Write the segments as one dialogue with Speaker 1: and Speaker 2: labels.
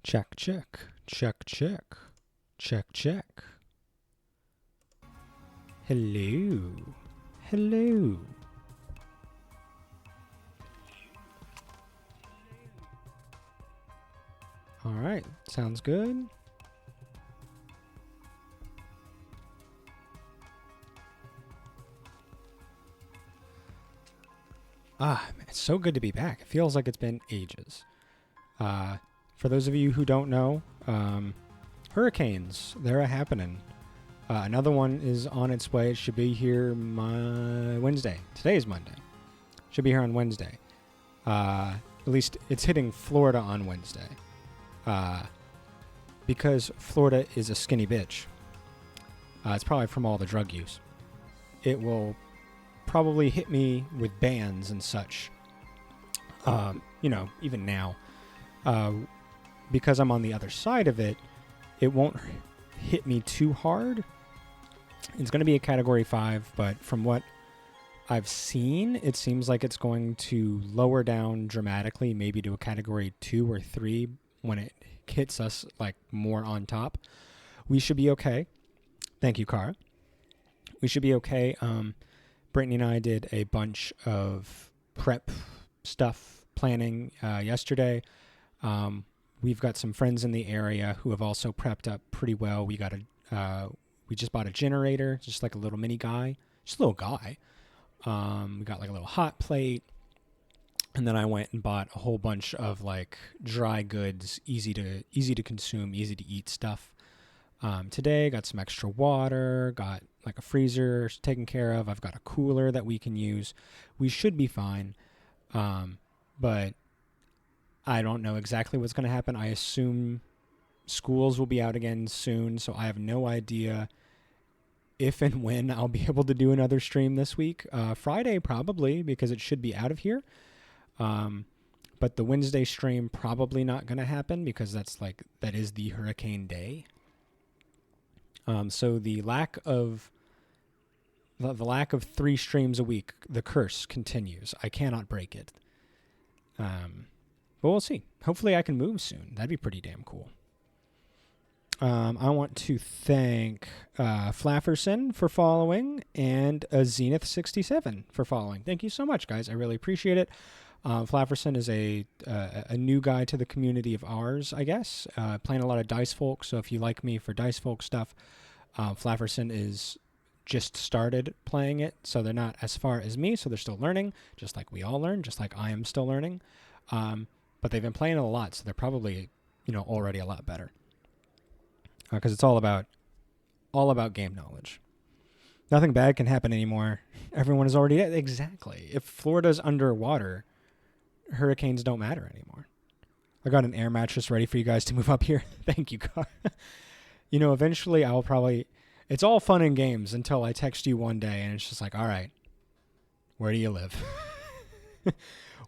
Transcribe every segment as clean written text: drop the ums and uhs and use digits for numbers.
Speaker 1: Check, check, check, check, check, check. Hello, hello. All right, sounds good. It's so good to be back. It feels like it's been ages. For those of you who don't know, hurricanes, they're happening. Another one is on its way. It should be here Wednesday. Today is Monday. Should be here on Wednesday. At least it's hitting Florida on Wednesday. Because Florida is a skinny bitch. It's probably from all the drug use. It will probably hit me with bans and such. Even now. Because I'm on the other side of it, it won't hit me too hard. It's going to be a Category 5, but from what I've seen, it seems like it's going to lower down dramatically, maybe to a Category 2 or 3 when it hits us like more on top. We should be okay. Thank you, Kara. We should be okay. Brittany and I did a bunch of prep stuff planning yesterday. We've got some friends in the area who have also prepped up pretty well. We just bought a generator, just like a little mini guy, just a little guy. We got like a little hot plate, and then I went and bought a whole bunch of like dry goods, easy to consume, easy to eat stuff. Today got some extra water, got like a freezer taken care of. I've got a cooler that we can use. We should be fine. But I don't know exactly what's going to happen. I assume schools will be out again soon, so I have no idea if and when I'll be able to do another stream this week. Friday probably, because it should be out of here. But the Wednesday stream probably not going to happen because that is the hurricane day. So the lack of 3 streams a week, the curse continues. I cannot break it. But we'll see. Hopefully I can move soon. That'd be pretty damn cool. I want to thank Flafferson for following and Zenith67 for following. Thank you so much, guys. I really appreciate it. Flafferson is a new guy to the community of ours, I guess. Playing a lot of Dice Folk, so if you like me for Dice Folk stuff, Flafferson is just started playing it, so they're not as far as me, so they're still learning, just like we all learn, just like I am still learning. But they've been playing it a lot, so they're probably, already a lot better. Because it's all about game knowledge. Nothing bad can happen anymore. Everyone is already dead. Exactly. If Florida's underwater, hurricanes don't matter anymore. I got an air mattress ready for you guys to move up here. Thank you, Car. Eventually I'll probably... It's all fun and games until I text you one day and it's just like, all right, where do you live?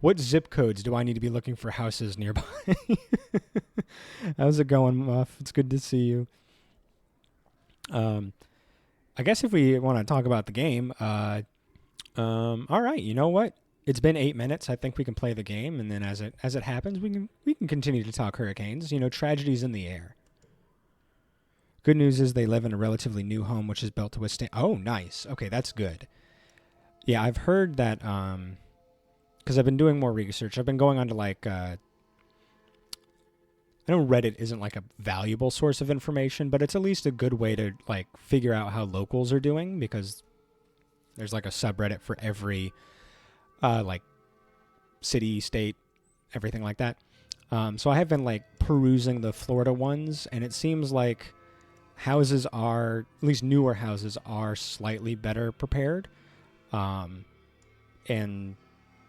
Speaker 1: What zip codes do I need to be looking for houses nearby? How's it going, Muff? It's good to see you. I guess if we want to talk about the game, all right, you know what? It's been 8 minutes. I think we can play the game, and then as it happens, we can continue to talk hurricanes. Tragedy's in the air. Good news is they live in a relatively new home, which is built to withstand... Oh, nice. Okay, that's good. Yeah, I've heard that... because I've been doing more research. I've been going on to I know Reddit isn't like a valuable source of information, but it's at least a good way to figure out how locals are doing, because there's like a subreddit for every city, state, everything like that. So I have been perusing the Florida ones, and it seems like houses are, at least newer houses, are slightly better prepared. And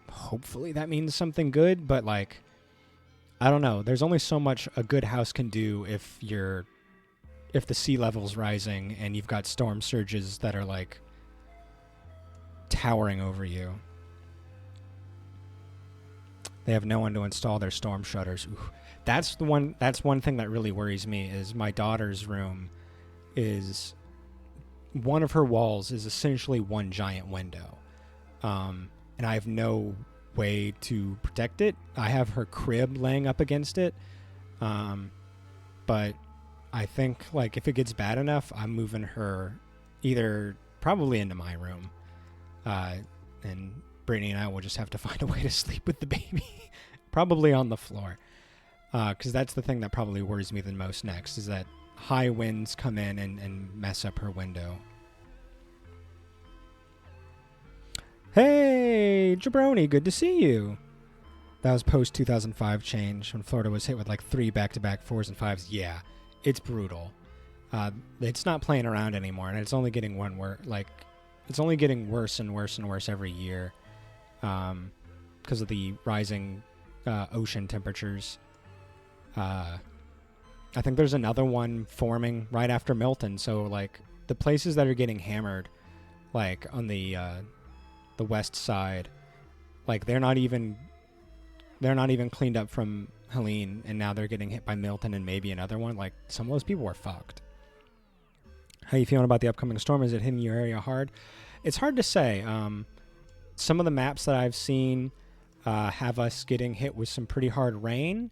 Speaker 1: hopefully that means something good, but I don't know. There's only so much a good house can do if the sea level's rising and you've got storm surges that are towering over you. They have no one to install their storm shutters. Ooh. That's one thing that really worries me is my daughter's room is one of her walls is essentially one giant window. And I have no way to protect it. I have her crib laying up against it. but I think, like, if it gets bad enough, I'm moving her either probably into my room, and Brittany and I will just have to find a way to sleep with the baby, probably on the floor, because that's the thing that probably worries me the most next, is that high winds come in and mess up her window. Hey, Jabroni, good to see you. That was post-2005 change when Florida was hit with like 3 back-to-back 4s and 5s. Yeah, it's brutal. It's not playing around anymore, and it's only getting it's only getting worse and worse and worse every year, because of the rising ocean temperatures. I think there's another one forming right after Milton. So like the places that are getting hammered, like on the west side, like they're not even cleaned up from Helene, and now they're getting hit by Milton and maybe another one. Like, some of those people are fucked. How you feeling about the upcoming storm? Is it hitting your area hard? It's hard to say. Some of the maps that I've seen have us getting hit with some pretty hard rain.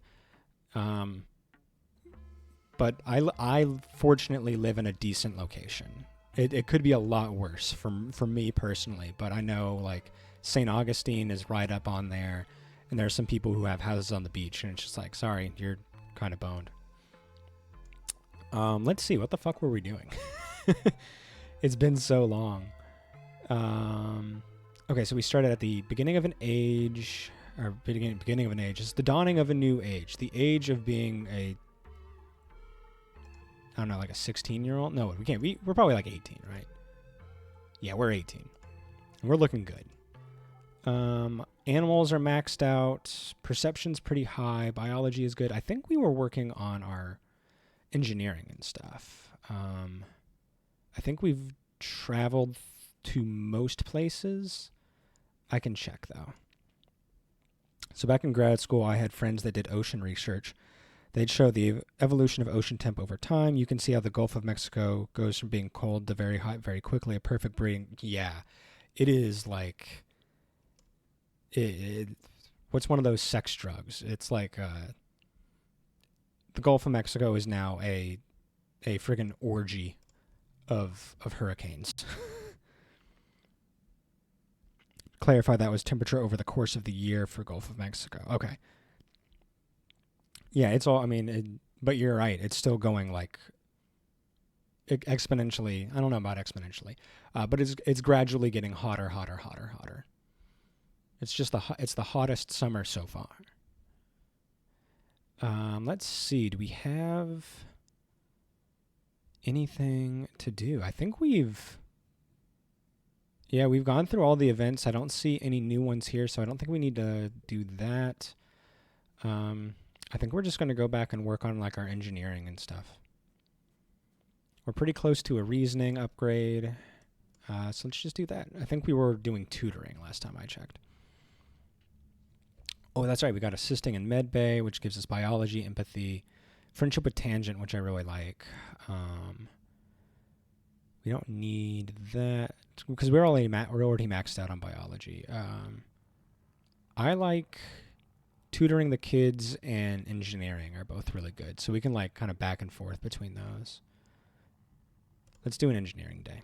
Speaker 1: But I fortunately live in a decent location. It could be a lot worse for me personally, but I know, like, St. Augustine is right up on there. And there's some people who have houses on the beach, and it's just like, sorry, you're kind of boned. Let's see, what the fuck were we doing? It's been so long. Okay, so we started at the beginning of an age, or beginning of an age. It's the dawning of a new age. The age of being I don't know, like a 16-year-old? No, we can't. We're probably like 18, right? Yeah, we're 18. And we're looking good. Animals are maxed out. Perception's pretty high. Biology is good. I think we were working on our engineering and stuff. I think we've traveled to most places. I can check, though. So back in grad school, I had friends that did ocean research. They'd show the evolution of ocean temp over time. You can see how the Gulf of Mexico goes from being cold to very hot very quickly. A perfect breeding. Yeah, it is like... what's one of those sex drugs? It's like the Gulf of Mexico is now a friggin' orgy of hurricanes. Clarify that was temperature over the course of the year for Gulf of Mexico. Okay. Yeah, it's all, I mean, but you're right. It's still going like exponentially. I don't know about exponentially, but it's gradually getting hotter. It's just it's the hottest summer so far. Let's see. Do we have anything to do? I think we've gone through all the events. I don't see any new ones here, so I don't think we need to do that. I think we're just going to go back and work on like our engineering and stuff. We're pretty close to a reasoning upgrade, so let's just do that. I think we were doing tutoring last time I checked. Oh, that's right. We got assisting in med bay, which gives us biology, empathy, friendship with tangent, which I really like. We don't need that because we're already maxed out on biology. I like tutoring the kids and engineering are both really good, so we can like kind of back and forth between those. Let's do an engineering day.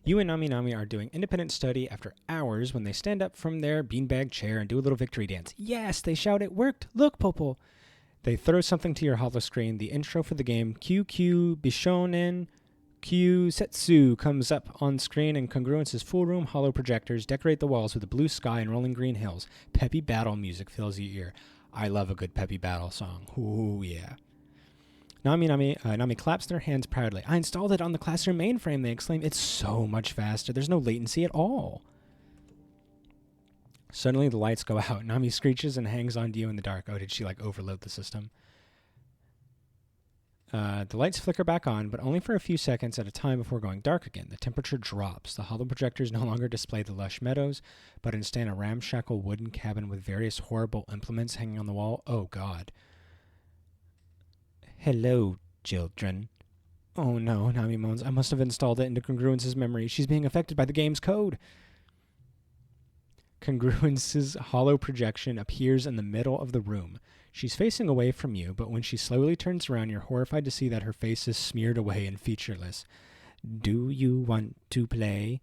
Speaker 1: You and Nami Nami are doing independent study after hours when they stand up from their beanbag chair and do a little victory dance. Yes, they shout, it worked. Look, Popo. They throw something to your holo screen. The intro for the game, QQ Bishonen Q Setsu, comes up on screen, and Congruence's full room holo projectors decorate the walls with a blue sky and rolling green hills. Peppy battle music fills your ear. I love a good peppy battle song. Ooh, yeah. Nami claps their hands proudly. I installed it on the classroom mainframe, they exclaim. It's so much faster. There's no latency at all. Suddenly the lights go out. Nami screeches and hangs on to you in the dark. Oh, did she like overload the system? The lights flicker back on, but only for a few seconds at a time before going dark again. The temperature drops. The holo projectors no longer display the lush meadows, but instead a ramshackle wooden cabin with various horrible implements hanging on the wall. Oh, God. Hello, children. Oh no, Nami moans. I must have installed it into Congruence's memory. She's being affected by the game's code. Congruence's hollow projection appears in the middle of the room. She's facing away from you, but when she slowly turns around, you're horrified to see that her face is smeared away and featureless. Do you want to play?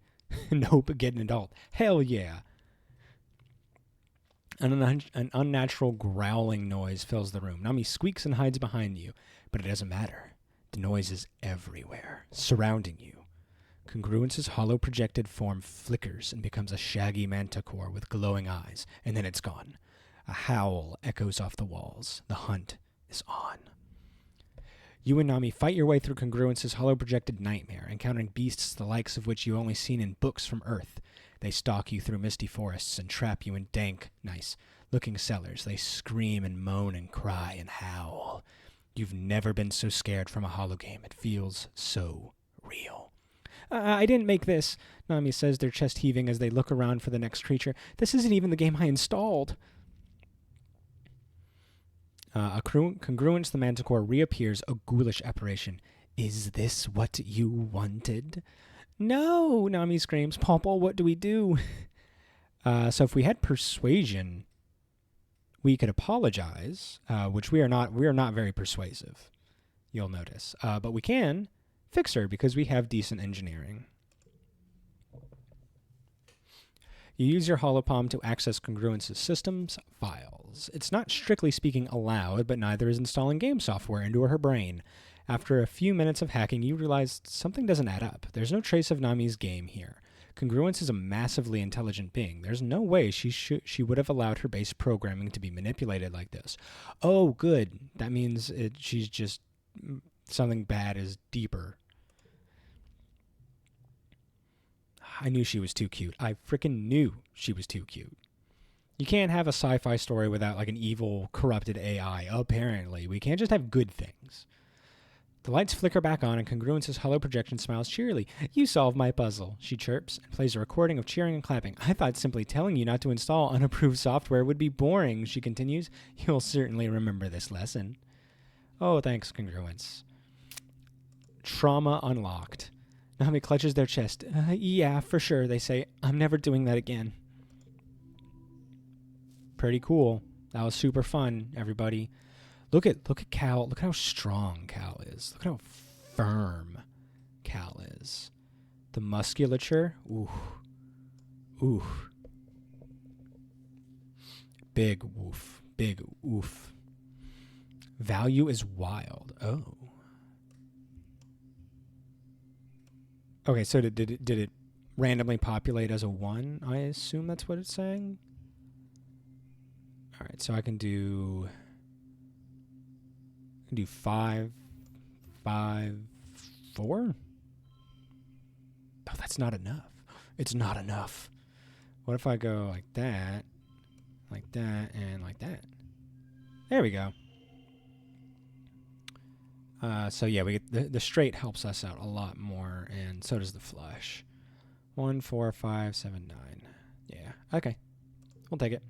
Speaker 1: Nope, get an adult. Hell yeah. An unnatural growling noise fills the room. Nami squeaks and hides behind you, but it doesn't matter. The noise is everywhere, surrounding you. Congruence's hollow projected form flickers and becomes a shaggy manticore with glowing eyes, and then it's gone. A howl echoes off the walls. The hunt is on. You and Nami fight your way through Congruence's hollow projected nightmare, encountering beasts the likes of which you only seen in books from Earth. They stalk you through misty forests and trap you in dank, nice-looking cellars. They scream and moan and cry and howl. You've never been so scared from a hollow game. It feels so real. I didn't make this, Nami says, their chest heaving as they look around for the next creature. This isn't even the game I installed. Congruence the Manticore reappears, a ghoulish apparition. Is this what you wanted? No, Nami screams. Pawpaw, what do we do? So if we had persuasion, we could apologize, which we are not very persuasive, you'll notice. But we can fix her because we have decent engineering. You use your holopalm to access Congruence's systems files. It's not strictly speaking allowed, but neither is installing game software into her brain. After a few minutes of hacking, you realize something doesn't add up. There's no trace of Nami's game here. Congruence is a massively intelligent being. There's no way she would have allowed her base programming to be manipulated like this. Oh, good. That means she's just... something bad is deeper. I knew she was too cute. I freaking knew she was too cute. You can't have a sci-fi story without like an evil, corrupted AI, apparently. We can't just have good things. The lights flicker back on and Congruence's hollow projection smiles cheerily. You solved my puzzle, she chirps and plays a recording of cheering and clapping. I thought simply telling you not to install unapproved software would be boring, she continues. You'll certainly remember this lesson. Oh, thanks, Congruence. Trauma unlocked. Nami clutches their chest. Yeah, for sure, they say. I'm never doing that again. Pretty cool. That was super fun, everybody. Look at Cal. Look how strong Cal is. Look how firm Cal is. The musculature. Ooh. Ooh. Big woof. Big oof. Value is wild. Oh. Okay, so did it randomly populate as a 1? I assume that's what it's saying. All right, so I can do 5, 5, 4. Oh, that's not enough. It's not enough. What if I go like that, and like that? There we go. So yeah, we get the straight helps us out a lot more, and so does the flush. 1, 4, 5, 7, 9. Yeah, okay, we'll take it.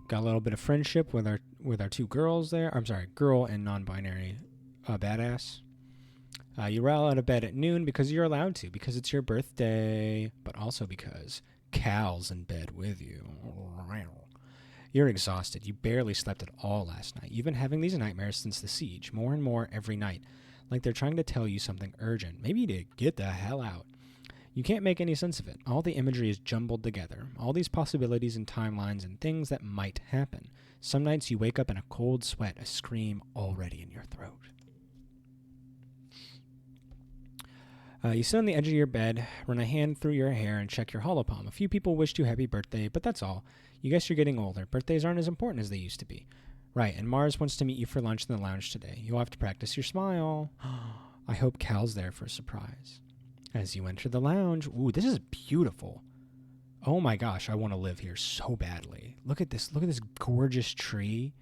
Speaker 1: Got a little bit of friendship with our two girls there. I'm sorry, girl and non-binary badass. You roll out of bed at noon because you're allowed to, because it's your birthday, but also because Cal's in bed with you. You're exhausted. You barely slept at all last night. You've been having these nightmares since the siege, more and more every night, like they're trying to tell you something urgent, maybe to get the hell out. You can't make any sense of it. All the imagery is jumbled together, all these possibilities and timelines and things that might happen. Some nights you wake up in a cold sweat, a scream already in your throat. You sit on the edge of your bed, run a hand through your hair, and check your holopalm. A few people wished you happy birthday, but that's all. You guess you're getting older. Birthdays aren't as important as they used to be. Right, and Mars wants to meet you for lunch in the lounge today. You'll have to practice your smile. I hope Cal's there for a surprise. As you enter the lounge, ooh, this is beautiful. Oh my gosh, I want to live here so badly. Look at this gorgeous tree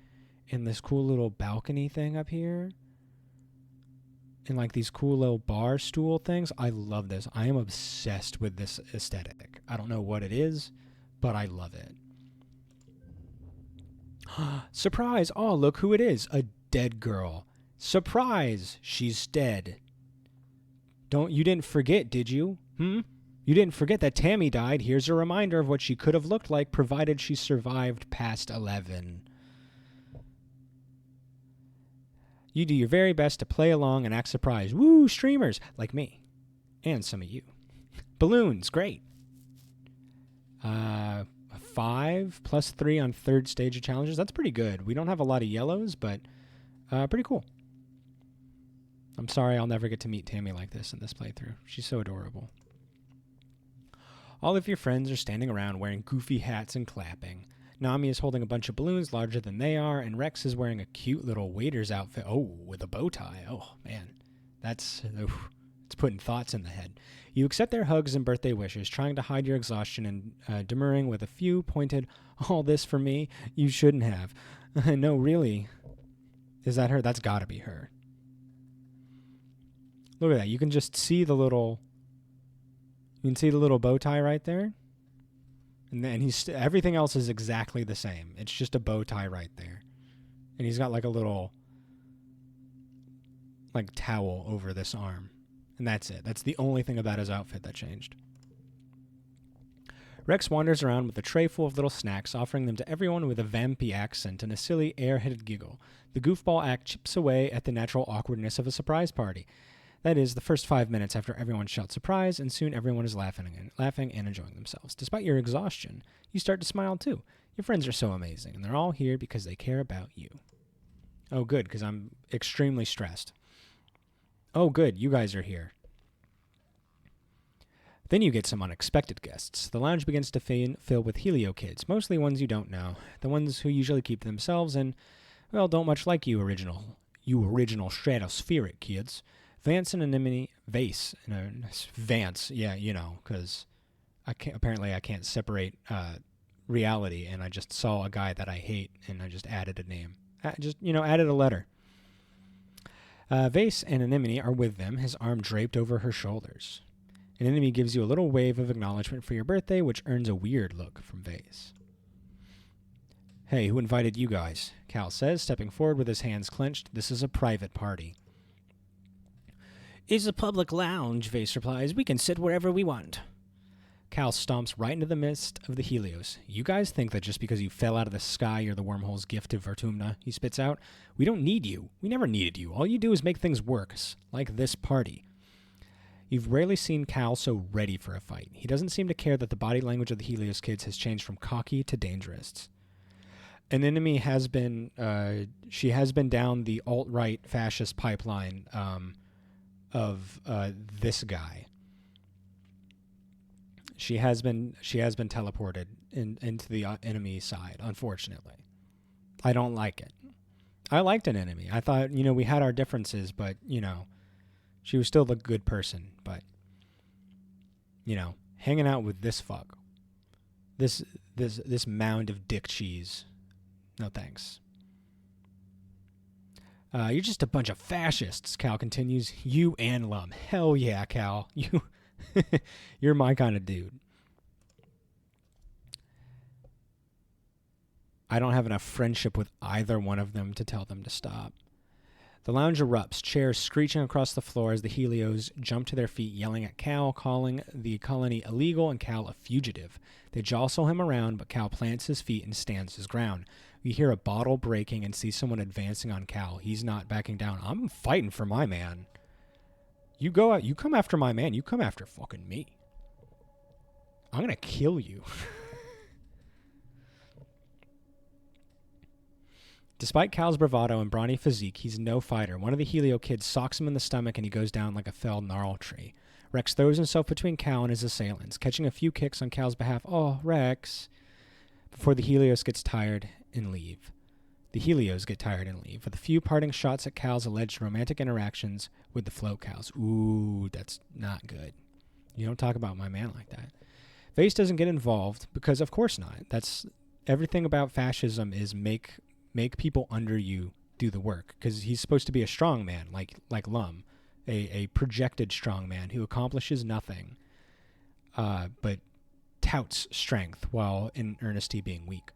Speaker 1: and this cool little balcony thing up here. And like these cool little bar stool things. I love this. I am obsessed with this aesthetic. I don't know what it is, but I love it. Surprise! Oh, look who it is. A dead girl. Surprise! She's dead. You didn't forget, did you? You didn't forget that Tammy died. Here's a reminder of what she could have looked like provided she survived past 11. You do your very best to play along and act surprised. Woo, streamers like me. And some of you. Balloons, great. 5 plus 3 on third stage of challenges. That's pretty good. We don't have a lot of yellows, but pretty cool. I'm sorry I'll never get to meet Tammy like this in this playthrough. She's so adorable. All of your friends are standing around wearing goofy hats and clapping. Nami is holding a bunch of balloons larger than they are, and Rex is wearing a cute little waiter's outfit. Oh, with a bow tie. Oh, man. It's putting thoughts in the head. You accept their hugs and birthday wishes, trying to hide your exhaustion and demurring with a few pointed, all this for me? You shouldn't have. No, really. Is that her? That's gotta be her. Look at that. You can just see the little... You can see the little bow tie right there. And then everything else is exactly the same. It's just a bow tie right there. And he's got like a little towel over this arm. And that's it. That's the only thing about his outfit that changed. Rex wanders around with a tray full of little snacks, offering them to everyone with a vampy accent and a silly, airheaded giggle. The goofball act chips away at the natural awkwardness of a surprise party. That is, the first 5 minutes after everyone shouts surprise, and soon everyone is laughing and enjoying themselves. Despite your exhaustion, you start to smile too. Your friends are so amazing, and they're all here because they care about you. Oh, good, because I'm extremely stressed. Oh, good, you guys are here. Then you get some unexpected guests. The lounge begins to fill with Helio kids, mostly ones you don't know. The ones who usually keep to themselves and, well, don't much like you original stratospheric kids. Vance, yeah, you know, because apparently I can't separate reality, and I just saw a guy that I hate, and I just added a name. Added a letter. Vase and Anemone are with them, his arm draped over her shoulders. Anemone gives you a little wave of acknowledgement for your birthday, which earns a weird look from Vase. Hey, who invited you guys? Cal says, stepping forward with his hands clenched. This is a private party. It's a public lounge, Vase replies. We can sit wherever we want. Cal stomps right into the midst of the Helios. You guys think that just because you fell out of the sky, you're the wormhole's gift to Vertumna, he spits out. We don't need you. We never needed you. All you do is make things worse, like this party. You've rarely seen Cal so ready for a fight. He doesn't seem to care that the body language of the Helios kids has changed from cocky to dangerous. An enemy has been, she has been down the alt-right fascist pipeline, of this guy. She has been teleported into the enemy side, unfortunately. I don't like it. I liked an enemy. I thought, we had our differences, but, she was still the good person. But, hanging out with this fuck. This mound of dick cheese. No thanks. You're just a bunch of fascists, Cal continues. You and Lum. Hell yeah, Cal. You're my kind of dude. I don't have enough friendship with either one of them to tell them to stop. The lounge erupts, chairs screeching across the floor as the Helios jump to their feet, yelling at Cal, calling the colony illegal and Cal a fugitive. They jostle him around, but Cal plants his feet and stands his ground. We hear a bottle breaking and see someone advancing on Cal. He's not backing down. I'm fighting for my man. You go out. You come after my man. You come after fucking me. I'm going to kill you. Despite Cal's bravado and brawny physique, he's no fighter. One of the Helio kids socks him in the stomach and he goes down like a felled gnarl tree. Rex throws himself between Cal and his assailants, catching a few kicks on Cal's behalf. Oh, Rex. Before the Helios gets tired and leave. The Helios get tired and leave, with a few parting shots at Cal's alleged romantic interactions with the float cows. Ooh, that's not good. You don't talk about my man like that. Vase doesn't get involved because, of course not. That's everything about fascism is make people under you do the work, because he's supposed to be a strong man, like Lum, a projected strong man who accomplishes nothing, but touts strength while in earnesty being weak.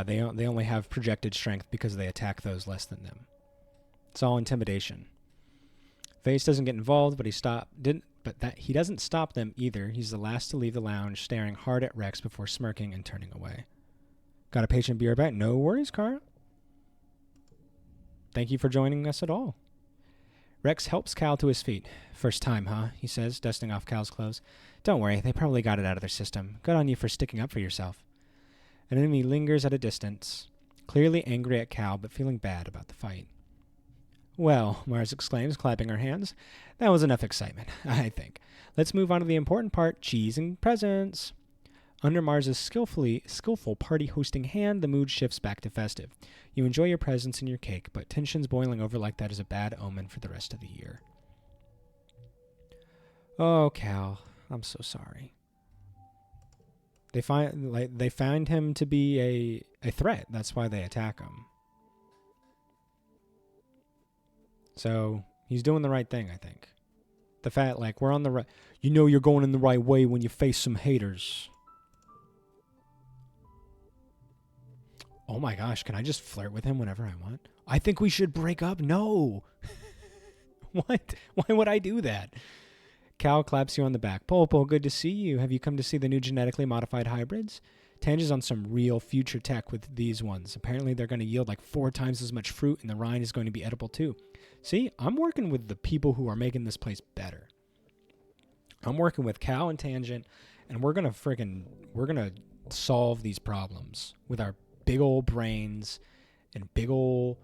Speaker 1: They only have projected strength because they attack those less than them. It's all intimidation. Face doesn't get involved, but he doesn't stop them either. He's the last to leave the lounge, staring hard at Rex before smirking and turning away. Got a patient beer back? No worries, Kara. Thank you for joining us at all. Rex helps Cal to his feet. First time, huh? He says, dusting off Cal's clothes. Don't worry, they probably got it out of their system. Good on you for sticking up for yourself. An enemy lingers at a distance, clearly angry at Cal, but feeling bad about the fight. Well, Mars exclaims, clapping her hands. That was enough excitement, I think. Let's move on to the important part, cheese and presents. Under Mars's skillful party hosting hand, the mood shifts back to festive. You enjoy your presents and your cake, but tensions boiling over like that is a bad omen for the rest of the year. Oh, Cal, I'm so sorry. They find him to be a threat. That's why they attack him. So he's doing the right thing, I think. The fact, we're on the right... You know you're going in the right way when you face some haters. Oh my gosh, can I just flirt with him whenever I want? I think we should break up. No. What? Why would I do that? Cal claps you on the back. Popo, good to see you. Have you come to see the new genetically modified hybrids? Tange is on some real future tech with these ones. Apparently they're going to yield 4 times as much fruit, and the rind is going to be edible too. See, I'm working with the people who are making this place better. I'm working with Cal and Tangent, and we're going to solve these problems with our big old brains and big old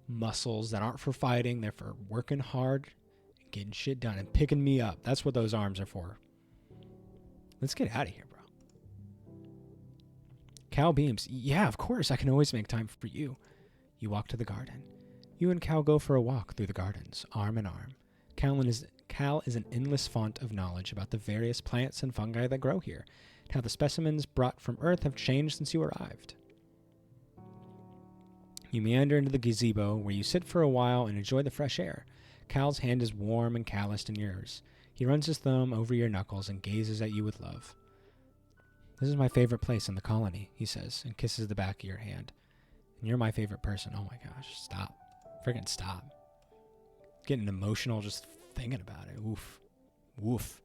Speaker 1: muscles that aren't for fighting. They're for working hard and getting shit done and picking me up. That's what those arms are for. Let's get out of here, bro. Cal beams. Yeah, of course. I can always make time for you. You walk to the garden. You and Cal go for a walk through the gardens, arm in arm. Cal is an endless font of knowledge about the various plants and fungi that grow here, and how the specimens brought from Earth have changed since you arrived. You meander into the gazebo, where you sit for a while and enjoy the fresh air. Cal's hand is warm and calloused in yours. He runs his thumb over your knuckles and gazes at you with love. This is my favorite place in the colony, he says, and kisses the back of your hand. And you're my favorite person. Oh my gosh, stop. Friggin' stop. Getting emotional just thinking about it. Oof. Woof.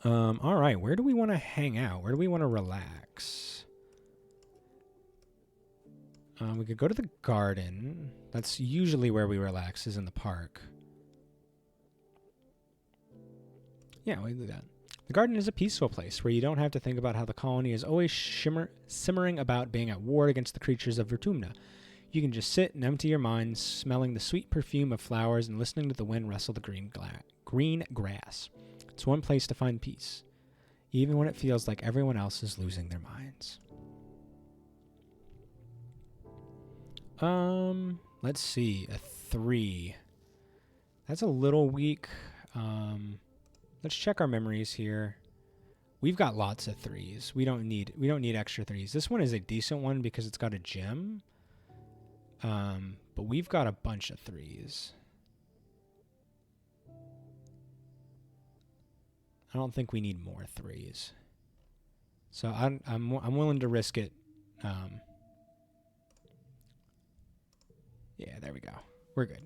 Speaker 1: All right, where do we want to hang out? Where do we want to relax? We could go to the garden. That's usually where we relax, is in the park. Yeah, we do that. The garden is a peaceful place where you don't have to think about how the colony is always simmering about being at war against the creatures of Vertumna. You can just sit and empty your mind, smelling the sweet perfume of flowers and listening to the wind rustle the green grass. It's one place to find peace, even when it feels like everyone else is losing their minds. Let's see, a 3. That's a little weak. Let's check our memories here. We've got lots of 3s. We don't need extra 3s. This one is a decent one because it's got a gem. But we've got a bunch of 3s. I don't think we need more 3s. So I'm willing to risk it. Yeah, there we go. We're good.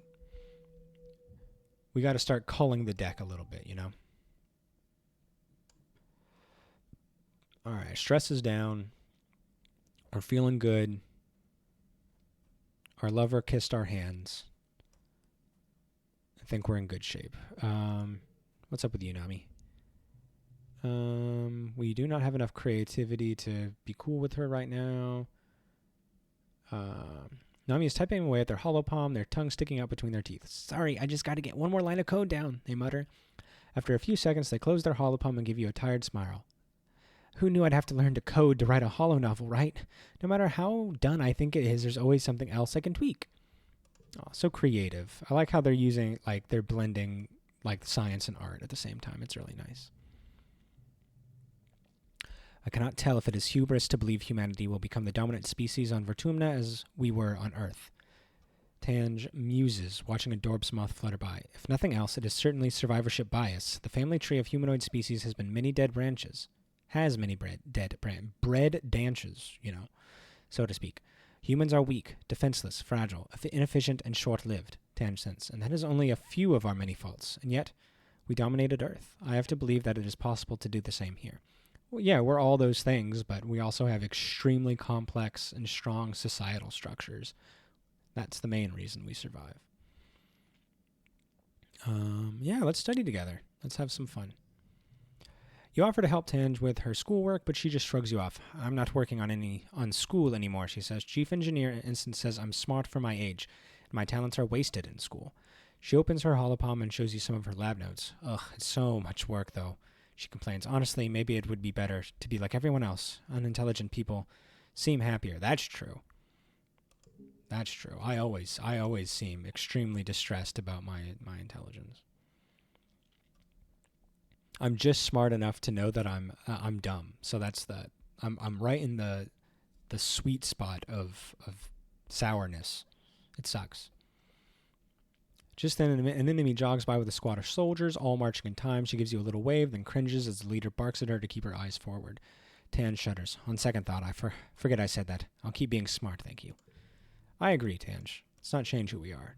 Speaker 1: We got to start culling the deck a little bit, you know? All right, stress is down. We're feeling good. Our lover kissed our hands. I think we're in good shape. What's up with you, Nami? We do not have enough creativity to be cool with her right now. Nami is typing away at their hollow palm, their tongue sticking out between their teeth. Sorry, I just got to get one more line of code down, they mutter. After a few seconds, they close their hollow palm and give you a tired smile. Who knew I'd have to learn to code to write a hollow novel, right? No matter how done I think it is, there's always something else I can tweak. Oh, so creative. I like how they're using, they're blending, science and art at the same time. It's really nice. I cannot tell if it is hubris to believe humanity will become the dominant species on Vertumna as we were on Earth. Tange muses, watching a Dorbs moth flutter by. If nothing else, it is certainly survivorship bias. The family tree of humanoid species has many dead branches, so to speak. Humans are weak, defenseless, fragile, inefficient, and short-lived. Tangents, and that is only a few of our many faults, and yet we dominated Earth. I have to believe that it is possible to do the same here. Well, yeah, we're all those things, but we also have extremely complex and strong societal structures. That's the main reason we survive. Yeah, let's study together. Let's have some fun. You offer to help Tange with her schoolwork, but she just shrugs you off. I'm not working on school anymore, she says. Chief Engineer Instant says I'm smart for my age, and my talents are wasted in school. She opens her holopalm and shows you some of her lab notes. Ugh, it's so much work, though. She complains. Honestly, maybe it would be better to be like everyone else. Unintelligent people seem happier. That's true. That's true. I always seem extremely distressed about my intelligence. I'm just smart enough to know that I'm dumb. So that's I'm right in the sweet spot of sourness. It sucks. Just then, an enemy jogs by with a squad of soldiers, all marching in time. She gives you a little wave, then cringes as the leader barks at her to keep her eyes forward. Tan shudders. On second thought, I forget I said that. I'll keep being smart, thank you. I agree, Tange. Let's not change who we are.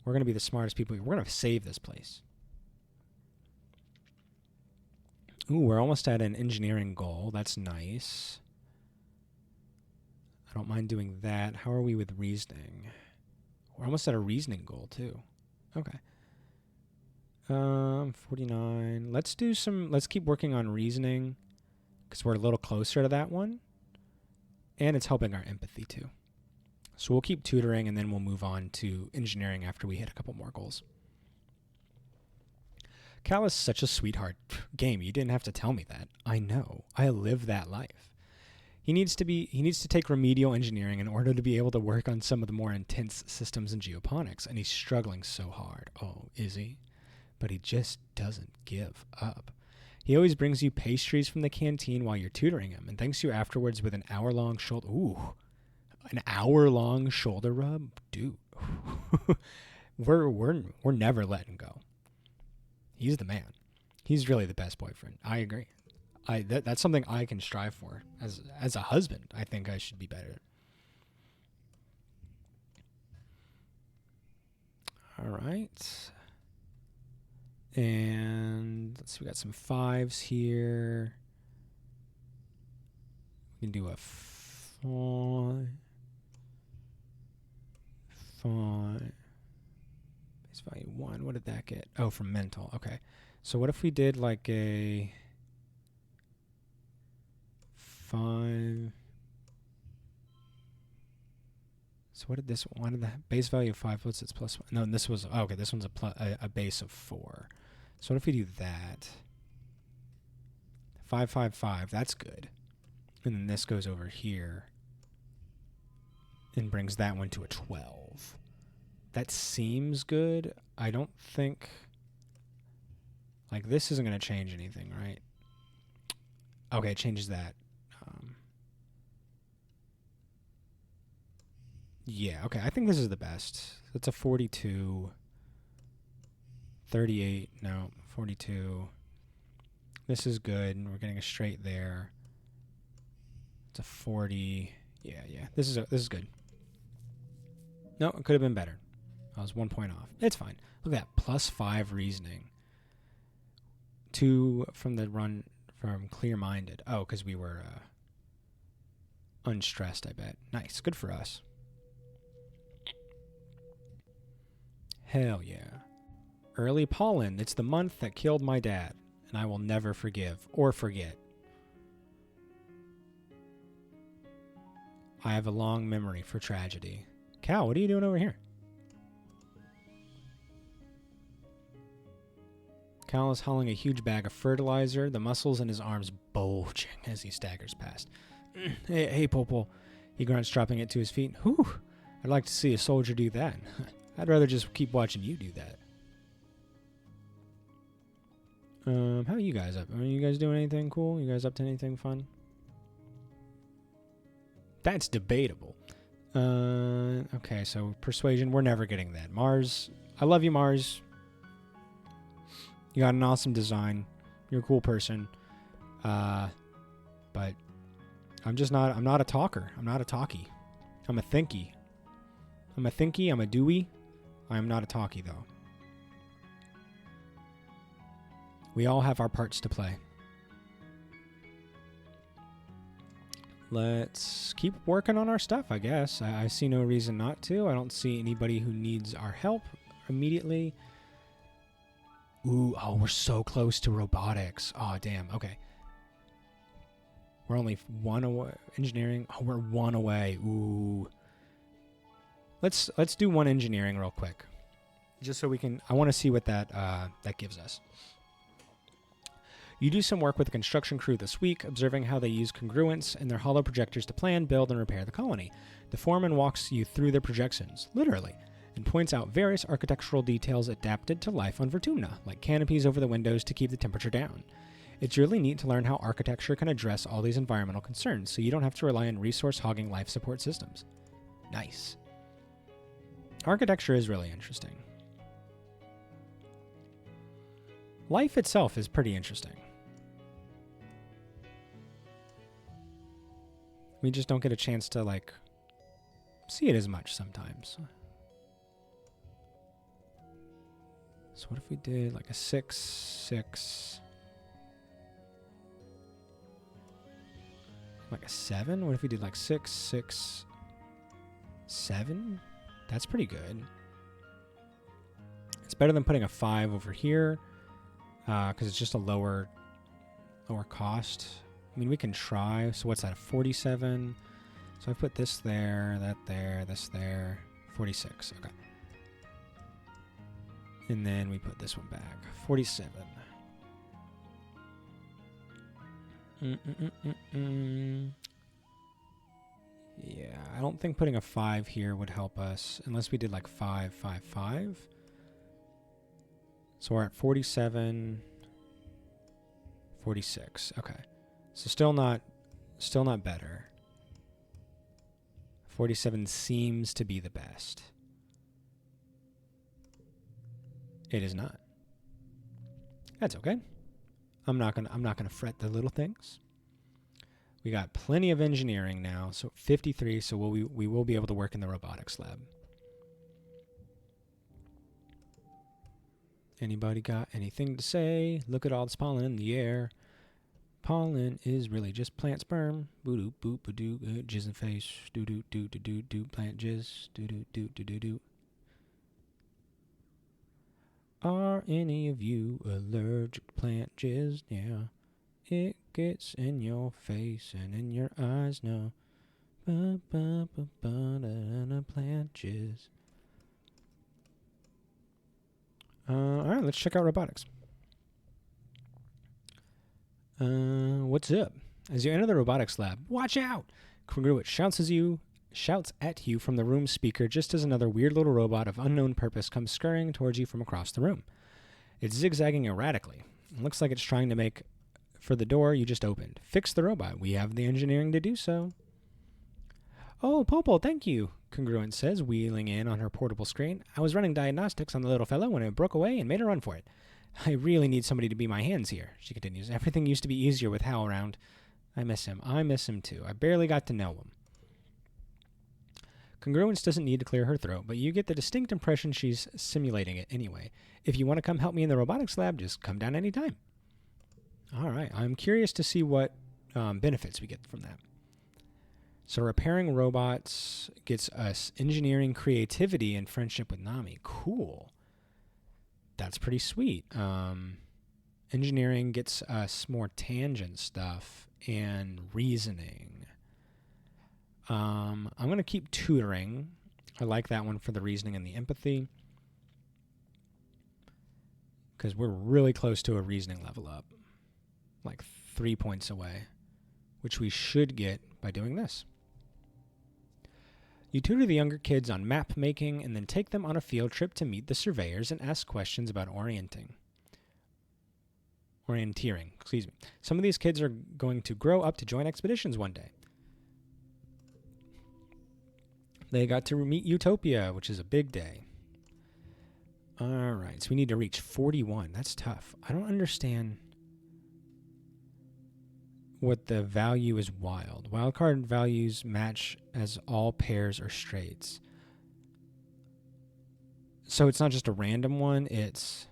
Speaker 1: We're going to be the smartest people. We're going to save this place. Ooh, we're almost at an engineering goal. That's nice. I don't mind doing that. How are we with reasoning? We're almost at a reasoning goal, too. Okay. 49. Let's keep working on reasoning, because we're a little closer to that one. And it's helping our empathy, too. So we'll keep tutoring, and then we'll move on to engineering after we hit a couple more goals. Cal is such a sweetheart. Game, you didn't have to tell me that. I know. I live that life. He needs to take remedial engineering in order to be able to work on some of the more intense systems in geoponics, and he's struggling so hard. Oh, is he? But he just doesn't give up. He always brings you pastries from the canteen while you're tutoring him, and thanks you afterwards with an hour-long shoulder. Ooh, an hour-long shoulder rub, dude. we're never letting go. He's the man. He's really the best boyfriend. I agree. That's something I can strive for as a husband. I think I should be better. All right. And let's see, we got some 5s here. We can do a 5. Base value 1. What did that get? Oh, from mental. Okay. So what if we did like a 5? So what did this one? What did the base value of 5? What's its +1? No, this was okay. This one's a base of 4. So what if we do that? 5, 5, 5. That's good. And then this goes over here and brings that one to a 12. That seems good. I don't think like this isn't going to change anything, right? Okay, it changes that. Yeah, okay. I think this is the best. That's a 42. 38. No, 42. This is good. And we're getting a straight there. It's a 40. Yeah. This is good. No, it could have been better. I was 1 point off. It's fine. Look at that. +5 reasoning. 2 from the run from clear-minded. Oh, because we were unstressed, I bet. Nice. Good for us. Hell yeah. Early pollen. It's the month that killed my dad, and I will never forgive or forget. I have a long memory for tragedy. Cal, what are you doing over here? Cal is hauling a huge bag of fertilizer, the muscles in his arms bulging as he staggers past. Hey, Popo. He grunts, dropping it to his feet. Whew. I'd like to see a soldier do that. I'd rather just keep watching you do that. How are you guys up? Are you guys doing anything cool? You guys up to anything fun? That's debatable. Okay, so persuasion, we're never getting that. Mars, I love you, Mars. You got an awesome design. You're a cool person. But I'm not a talker. I'm not a talkie. I'm a thinky. I'm a doey. I am not a talkie, though. We all have our parts to play. Let's keep working on our stuff, I guess. I see no reason not to. I don't see anybody who needs our help immediately. Ooh, oh, we're so close to robotics. Oh, damn. Okay. We're only one away. Engineering. Oh, we're one away. Ooh. Let's do one engineering real quick, just so we can. I want to see what that gives us. You do some work with the construction crew this week, observing how they use congruence and their hollow projectors to plan, build, and repair the colony. The foreman walks you through their projections, literally, and points out various architectural details adapted to life on Vertumna, like canopies over the windows to keep the temperature down. It's really neat to learn how architecture can address all these environmental concerns, so you don't have to rely on resource-hogging life support systems. Nice. Architecture is really interesting. Life itself is pretty interesting. We just don't get a chance to, like, see it as much sometimes. So what if we did, like, a 6, 6... like a 7? What if we did, like, 6, 6, 7? That's pretty good. It's better than putting a 5 over here, because it's just a lower cost. I mean, we can try. So what's that, a 47? So I put this there, that there, this there, 46. Okay. And then we put this one back, 47. Yeah, I don't think putting a 5 here would help us, unless we did like 5, 5, 5. So we're at 47, 46. Okay. So still not better. 47 seems to be the best. It is not. That's okay. I'm not gonna fret the little things. We got plenty of engineering now, so 53. So we will be able to work in the robotics lab. Anybody got anything to say? Look at all this pollen in the air. Pollen is really just plant sperm. Boo doo boo ba doo jizz in face. Doo doo doo doo doo doo plant jizz. Doo doo doo doo doo doo. Are any of you allergic to plant jizz? Yeah. It gets in your face and in your eyes now. Ba ba ba ba da da plant jizz. Alright, let's check out robotics. What's up? As you enter the robotics lab, watch out! Congruent shouts at you from the room speaker just as another weird little robot of unknown purpose comes scurrying towards you from across the room. It's zigzagging erratically. It looks like it's trying to make for the door you just opened. Fix the robot. We have the engineering to do so. Oh, Popo, thank you, Congruent says, wheeling in on her portable screen. I was running diagnostics on the little fellow when it broke away and made a run for it. I really need somebody to be my hands here, she continues. Everything used to be easier with Hal around. I miss him. I miss him too. I barely got to know him. Congruence doesn't need to clear her throat, but you get the distinct impression she's simulating it anyway. If you want to come help me in the robotics lab, just come down anytime. All right. I'm curious to see what benefits we get from that. So repairing robots gets us engineering creativity and friendship with Nami. Cool. That's pretty sweet. Engineering gets us more tangent stuff and reasoning. I'm going to keep tutoring. I like that one for the reasoning and the empathy, because we're really close to a reasoning level up, like 3 points away, which we should get by doing this. You tutor the younger kids on map making and then take them on a field trip to meet the surveyors and ask questions about orienteering. Some of these kids are going to grow up to join expeditions one day. They got to meet Utopia, which is a big day. All right, so we need to reach 41. That's tough. I don't understand what the value is wild. Wildcard values match as all pairs are straights. So it's not just a random one, it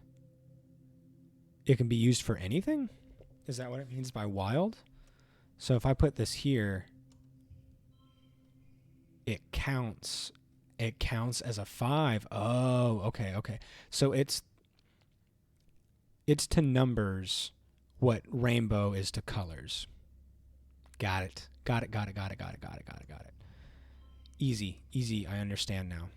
Speaker 1: can be used for anything? Is that what it means by wild? So if I put this here, it counts as a 5. Oh, okay. So it's to numbers what rainbow is to colors. Got it. Easy, I understand now.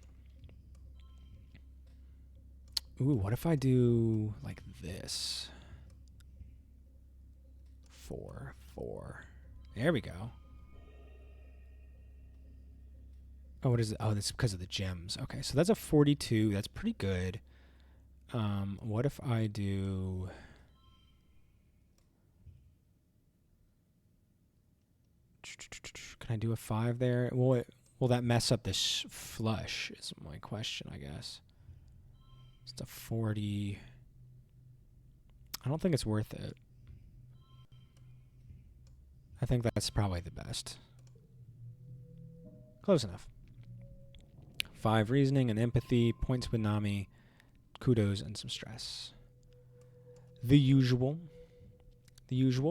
Speaker 1: Ooh, what if I do like this? 4. There we go. Oh, what is it? Oh, that's because of the gems. Okay, so that's a 42. That's pretty good. What if I do... Can I do a 5 there? Will that mess up this flush is my question, I guess. It's a 40. I don't think it's worth it. I think that's probably the best. Close enough. 5 reasoning and empathy, points with Nami, kudos, and some stress. The usual,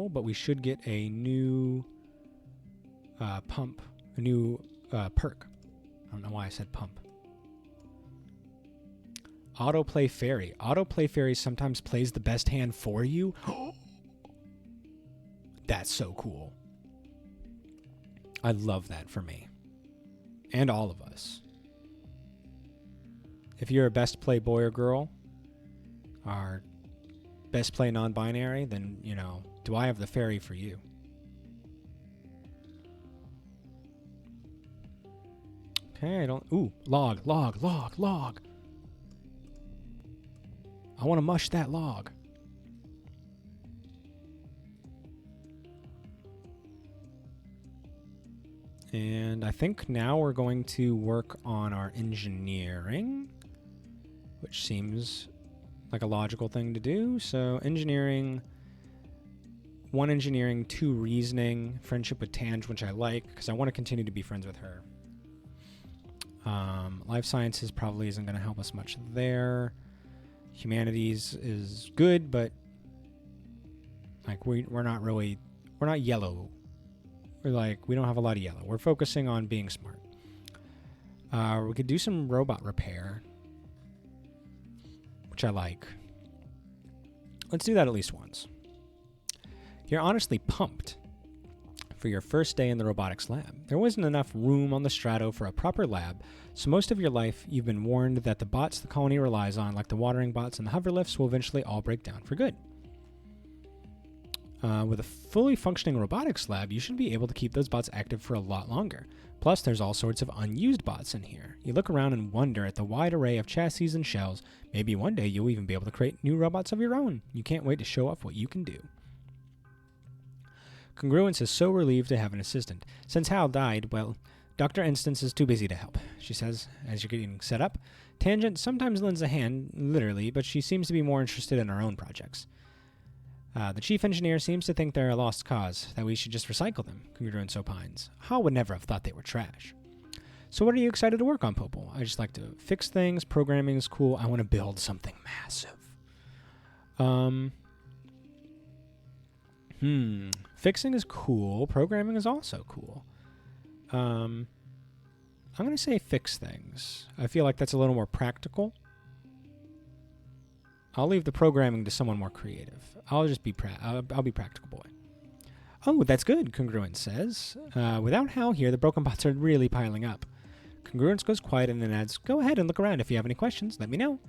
Speaker 1: but we should get a new pump, a new perk. I don't know why I said pump. Autoplay Fairy. Autoplay Fairy sometimes plays the best hand for you. That's so cool. I love that for me. And all of us. If you're a best play boy or girl, or best play non-binary, then, you know, do I have the fairy for you? Okay, I don't... Ooh, log. I want to mush that log. And I think now we're going to work on our engineering, which seems like a logical thing to do. So engineering, 1 engineering, 2 reasoning, friendship with Tange, which I like because I want to continue to be friends with her. Life sciences probably isn't going to help us much there. Humanities is good, but like we're not yellow. We don't have a lot of yellow. We're focusing on being smart. We could do some robot repair, which I like. Let's do that at least once. You're honestly pumped for your first day in the robotics lab. There wasn't enough room on the Strato for a proper lab, so most of your life you've been warned that the bots the colony relies on, like the watering bots and the hover lifts, will eventually all break down for good. With a fully functioning robotics lab, you should be able to keep those bots active for a lot longer. Plus, there's all sorts of unused bots in here. You look around and wonder at the wide array of chassis and shells. Maybe one day you'll even be able to create new robots of your own. You can't wait to show off what you can do. Congruence is so relieved to have an assistant. Since Hal died, well, Dr. Instance is too busy to help, she says, as you're getting set up. Tangent sometimes lends a hand, literally, but she seems to be more interested in her own projects. The chief engineer seems to think they're a lost cause, that we should just recycle them, Congruence opines. Hal would never have thought they were trash. So what are you excited to work on, Popol? I just like to fix things, programming is cool, I want to build something massive. Fixing is cool, programming is also cool. I'm going to say fix things. I feel like that's a little more practical. I'll leave the programming to someone more creative. I'll just be I'll be practical boy. Oh, that's good, Congruence says. Without Hal here, the broken bots are really piling up. Congruence goes quiet and then adds, go ahead and look around. If you have any questions, let me know.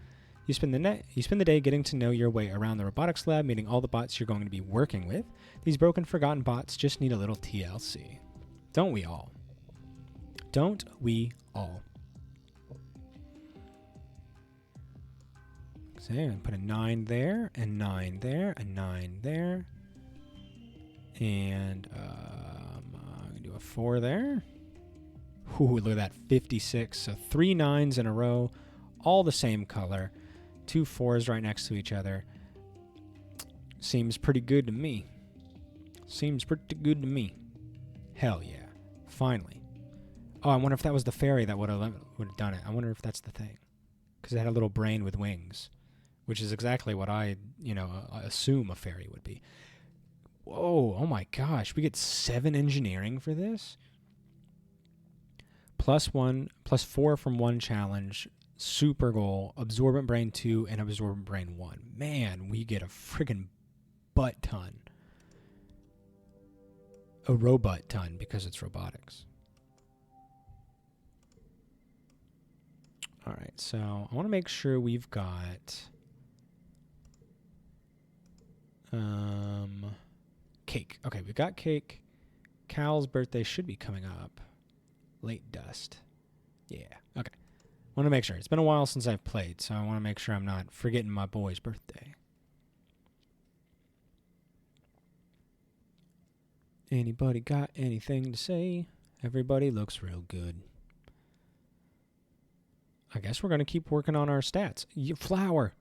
Speaker 1: You spend the day getting to know your way around the robotics lab, meeting all the bots you're going to be working with. These broken, forgotten bots just need a little TLC. Don't we all? Don't we all? So I'm going to put a 9 there, a 9 there, a 9 there. And I'm going to do a 4 there. Ooh, look at that, 56. So 3 9s in a row, all the same color. 2 4s right next to each other. Seems pretty good to me. Seems pretty good to me. Hell yeah. Finally. Oh, I wonder if that was the fairy that would have done it. I wonder if that's the thing. because it had a little brain with wings, which is exactly what I assume a fairy would be. Whoa, oh my gosh, we get 7 engineering for this? +4 from 1 challenge, super goal, absorbent brain 2, and absorbent brain 1. Man, we get a friggin' butt ton. A robot ton, because it's robotics. All right, so I want to make sure we've got cake. Okay, we've got cake. Cal's birthday should be coming up. Late dust. Yeah, okay. Want to make sure. It's been a while since I've played, so I want to make sure I'm not forgetting my boy's birthday. Anybody got anything to say? Everybody looks real good. I guess we're going to keep working on our stats. Flower.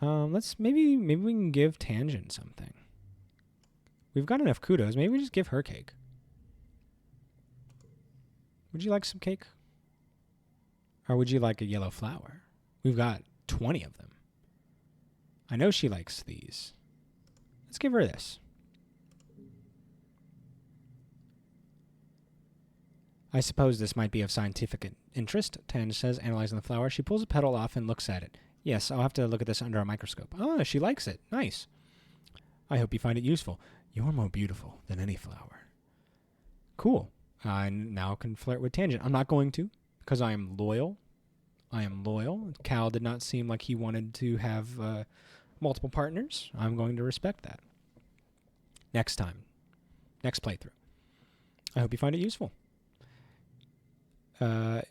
Speaker 1: Maybe we can give Tangent something. We've got enough kudos. Maybe we just give her cake. Would you like some cake? Or would you like a yellow flower? We've got 20 of them. I know she likes these. Let's give her this. I suppose this might be of scientific interest, Tange says, analyzing the flower. She pulls a petal off and looks at it. Yes, I'll have to look at this under a microscope. Oh, she likes it. Nice. I hope you find it useful. You're more beautiful than any flower. Cool. I now can flirt with Tangent. I'm not going to, because I am loyal. I am loyal. Cal did not seem like he wanted to have multiple partners. I'm going to respect that. Next time. Next playthrough. I hope you find it useful.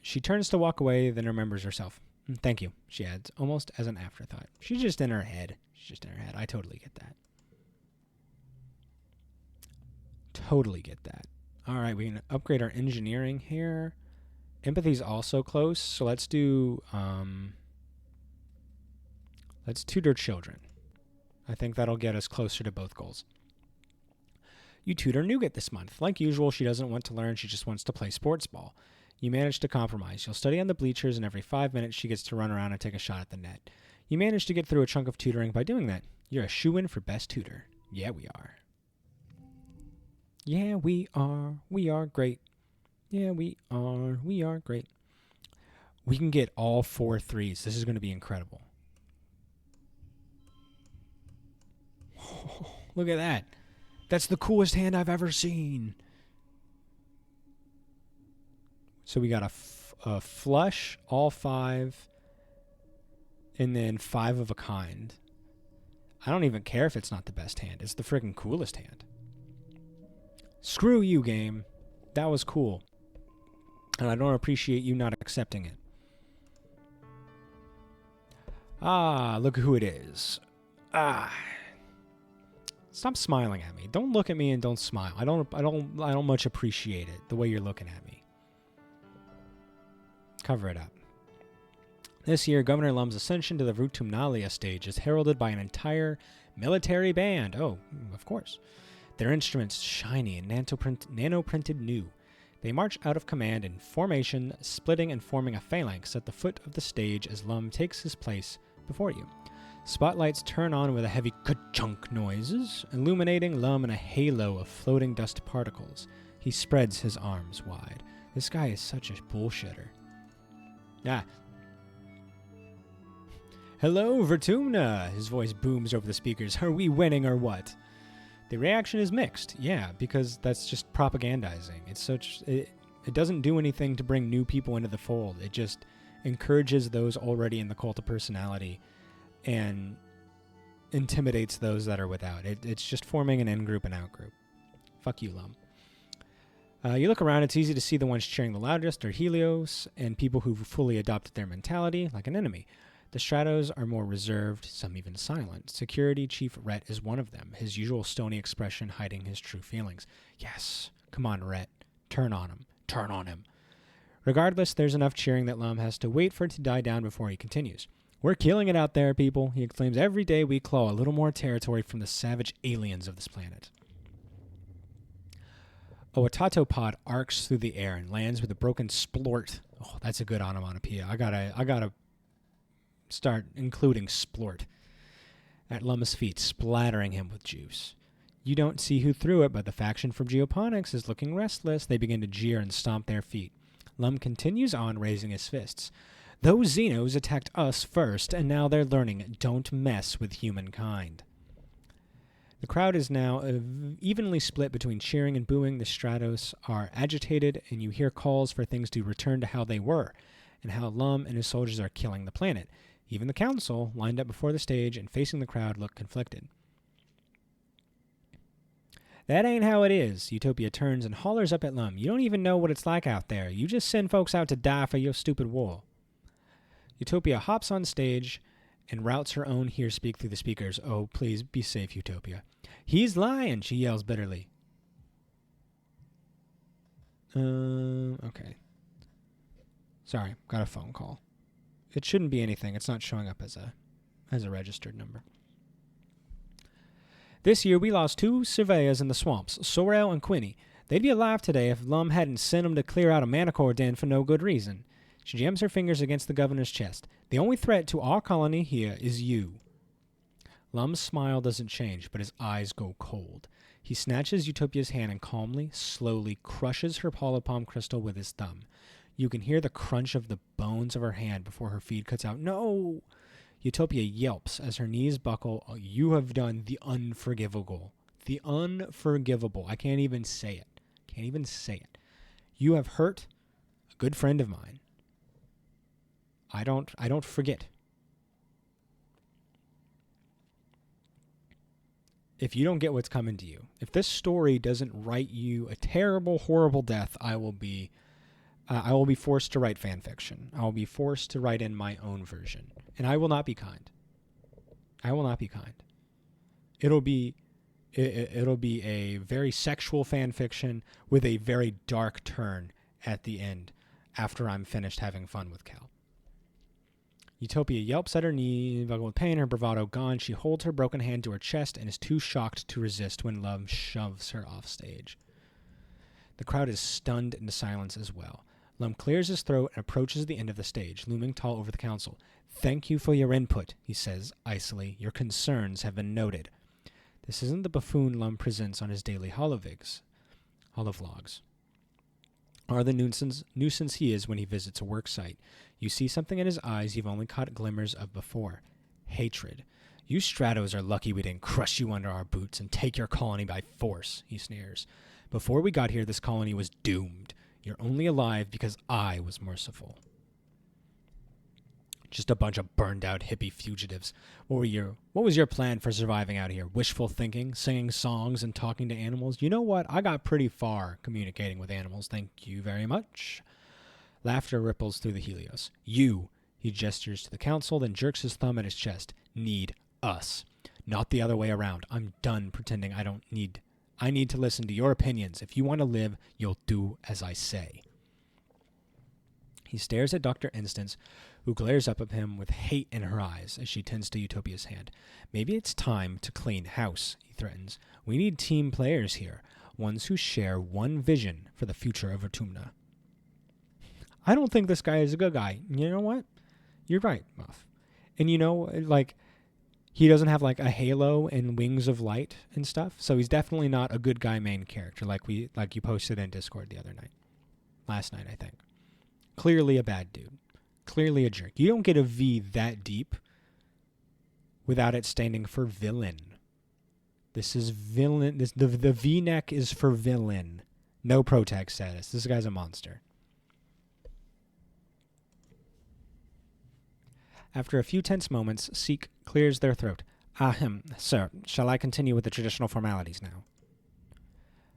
Speaker 1: She turns to walk away, then remembers herself. Thank you, she adds, almost as an afterthought. She's just in her head. I totally get that. Totally get that. All right, we can upgrade our engineering here. Empathy's also close, so let's do, let's tutor children. I think that'll get us closer to both goals. You tutor Nougat this month. Like usual, she doesn't want to learn, she just wants to play sports ball. You manage to compromise. You'll study on the bleachers, and every 5 minutes she gets to run around and take a shot at the net. You manage to get through a chunk of tutoring by doing that. You're a shoo-in for best tutor. Yeah, we are. Yeah, we are. We are great. Yeah, we are. We are great. We can get all 4 threes. This is going to be incredible. Oh, look at that. That's the coolest hand I've ever seen. So we got a flush, all 5, and then 5 of a kind. I don't even care if it's not the best hand. It's the freaking coolest hand. Screw you, game. That was cool. And I don't appreciate you not accepting it. Ah, look who it is. Ah. Stop smiling at me. Don't look at me and don't smile. I don't much appreciate it, the way you're looking at me. Cover it up. This year, Governor Lum's ascension to the Rutumnalia stage is heralded by an entire military band. Oh, of course. Their instruments shiny and nano-printed new. They march out of command in formation, splitting and forming a phalanx at the foot of the stage as Lum takes his place before you. Spotlights turn on with a heavy ka-chunk noises, illuminating Lum in a halo of floating dust particles. He spreads his arms wide. This guy is such a bullshitter. Ah. Hello, Vertumna! His voice booms over the speakers. Are we winning or what? The reaction is mixed. Yeah, because that's just propagandizing. It doesn't do anything to bring new people into the fold. It just encourages those already in the cult of personality and intimidates those that are without. It's just forming an in-group and out-group. Fuck you, Lum. You look around, it's easy to see the ones cheering the loudest are Helios and people who've fully adopted their mentality, like an enemy. The shadows are more reserved, some even silent. Security Chief Rhett is one of them, his usual stony expression hiding his true feelings. Yes, come on, Rhett. Turn on him. Turn on him. Regardless, there's enough cheering that Lum has to wait for it to die down before he continues. We're killing it out there, people, he exclaims. Every day we claw a little more territory from the savage aliens of this planet. A Watatopod arcs through the air and lands with a broken splort. Oh, that's a good onomatopoeia. I gotta start including splort at Lum's feet, splattering him with juice. You don't see who threw it, but the faction from Geoponics is looking restless. They begin to jeer and stomp their feet. Lum continues on, raising his fists. Those Xenos attacked us first, and now they're learning, don't mess with humankind. The crowd is now evenly split between cheering and booing. The Stratos are agitated, and you hear calls for things to return to how they were, and how Lum and his soldiers are killing the planet. Even the council, lined up before the stage and facing the crowd, look conflicted. That ain't how it is. Utopia turns and hollers up at Lum. You don't even know what it's like out there. You just send folks out to die for your stupid war. Utopia hops on stage and routes her own here speak through the speakers. Oh, please be safe, Utopia. He's lying, she yells bitterly. Okay. Sorry, got a phone call. It shouldn't be anything. It's not showing up as a registered number. This year, we lost 2 surveyors in the swamps, Sorrel and Quinny. They'd be alive today if Lum hadn't sent them to clear out a manicore den for no good reason. She jams her fingers against the governor's chest. The only threat to our colony here is you. Lum's smile doesn't change, but his eyes go cold. He snatches Utopia's hand and calmly, slowly crushes her holopalm crystal with his thumb. You can hear the crunch of the bones of her hand before her feed cuts out. No! Utopia yelps as her knees buckle. Oh, you have done the unforgivable. The unforgivable. I can't even say it. Can't even say it. You have hurt a good friend of mine. I don't forget. If you don't get what's coming to you, if this story doesn't write you a terrible, horrible death, I will be forced to write fan fiction. I will be forced to write in my own version. And I will not be kind. I will not be kind. It'll be a very sexual fan fiction with a very dark turn at the end after I'm finished having fun with Cal. Utopia yelps at her knee, buckled with pain, her bravado gone. She holds her broken hand to her chest and is too shocked to resist when Lum shoves her off stage. The crowd is stunned into silence as well. Lum clears his throat and approaches the end of the stage, looming tall over the council. Thank you for your input, he says, icily. Your concerns have been noted. This isn't the buffoon Lum presents on his daily holovlogs. Or the nuisance he is when he visits a work site. You see something in his eyes you've only caught glimmers of before. Hatred. You Stratos are lucky we didn't crush you under our boots and take your colony by force, he sneers. Before we got here, this colony was doomed. You're only alive because I was merciful. Just a bunch of burned-out hippie fugitives. What was your plan for surviving out here? Wishful thinking, singing songs, and talking to animals? You know what? I got pretty far communicating with animals. Thank you very much. Laughter ripples through the Helios. You, he gestures to the council, then jerks his thumb at his chest, need us. Not the other way around. I'm done pretending I need to listen to your opinions. If you want to live, you'll do as I say. He stares at Dr. Instance, who glares up at him with hate in her eyes as she tends to Utopia's hand. Maybe it's time to clean house, he threatens. We need team players here, ones who share one vision for the future of Autumna. I don't think this guy is a good guy. You know what? You're right, Muff. And you know, like, he doesn't have like a halo and wings of light and stuff, so he's definitely not a good guy main character like you posted in Discord the other night. Last night, I think. Clearly a bad dude. Clearly a jerk. You don't get a V that deep without it standing for villain. This is villain. The V-neck is for villain. No protag status. This guy's a monster. After a few tense moments, Seek clears their throat. Sir, shall I continue with the traditional formalities now?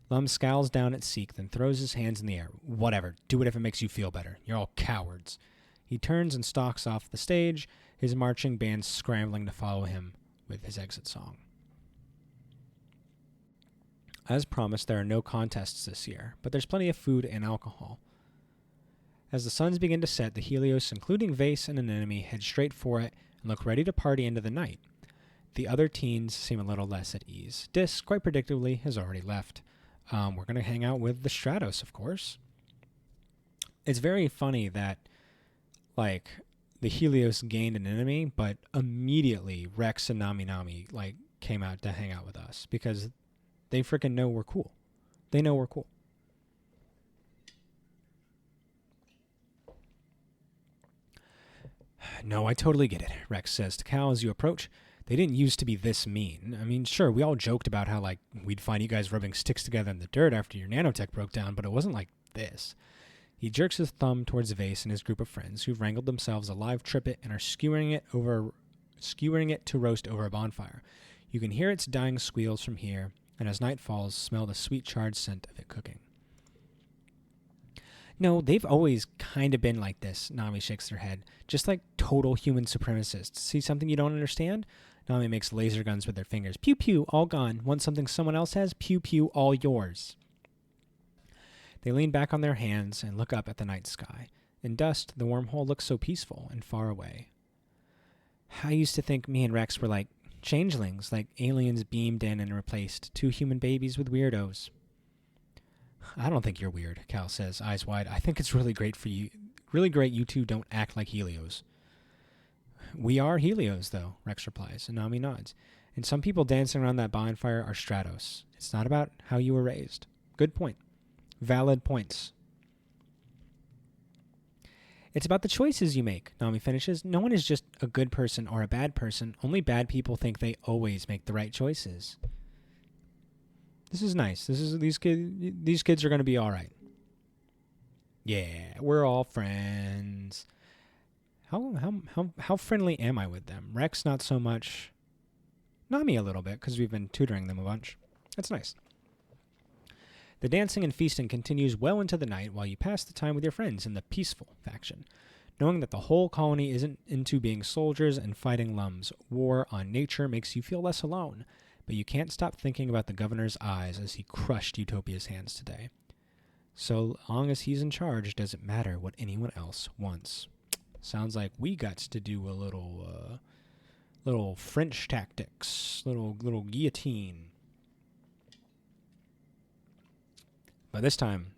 Speaker 1: Lum scowls down at Seek, then throws his hands in the air. Whatever. Do it if it makes you feel better. You're all cowards. He turns and stalks off the stage, his marching band scrambling to follow him with his exit song. As promised, there are no contests this year, but there's plenty of food and alcohol. As the suns begin to set, the Helios, including Vase and an enemy, head straight for it and look ready to party into the night. The other teens seem a little less at ease. Dis, quite predictably, has already left. We're going to hang out with the Stratos, of course. It's very funny that, like, the Helios gained an enemy, but immediately Rex and Nami, like, came out to hang out with us because they freaking know we're cool. They know we're cool. No, I totally get it, Rex says to Cal as you approach. They didn't used to be this mean. I mean, sure, we all joked about how, like, we'd find you guys rubbing sticks together in the dirt after your nanotech broke down, but it wasn't like this. He jerks his thumb towards Vase and his group of friends, who've wrangled themselves a live trippet and are skewering it to roast over a bonfire. You can hear its dying squeals from here, and as night falls, smell the sweet charred scent of it cooking. No, they've always kind of been like this, Nami shakes her head. Just like total human supremacists. See something you don't understand? Nami makes laser guns with their fingers. Pew pew, all gone. Want something someone else has? Pew pew, all yours. They lean back on their hands and look up at the night sky. In dust, the wormhole looks so peaceful and far away. I used to think me and Rex were like changelings, like aliens beamed in and replaced two human babies with weirdos. I don't think you're weird, Cal says, eyes wide. I think it's really great you two don't act like Helios. We are Helios, though, Rex replies, and Nami nods. And some people dancing around that bonfire are Stratos. It's not about how you were raised. Good point. Valid points. It's about the choices you make, Nami finishes. No one is just a good person or a bad person. Only bad people think they always make the right choices. This is nice. These kids are going to be all right. Yeah, we're all friends. How friendly am I with them? Rex, not so much. Nami a little bit, because we've been tutoring them a bunch. That's nice. The dancing and feasting continues well into the night while you pass the time with your friends in the peaceful faction, knowing that the whole colony isn't into being soldiers and fighting lums. War on nature makes you feel less alone, but you can't stop thinking about the governor's eyes as he crushed Utopia's hands today. So long as he's in charge, doesn't matter what anyone else wants. Sounds like we got to do a little French tactics, little guillotine. But this time,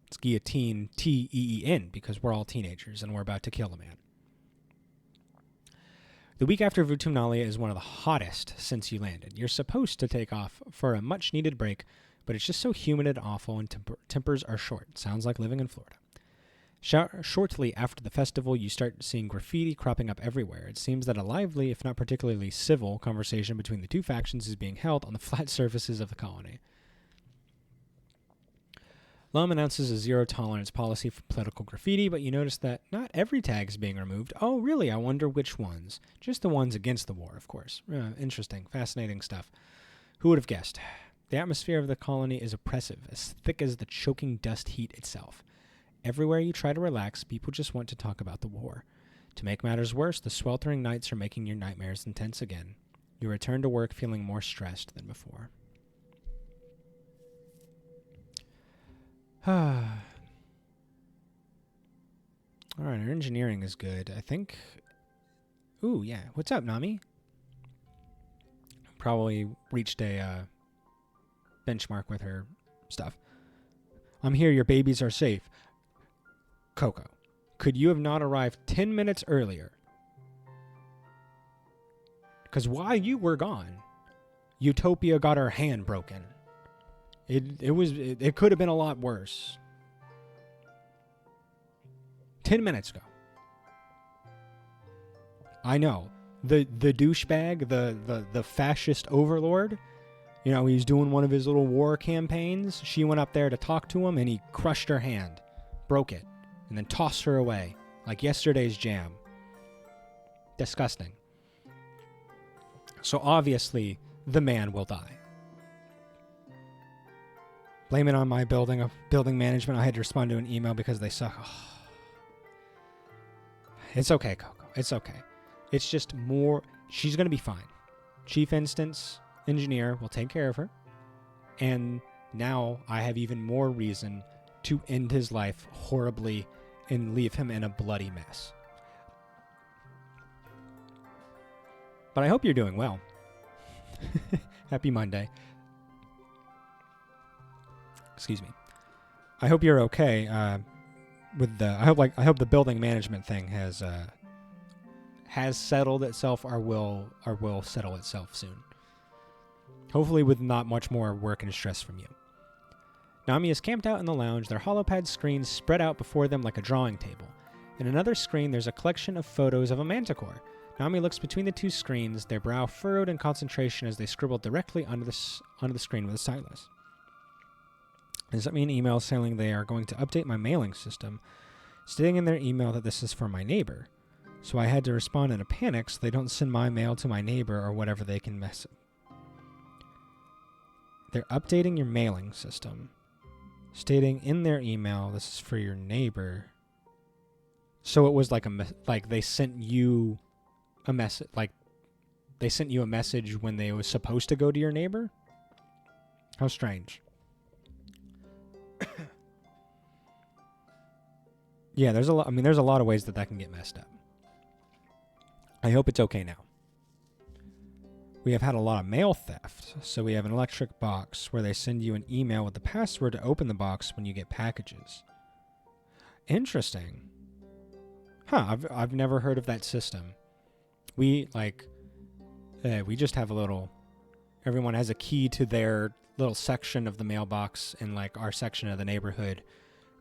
Speaker 1: it's guillotine Teen because we're all teenagers and we're about to kill a man. The week after Vutumnalia is one of the hottest since you landed. You're supposed to take off for a much-needed break, but it's just so humid and awful and tempers are short. Sounds like living in Florida. Shortly after the festival, you start seeing graffiti cropping up everywhere. It seems that a lively, if not particularly civil, conversation between the two factions is being held on the flat surfaces of the colony. Lum announces a zero-tolerance policy for political graffiti, but you notice that not every tag is being removed. Oh, really? I wonder which ones. Just the ones against the war, of course. Interesting. Fascinating stuff. Who would have guessed? The atmosphere of the colony is oppressive, as thick as the choking dust heat itself. Everywhere you try to relax, people just want to talk about the war. To make matters worse, the sweltering nights are making your nightmares intense again. You return to work feeling more stressed than before. All right, our engineering is good. I think... Ooh, yeah. What's up, Nami? Probably reached a benchmark with her stuff. I'm here. Your babies are safe. Coco, could you have not arrived 10 minutes earlier? Because while you were gone, Utopia got her hand broken. It could have been a lot worse. 10 minutes ago. I know. The douchebag, the fascist overlord, you know, he's doing one of his little war campaigns. She went up there to talk to him and he crushed her hand, broke it, and then tossed her away like yesterday's jam. Disgusting. So obviously, the man will die. Blame it on my building management. I had to respond to an email because they suck. Oh. It's okay, Coco. It's okay. It's just more... She's going to be fine. Chief Instance Engineer will take care of her. And now I have even more reason to end his life horribly and leave him in a bloody mess. But I hope you're doing well. Happy Monday. Excuse me. I hope you're okay. With the I hope the building management thing has settled itself or will settle itself soon. Hopefully with not much more work and stress from you. Nami is camped out in the lounge, their holopad screens spread out before them like a drawing table. In another screen, there's a collection of photos of a manticore. Nami looks between the two screens, their brow furrowed in concentration as they scribble directly onto the screen with a stylus. They sent me an email saying they are going to update my mailing system, stating in their email that this is for my neighbor. So I had to respond in a panic so they don't send my mail to my neighbor or whatever they can mess. They're updating your mailing system, stating in their email this is for your neighbor. So it was like they sent you a message, like they sent you a message when they was supposed to go to your neighbor? How strange. Yeah, there's a lot of ways that can get messed up. I hope it's okay now. We have had a lot of mail theft, so we have an electric box where they send you an email with the password to open the box when you get packages. Interesting. Huh, I've never heard of that system. We just have a little, everyone has a key to their little section of the mailbox in like our section of the neighborhood,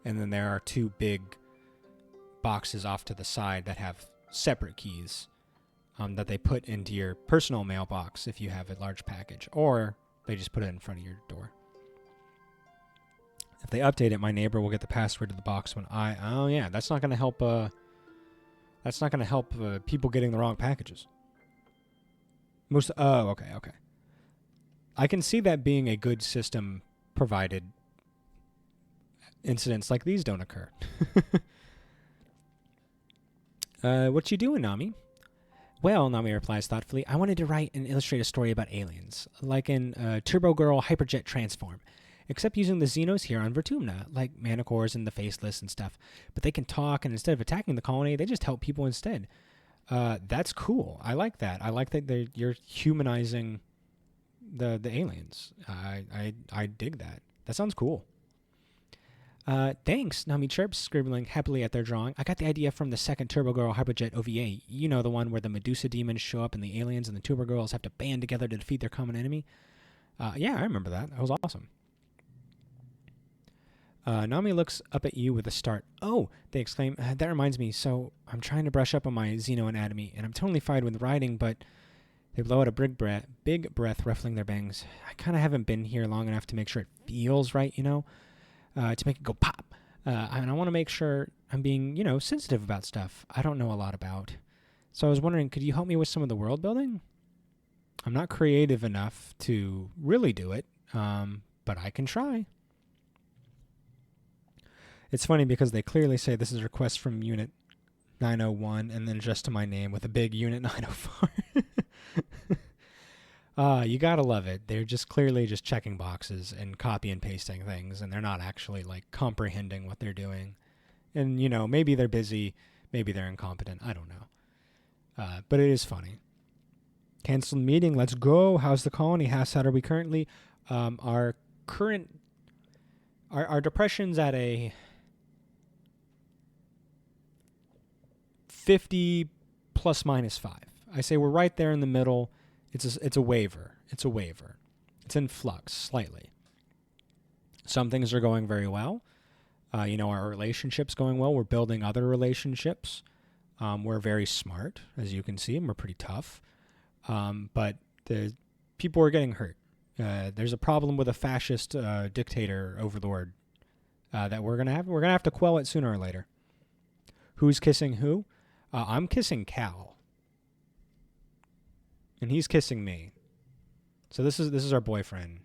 Speaker 1: and then there are two big boxes off to the side that have separate keys that they put into your personal mailbox if you have a large package, or they just put it in front of your door. If they update it, my neighbor will get the password to the box when that's not going to help. That's not going to help people getting the wrong packages. Okay. I can see that being a good system, provided incidents like these don't occur. What you doing, Nami? Well, Nami replies thoughtfully, I wanted to write and illustrate a story about aliens, like in Turbo Girl Hyperjet Transform, except using the Xenos here on Vertumna, like Manicores and the Faceless and stuff. But they can talk, and instead of attacking the colony, they just help people instead. That's cool. I like that. I like that you're humanizing the aliens. I dig that. That sounds cool. Thanks, Nami chirps, scribbling happily at their drawing. I got the idea from the second Turbo Girl Hyperjet OVA. You know, the one where the Medusa demons show up and the aliens and the Turbo Girls have to band together to defeat their common enemy. Yeah, I remember that. That was awesome. Nami looks up at you with a start. Oh, they exclaim. That reminds me. So I'm trying to brush up on my Xeno anatomy, and I'm totally fine with writing, but they blow out a big breath, ruffling their bangs. I kind of haven't been here long enough to make sure it feels right, to make it go pop. And I want to make sure I'm being, sensitive about stuff I don't know a lot about. So I was wondering, could you help me with some of the world building? I'm not creative enough to really do it, but I can try. It's funny because they clearly say this is a request from Unit 901 and then just to my name with a big Unit 904. You gotta love it. They're just clearly just checking boxes and copy and pasting things, and they're not actually like comprehending what they're doing. And maybe they're busy, maybe they're incompetent. I don't know. But it is funny. Canceled meeting. Let's go. How's the colony? How sad are we currently? Our depression's at a 50 plus minus 5. I say we're right there in the middle. It's a waiver. It's a waiver. It's in flux slightly. Some things are going very well. Our relationship's going well. We're building other relationships. We're very smart, as you can see, and we're pretty tough. But the people are getting hurt. There's a problem with a fascist dictator overlord that we're gonna have to quell it sooner or later. Who's kissing who? I'm kissing Cal, and he's kissing me. So this is our boyfriend.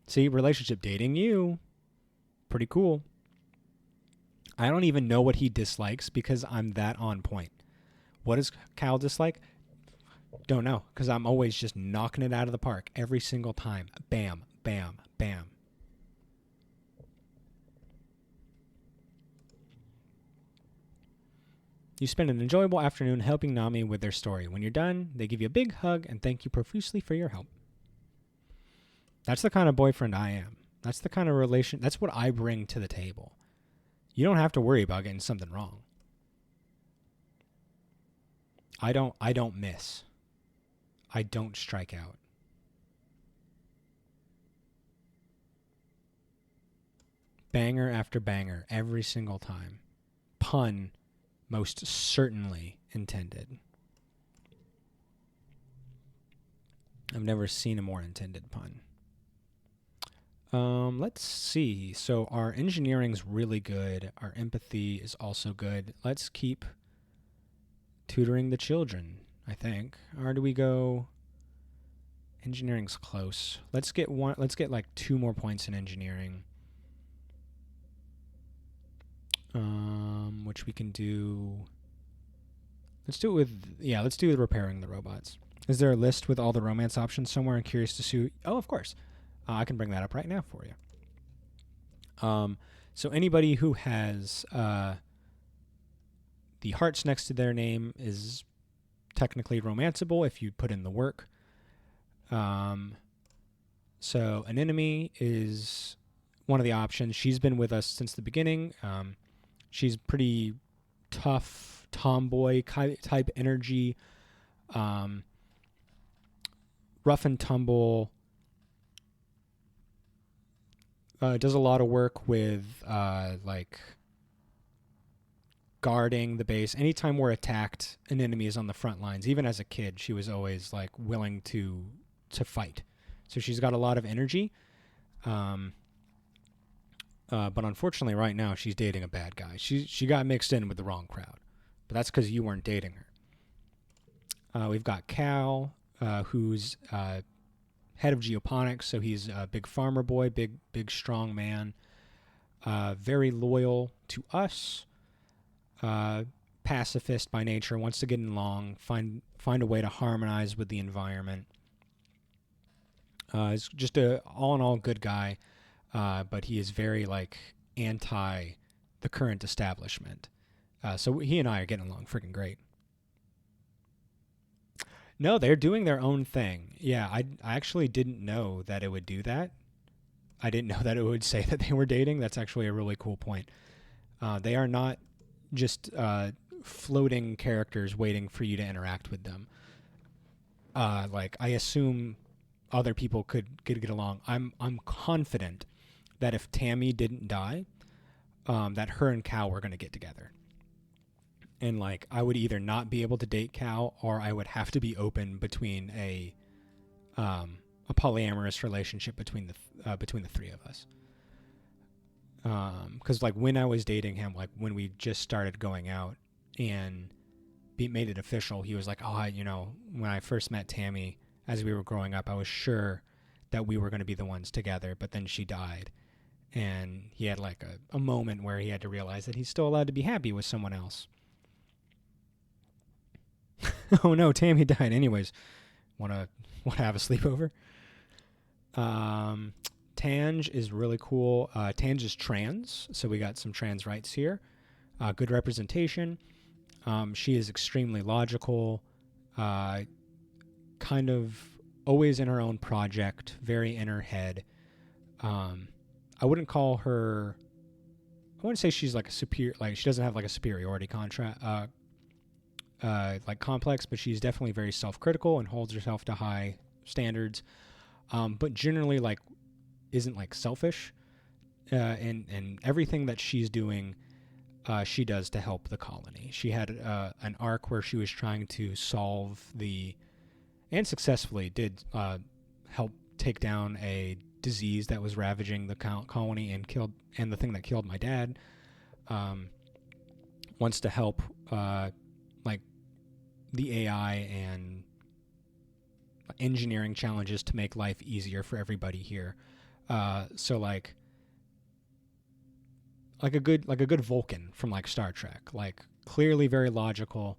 Speaker 1: See, relationship, dating you. Pretty cool. I don't even know what he dislikes because I'm that on point. What does Cal dislike? Don't know, because I'm always just knocking it out of the park every single time. Bam, bam, bam. You spend an enjoyable afternoon helping Nami with their story. When you're done, they give you a big hug and thank you profusely for your help. That's the kind of boyfriend I am. That's the kind of relation. That's what I bring to the table. You don't have to worry about getting something wrong. I don't miss. I don't strike out. Banger after banger every single time. Pun most certainly intended. I've never seen a more intended pun. Let's see. So our engineering's really good. Our empathy is also good. Let's keep tutoring the children, I think. Or do we go... Engineering's close. Let's get like 2 more points in engineering. Which we can do... Let's do it with repairing the robots. Is there a list with all the romance options somewhere? I'm curious to see... Oh, of course. I can bring that up right now for you. So anybody who has the hearts next to their name is technically romanceable if you put in the work. So an enemy is one of the options. She's been with us since the beginning. She's pretty tough, tomboy type energy, rough and tumble. Does a lot of work with like guarding the base. Anytime we're attacked, an enemy is on the front lines. Even as a kid, she was always like willing to fight. So she's got a lot of energy. But unfortunately, right now she's dating a bad guy. She got mixed in with the wrong crowd, but that's because you weren't dating her. We've got Cal, who's head of geoponics, so he's a big farmer boy, big strong man, very loyal to us, pacifist by nature, wants to get along, find a way to harmonize with the environment. He's just a all in all good guy, but he is very like anti the current establishment. So he and I are getting along freaking great. No, they're doing their own thing. Yeah, I actually didn't know that it would do that. I didn't know that it would say that they were dating. That's actually a really cool point. They are not just floating characters waiting for you to interact with them. Like, I assume other people could get along. I'm confident that if Tammy didn't die, that her and Cal were going to get together. And like, I would either not be able to date Cal, or I would have to be open between a polyamorous relationship between the three of us. Because like when I was dating him, like when we just started going out and made it official, he was like, "Oh, when I first met Tammy, as we were growing up, I was sure that we were going to be the ones together, but then she died." And he had like a moment where he had to realize that he's still allowed to be happy with someone else. Oh no, Tammy died. Anyways, wanna have a sleepover? Tange is really cool. Tange is trans, so we got some trans rights here. Good representation. She is extremely logical, kind of always in her own project, very in her head. I wouldn't call her... I wouldn't say she's like a superior... Like, she doesn't have like a superiority like complex, but she's definitely very self-critical and holds herself to high standards. But generally, like, isn't like selfish. And everything that she's doing, she does to help the colony. She had an arc where she was trying to solve and successfully did help take down a disease that was ravaging the colony and the thing that killed my dad. Wants to help like the AI and engineering challenges to make life easier for everybody here. So like a good Vulcan from like Star Trek, like clearly very logical,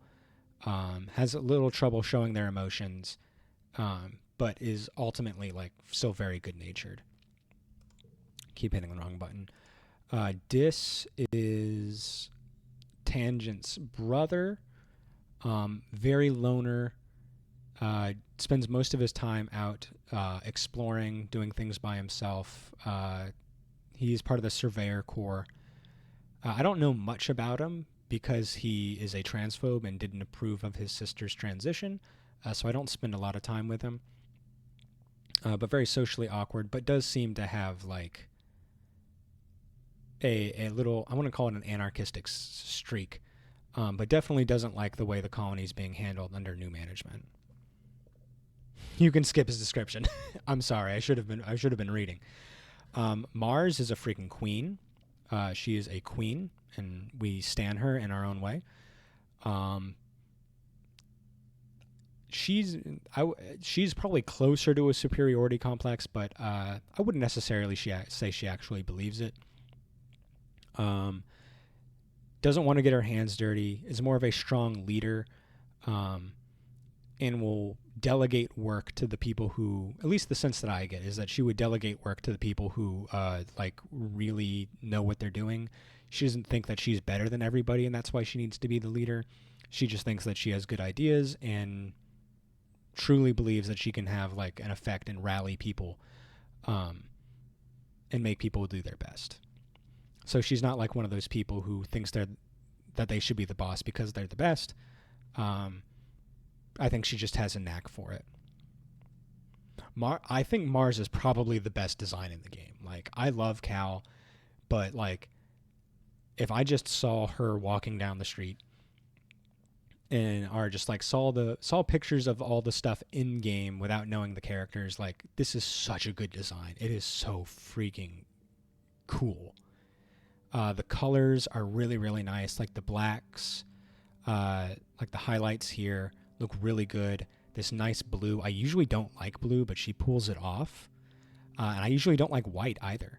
Speaker 1: has a little trouble showing their emotions, but is ultimately like still very good natured. Keep hitting the wrong button. Dis is Tangent's brother, very loner, Spends most of his time out exploring, doing things by himself. He's part of the Surveyor Corps. I don't know much about him because he is a transphobe and didn't approve of his sister's transition, so I don't spend a lot of time with him. But very socially awkward, but does seem to have like a little, I want to call it an anarchistic streak, but definitely doesn't like the way the colony is being handled under new management. You can skip his description. I'm sorry, I should have been reading. Mars is a freaking queen. She is a queen, and we stan her in our own way. She's probably closer to a superiority complex, but I wouldn't necessarily say she actually believes it. Doesn't want to get her hands dirty. Is more of a strong leader, and will delegate work to the people who, at least the sense that I get is that she would delegate work to the people who like really know what they're doing. She doesn't think that she's better than everybody, and that's why she needs to be the leader. She just thinks that she has good ideas and truly believes that she can have like an effect and rally people, and make people do their best. So she's not like one of those people who thinks that they should be the boss because they're the best. I think she just has a knack for it. I think Mars is probably the best design in the game. Like, I love Cal, but like, if I just saw her walking down the street or just like saw pictures of all the stuff in game without knowing the characters, like, this is such a good design. It is so freaking cool. The colors are really, really nice. Like the blacks, like the highlights here look really good. This nice blue. I usually don't like blue, but she pulls it off. And I usually don't like white either,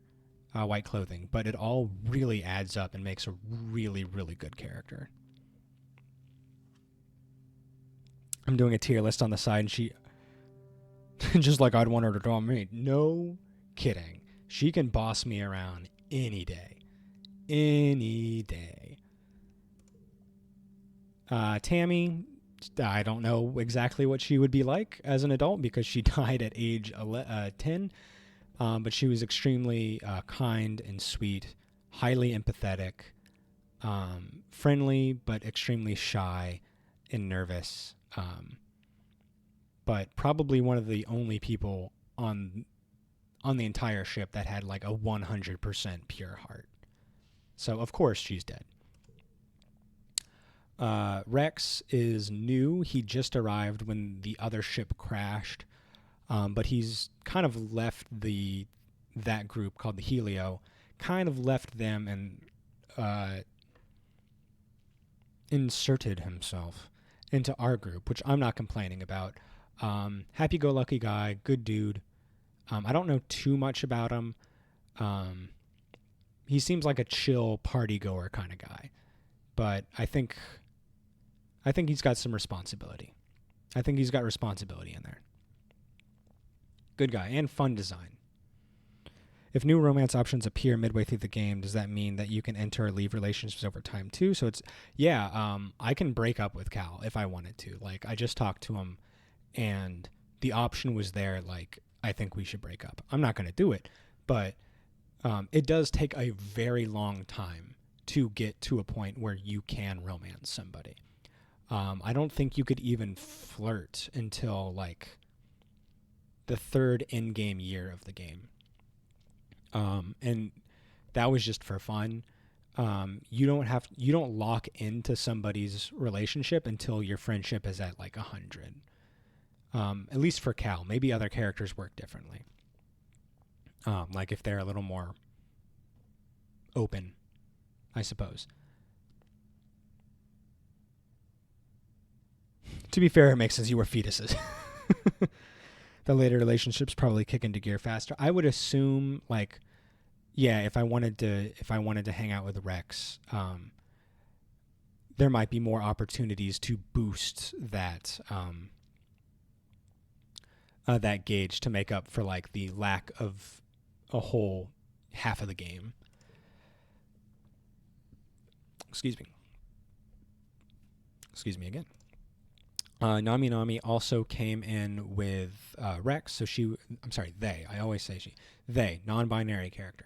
Speaker 1: white clothing. But it all really adds up and makes a really, really good character. I'm doing a tier list on the side, and she, just like I'd want her to draw me. No kidding. She can boss me around any day. Any day. Tammy, I don't know exactly what she would be like as an adult because she died at age 10, but she was extremely kind and sweet, highly empathetic, friendly, but extremely shy and nervous, but probably one of the only people on the entire ship that had like a 100% pure heart. So, of course, she's dead. Rex is new. He just arrived when the other ship crashed, but he's kind of left that group called the Helio, kind of left them and inserted himself into our group, which I'm not complaining about. Happy-go-lucky guy, good dude. I don't know too much about him. He seems like a chill party-goer kind of guy, but I think he's got some responsibility. I think he's got responsibility in there. Good guy and fun design. If new romance options appear midway through the game, does that mean that you can enter or leave relationships over time too? So it's, I can break up with Cal if I wanted to. Like, I just talked to him and the option was there, like, I think we should break up. I'm not going to do it, but it does take a very long time to get to a point where you can romance somebody. I don't think you could even flirt until like the third in-game year of the game. And that was just for fun. You don't lock into somebody's relationship until your friendship is at like 100. At least for Cal. Maybe other characters work differently. Like if they're a little more open, I suppose. To be fair, it makes sense. You were fetuses. The later relationships probably kick into gear faster. I would assume, like, yeah, if I wanted to hang out with Rex, there might be more opportunities to boost that that gauge to make up for like the lack of a whole half of the game. Excuse me again. Nami Nami also came in with Rex. So they. I always say she. They, non-binary character.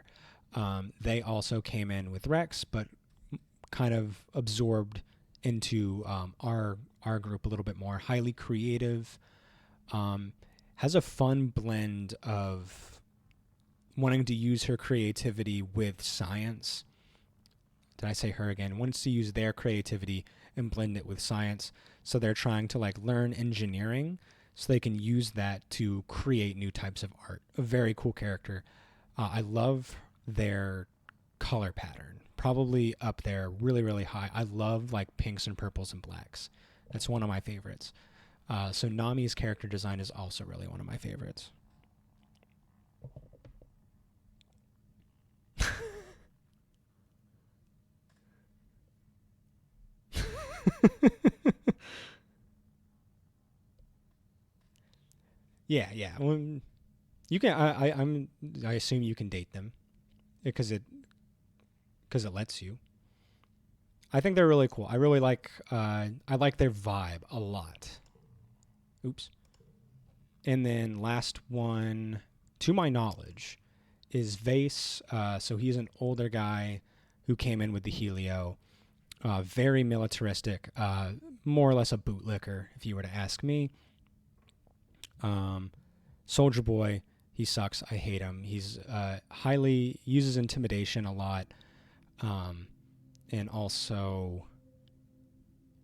Speaker 1: They also came in with Rex, but kind of absorbed into our group a little bit more. Highly creative. Has a fun blend of wanting to use her creativity with science. Did I say her again? Wants to use their creativity and blend it with science. So they're trying to like learn engineering so they can use that to create new types of art. A very cool character. I love their color pattern. Probably up there, really, really high. I love like pinks and purples and blacks. That's one of my favorites. So Nami's character design is also really one of my favorites. Yeah. Well, you can. I assume you can date them because it lets you. I think they're really cool. I really like. I like their vibe a lot. Oops. And then last one, to my knowledge, is Vase. So he's an older guy who came in with the Helio. Very militaristic. More or less a bootlicker, if you were to ask me. Soldier Boy, he sucks. I hate him. He's highly uses intimidation a lot, and also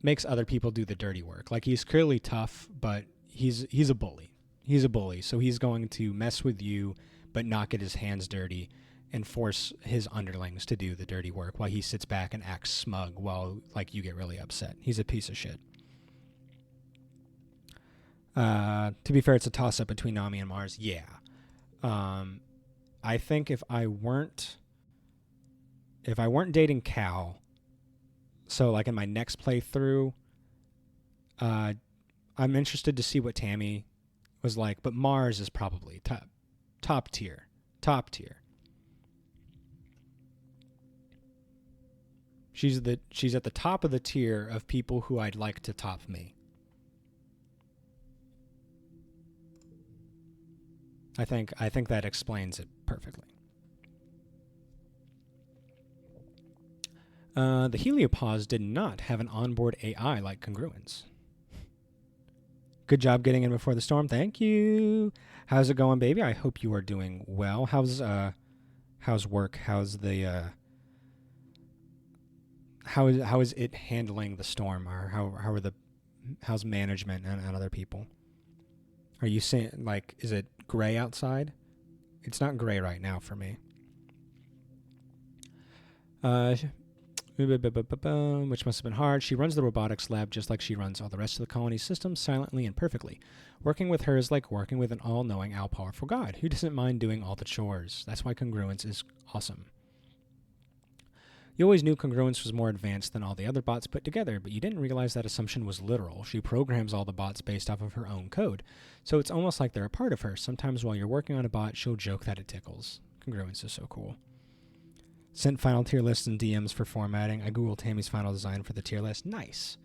Speaker 1: makes other people do the dirty work. Like he's clearly tough, but he's a bully. He's a bully, so he's going to mess with you, but not get his hands dirty, and force his underlings to do the dirty work while he sits back and acts smug while like you get really upset. He's a piece of shit. To be fair, it's a toss-up between Nami and Mars. Yeah. I think if I weren't dating Cal, so like in my next playthrough, I'm interested to see what Tammy was like, but Mars is probably top tier. She's at the top of the tier of people who I'd like to top me. I think that explains it perfectly. The heliopause did not have an onboard AI like Congruence. Good job getting in before the storm. Thank you. How's it going, baby? I hope you are doing well. How's work? How's the how is it handling the storm, or how's management and other people? Are you saying like is it gray outside? It's not gray right now for me. Which must have been hard. She runs the robotics lab just like she runs all the rest of the colony's systems, silently and perfectly. Working with her is like working with an all-knowing, all-powerful God who doesn't mind doing all the chores. That's why Congruence is awesome. You always knew Congruence was more advanced than all the other bots put together, but you didn't realize that assumption was literal. She programs all the bots based off of her own code, so it's almost like they're a part of her. Sometimes while you're working on a bot, she'll joke that it tickles. Congruence is so cool. Sent final tier lists and DMs for formatting. I googled Tammy's final design for the tier list. Nice.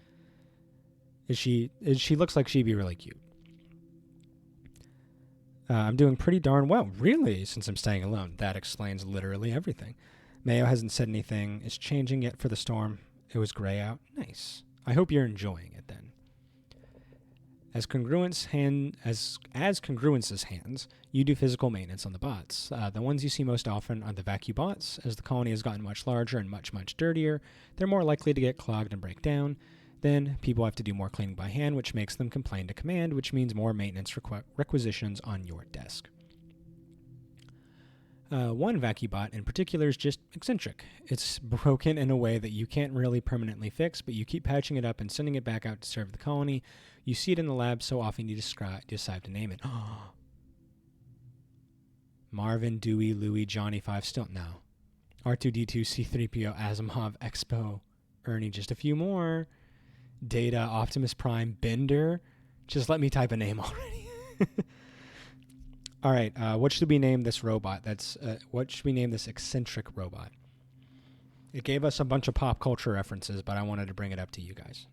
Speaker 1: She looks like she'd be really cute. I'm doing pretty darn well, really, since I'm staying alone. That explains literally everything. Mayo hasn't said anything is changing yet for the storm. It was gray out. Nice. I hope you're enjoying it then. As Congruence's hands, you do physical maintenance on the bots. The ones you see most often are the vacuum bots. As the colony has gotten much larger and much, much dirtier, they're more likely to get clogged and break down. Then people have to do more cleaning by hand, which makes them complain to command, which means more maintenance requisitions on your desk. One vacuum bot in particular is just eccentric. It's broken in a way that you can't really permanently fix, but you keep patching it up and sending it back out to serve the colony. You see it in the lab so often you decide to name it. Marvin, Dewey, Louie, Johnny 5 still no. R2D2, C3PO, Asimov, Expo, Ernie, just a few more. Data, Optimus Prime, Bender. Just let me type a name already. All right, what should we name this robot? What should we name this eccentric robot? It gave us a bunch of pop culture references, but I wanted to bring it up to you guys.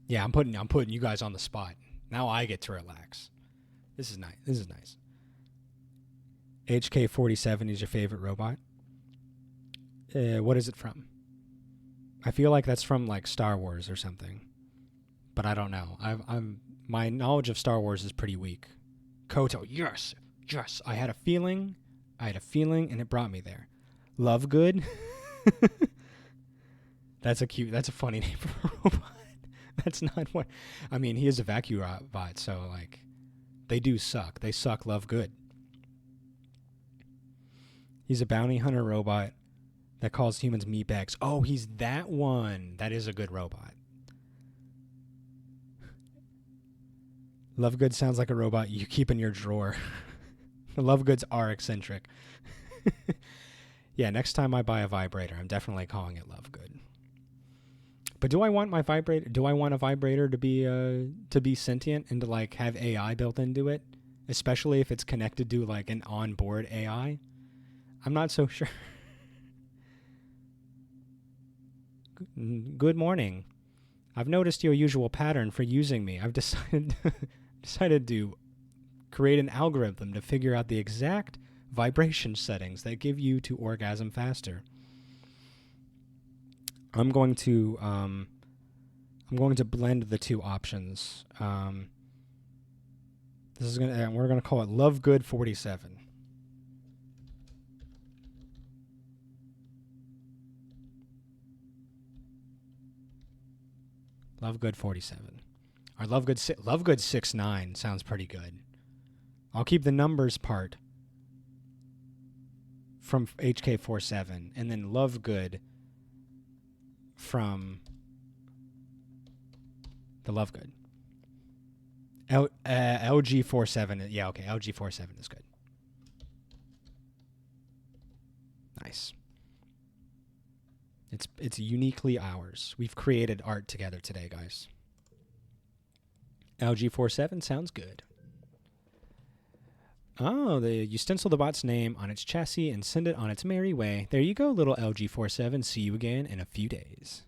Speaker 1: Yeah, I'm putting you guys on the spot. Now I get to relax. This is nice. This is nice. HK-47 is your favorite robot? What is it from? I feel like that's from like Star Wars or something, but I don't know. My knowledge of Star Wars is pretty weak. Koto, yes. I had a feeling, and it brought me there. Love Good. That's a funny name for a robot. That's not what. I mean, he is a vacuum bot, so like, they do suck. They suck. Love Good. He's a bounty hunter robot that calls humans meatbags. Oh, he's that one. That is a good robot. Love Good sounds like a robot you keep in your drawer. Love Goods are eccentric. Yeah, next time I buy a vibrator, I'm definitely calling it Love Good. But do I want my vibrator? Do I want a vibrator to be sentient and to like have AI built into it, especially if it's connected to like an onboard AI? I'm not so sure. Good morning. I've noticed your usual pattern for using me. I've decided to create an algorithm to figure out the exact vibration settings that give you to orgasm faster. I'm going to blend the two options. We're gonna call it Love Good 47. Love Good 47. Or Love Good 69 sounds pretty good. I'll keep the numbers part from HK-47 and then Love Good from the Love Good. LG-47. Yeah, okay. LG-47 is good. Nice. It's uniquely ours. We've created art together today, guys. LG-47 sounds good. Oh, you stencil the bot's name on its chassis and send it on its merry way. There you go, little LG-47. See you again in a few days.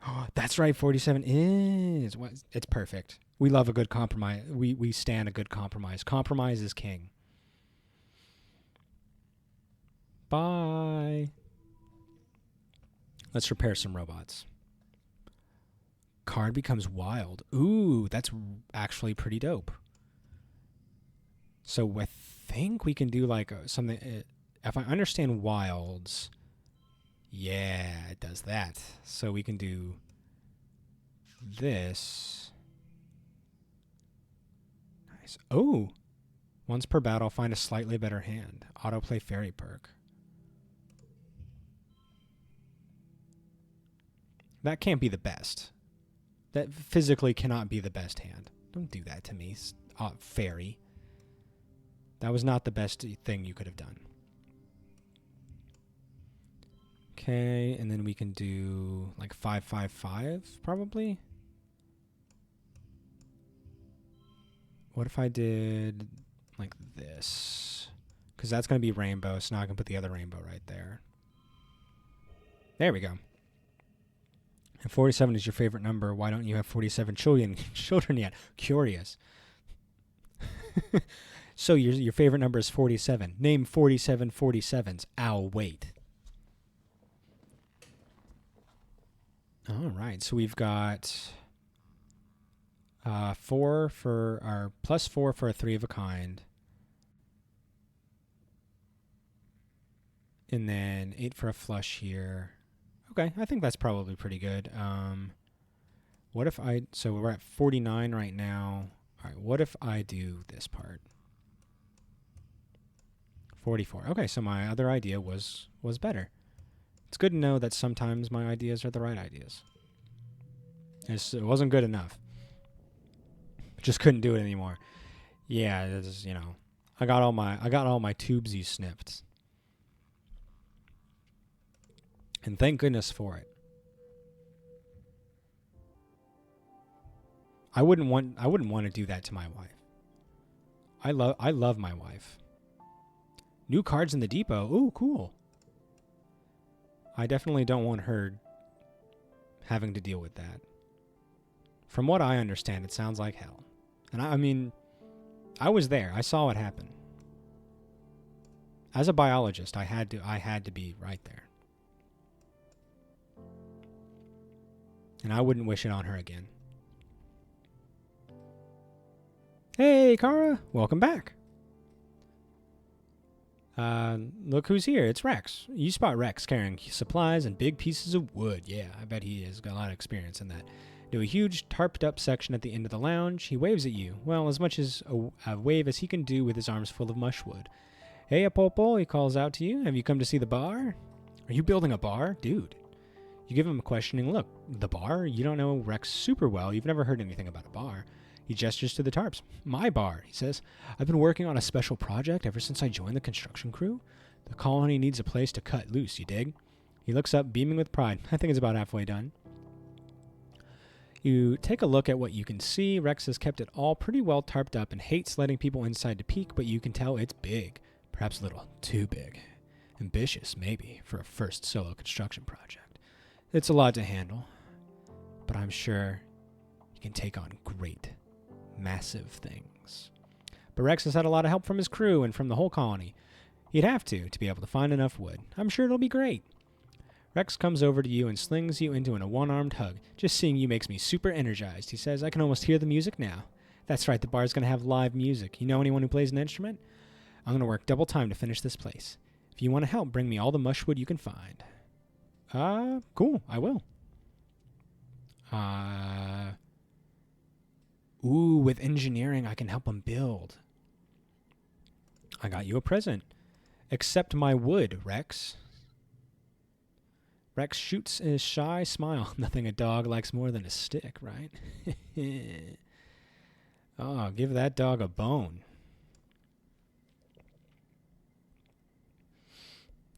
Speaker 1: Oh, that's right, 47 is. It's perfect. We love a good compromise. We stand a good compromise. Compromise is king. Bye. Let's repair some robots. Card becomes wild. Ooh, that's actually pretty dope. So I think we can do like something. If I understand wilds, yeah, it does that. So we can do this. Nice. Oh, once per battle, find a slightly better hand. Autoplay fairy perk. That can't be the best. That physically cannot be the best hand. Don't do that to me, fairy. That was not the best thing you could have done. Okay, and then we can do like 555 probably. What if I did like this? Because that's going to be rainbow, so now I can put the other rainbow right there. There we go. And 47 is your favorite number. Why don't you have 47 children yet? Curious. So your favorite number is 47. Name 47 47s. I'll wait. All right. So we've got 4 for our +4 for a 3 of a kind. And then 8 for a flush here. Okay, I think that's probably pretty good. What if so we're at 49 right now. All right, what if I do this part? 44. Okay, so my other idea was better. It's good to know that sometimes my ideas are the right ideas. It wasn't good enough. Just couldn't do it anymore. Yeah, it's, I got all my tubes snipped. And thank goodness for it. I wouldn't want to do that to my wife. I love my wife. New cards in the depot. Ooh, cool. I definitely don't want her having to deal with that. From what I understand, it sounds like hell. And I mean, I was there. I saw it happen. As a biologist, I had to be right there. And I wouldn't wish it on her again. Hey, Kara. Welcome back. Look who's here. It's Rex. You spot Rex carrying supplies and big pieces of wood. Yeah, I bet he has got a lot of experience in that. To a huge tarped up section at the end of the lounge, he waves at you. Well, as much as a wave as he can do with his arms full of mushwood. Hey, Apolpo, he calls out to you. Have you come to see the bar? Are you building a bar? Dude. You give him a questioning look. The bar? You don't know Rex super well. You've never heard anything about a bar. He gestures to the tarps. My bar, he says. I've been working on a special project ever since I joined the construction crew. The colony needs a place to cut loose, you dig? He looks up, beaming with pride. I think it's about halfway done. You take a look at what you can see. Rex has kept it all pretty well tarped up and hates letting people inside to peek, but you can tell it's big. Perhaps a little too big. Ambitious, maybe, for a first solo construction project. It's a lot to handle, but I'm sure you can take on great, massive things. But Rex has had a lot of help from his crew and from the whole colony. He'd have to be able to find enough wood. I'm sure it'll be great. Rex comes over to you and slings you into a one-armed hug. Just seeing you makes me super energized, he says. I can almost hear the music now. That's right, the bar's going to have live music. You know anyone who plays an instrument? I'm going to work double time to finish this place. If you want to help, bring me all the mushwood you can find. Cool, I will. Ooh, with engineering, I can help him build. I got you a present. Accept my wood, Rex. Rex shoots a shy smile. Nothing a dog likes more than a stick, right? Oh, give that dog a bone.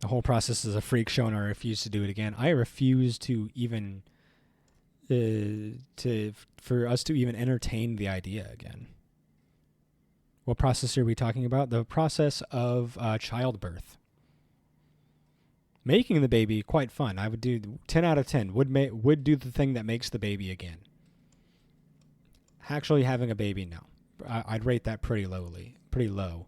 Speaker 1: The whole process is a freak show, and I refuse to do it again. I refuse to even for us to even entertain the idea again. What process are we talking about? The process of childbirth. Making the baby, quite fun. I would do 10 out of 10. Would do the thing that makes the baby again. Actually having a baby, no. I'd rate that pretty low.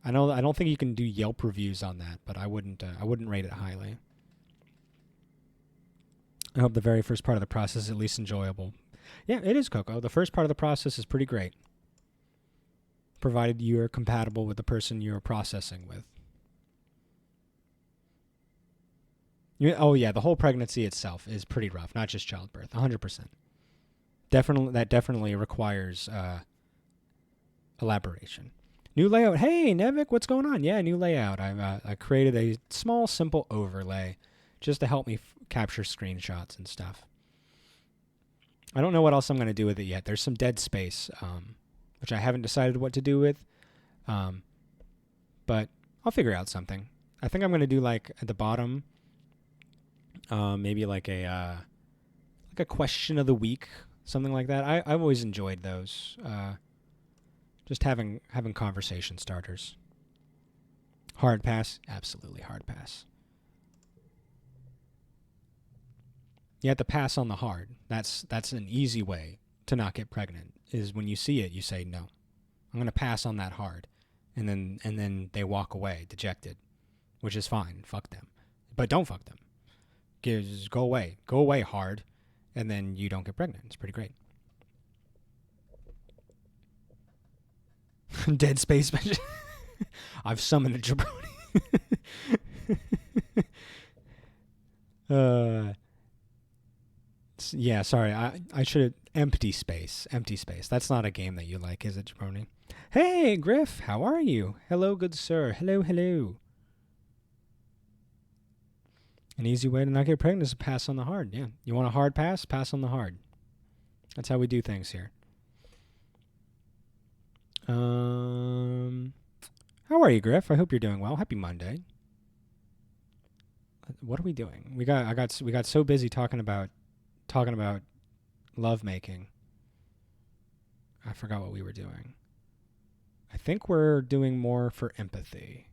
Speaker 1: I don't think you can do Yelp reviews on that, but I wouldn't rate it highly. I hope the very first part of the process is at least enjoyable. Yeah, it is, Coco. The first part of the process is pretty great, provided you're compatible with the person you're processing with. Oh yeah, the whole pregnancy itself is pretty rough, not just childbirth. 100%. That definitely requires elaboration. New layout. Hey, Nevik, what's going on? Yeah, new layout. I created a small, simple overlay just to help me capture screenshots and stuff. I don't know what else I'm going to do with it yet. There's some dead space, which I haven't decided what to do with, but I'll figure out something. I think I'm going to do, like, at the bottom, maybe like a question of the week, something like that. I've always enjoyed those. Just having conversation starters. Hard pass? Absolutely hard pass. You have to pass on the hard. That's an easy way to not get pregnant, is when you see it, you say, no, I'm going to pass on that hard. And then they walk away dejected, which is fine. Fuck them. But don't fuck them. Just go away. Go away hard, and then you don't get pregnant. It's pretty great. Dead Space. I've summoned a jabroni. Yeah, sorry. I should have... Empty Space. Empty Space. That's not a game that you like, is it, jabroni? Hey, Griff. How are you? Hello, good sir. Hello, hello. An easy way to not get pregnant is to pass on the hard. Yeah. You want a hard pass? Pass on the hard. That's how we do things here. How are you, Griff? I hope you're doing well. Happy Monday. What are we doing? We got so busy talking about lovemaking. I forgot what we were doing. I think we're doing more for empathy.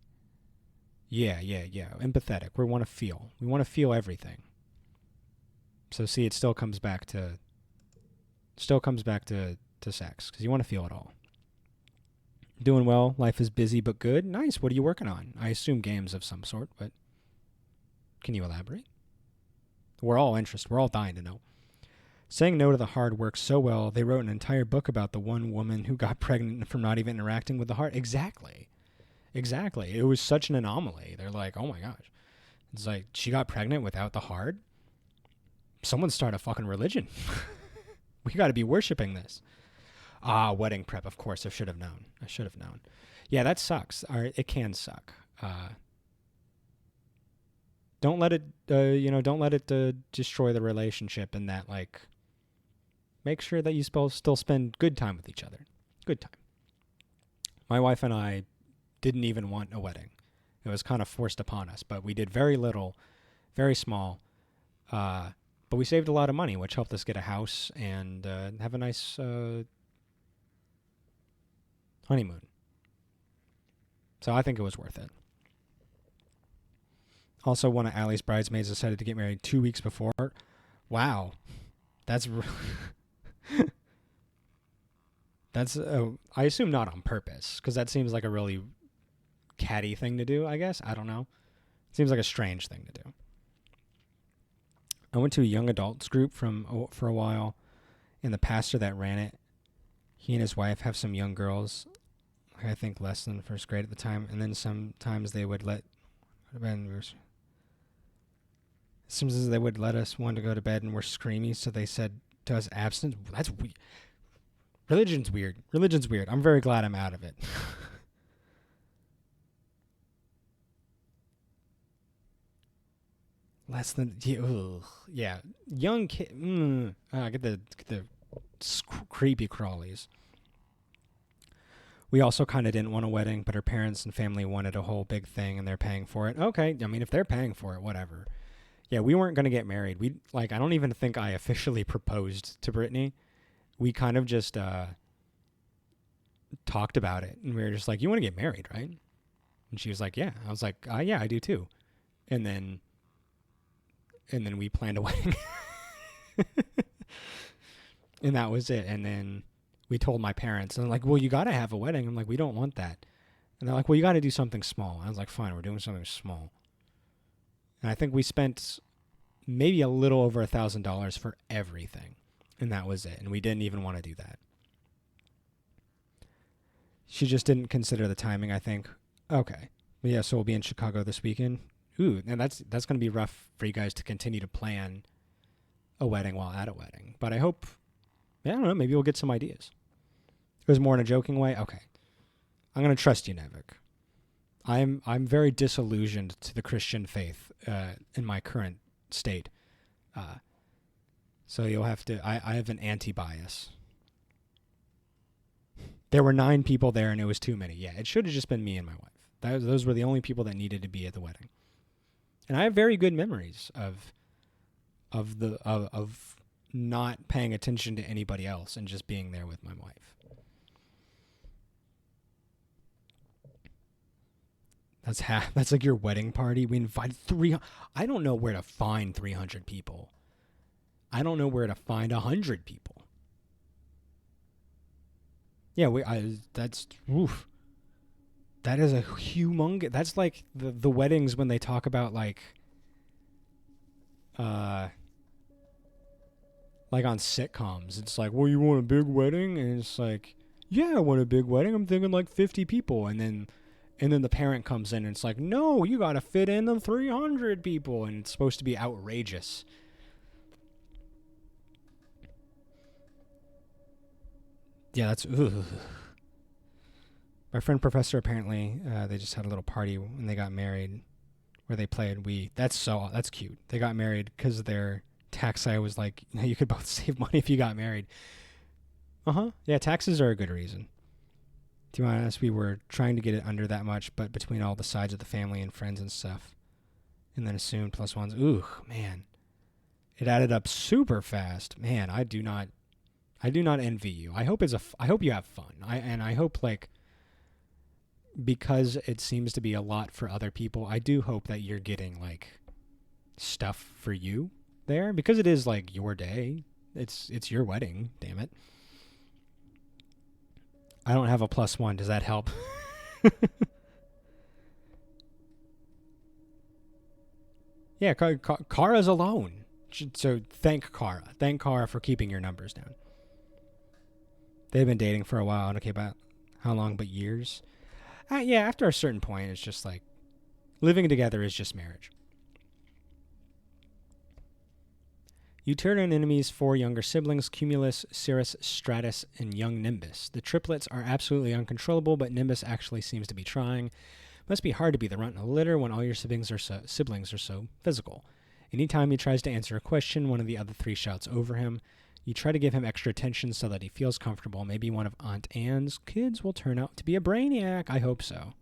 Speaker 1: Yeah. Empathetic. We want to feel. We want to feel everything. So see, it still comes back to Still comes back to sex because you want to feel it all. Doing well. Life is busy but good. Nice. What are you working on? I assume games of some sort, but can you elaborate? We're all interested. We're all dying to know. Saying no to the heart works so well, they wrote an entire book about the one woman who got pregnant from not even interacting with the heart. Exactly. It was such an anomaly. They're like, oh my gosh. It's like, she got pregnant without the heart? Someone start a fucking religion. We got to be worshiping this. Wedding prep. Of course, I should have known. Yeah, that sucks. It can suck. Don't let it, destroy the relationship, and that, like, make sure that you still spend good time with each other. Good time. My wife and I didn't even want a wedding. It was kind of forced upon us, but we did very little, very small. But we saved a lot of money, which helped us get a house and have a nice honeymoon. So I think it was worth it. Also, one of Allie's bridesmaids decided to get married 2 weeks before. Wow. That's... That's, I assume not on purpose, because that seems like a really catty thing to do, I guess. I don't know. Seems like a strange thing to do. I went to a young adults group for a while, and the pastor that ran it, he and his wife have some young girls, I think less than first grade at the time, and then sometimes they would let us want to go to bed, and we're screaming, so they said to us abstinence. That's weird. Religion's weird. I'm very glad I'm out of it. Less than, yeah. Young kid. Get the creepy crawlies. We also kind of didn't want a wedding, but her parents and family wanted a whole big thing, and they're paying for it. Okay, I mean, if they're paying for it, whatever. Yeah, we weren't going to get married. I don't even think I officially proposed to Brittany. We kind of just talked about it, and we were just like, you want to get married, right? And she was like, yeah. I was like, yeah, I do too. And then we planned a wedding. And that was it. And then we told my parents, and they're like, well, you got to have a wedding. I'm like, we don't want that. And they're like, well, you got to do something small. I was like, fine, we're doing something small. And I think we spent maybe a little over $1,000 for everything. And that was it. And we didn't even want to do that. She just didn't consider the timing, I think. Okay. But yeah, so we'll be in Chicago this weekend. Ooh, and that's going to be rough for you guys to continue to plan a wedding while at a wedding. But I hope, I don't know, maybe we'll get some ideas. It was more in a joking way? Okay. I'm going to trust you, Nevik. I'm very disillusioned to the Christian faith in my current state. So you'll have to, I have an anti-bias. There were 9 people there, and it was too many. Yeah, it should have just been me and my wife. Those were the only people that needed to be at the wedding. And I have very good memories of not paying attention to anybody else and just being there with my wife. That's like your wedding party. We invited 300. I don't know where to find 300 people. I don't know where to find 100 people. Yeah, that's oof. That is a humongous. That's like the weddings when they talk about like on sitcoms. It's like, well, you want a big wedding, and it's like, yeah, I want a big wedding. I'm thinking like 50 people, and then the parent comes in and it's like, no, you got to fit in the 300 people, and it's supposed to be outrageous. Yeah, that's ugh. My friend Professor, apparently, they just had a little party when they got married where they played Wii. That's cute. They got married because their tax guy was like, you could both save money if you got married. Yeah, taxes are a good reason. To be honest, we were trying to get it under that much, but between all the sides of the family and friends and stuff, and then assumed plus ones, ooh, man. It added up super fast. Man, I do not envy you. I hope you have fun. I hope, like, because it seems to be a lot for other people, I do hope that you're getting like stuff for you there, because it is like your day. It's your wedding, damn it. I don't have a +1. Does that help? Yeah, Kara's alone. So thank Kara. Thank Kara for keeping your numbers down. They've been dating for a while. Okay, about how long? But years? Yeah, after a certain point, it's just like living together is just marriage. You turn on enemies 4 younger siblings, Cumulus, Cirrus, Stratus, and young Nimbus. The triplets are absolutely uncontrollable, but Nimbus actually seems to be trying. Must be hard to be the runt in a litter when all your siblings are so physical. Anytime he tries to answer a question, one of the other 3 shouts over him. You try to give him extra attention so that he feels comfortable. Maybe one of Aunt Anne's kids will turn out to be a brainiac. I hope so.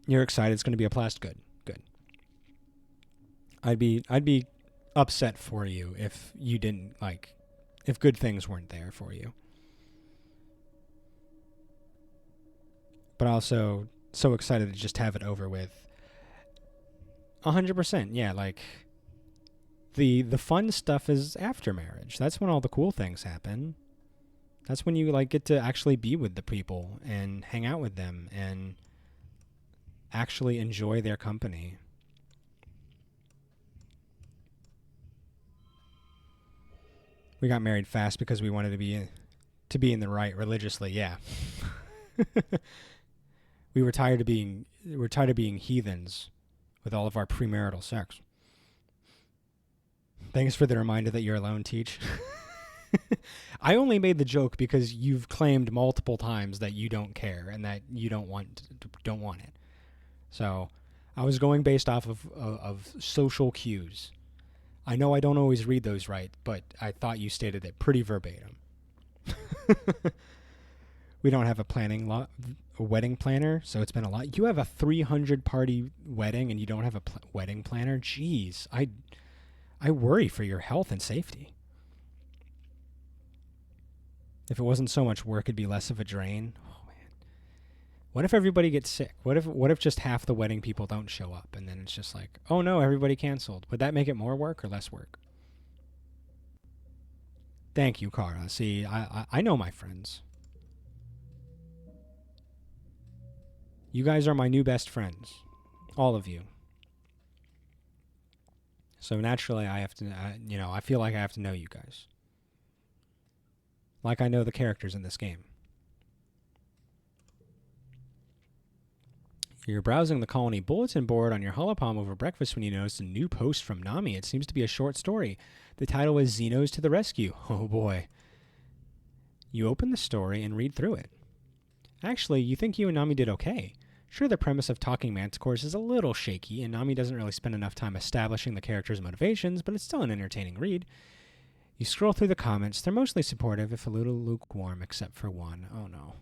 Speaker 1: You're excited. It's going to be a blast. Good. I'd be upset for you if you didn't if good things weren't there for you. But also so excited to just have it over with. 100%. Yeah, the fun stuff is after marriage. That's when all the cool things happen. That's when you get to actually be with the people and hang out with them and actually enjoy their company. We got married fast because we wanted to be in the right religiously. Yeah. We're tired of being heathens with all of our premarital sex. Thanks for the reminder that you're alone, Teach. I only made the joke because you've claimed multiple times that you don't care and that you don't want it. So I was going based off of social cues. I know I don't always read those right, but I thought you stated it pretty verbatim. We don't have a wedding planner, so it's been a lot. You have a 300-party wedding and you don't have a wedding planner? Jeez, I worry for your health and safety. If it wasn't so much work, it'd be less of a drain. Oh, man. What if everybody gets sick? What if just half the wedding people don't show up and then it's just like, oh no, everybody canceled? Would that make it more work or less work? Thank you, Kara. See, I know my friends. You guys are my new best friends. All of you. So naturally, I have to, I feel like I have to know you guys. Like I know the characters in this game. You're browsing the colony bulletin board on your holopalm over breakfast when you notice a new post from Nami. It seems to be a short story. The title is Xenos to the Rescue. Oh boy. You open the story and read through it. Actually, you think you and Nami did okay. Sure, the premise of talking manticores is a little shaky, and Nami doesn't really spend enough time establishing the character's motivations, but it's still an entertaining read. You scroll through the comments. They're mostly supportive, if a little lukewarm, except for one. Oh no.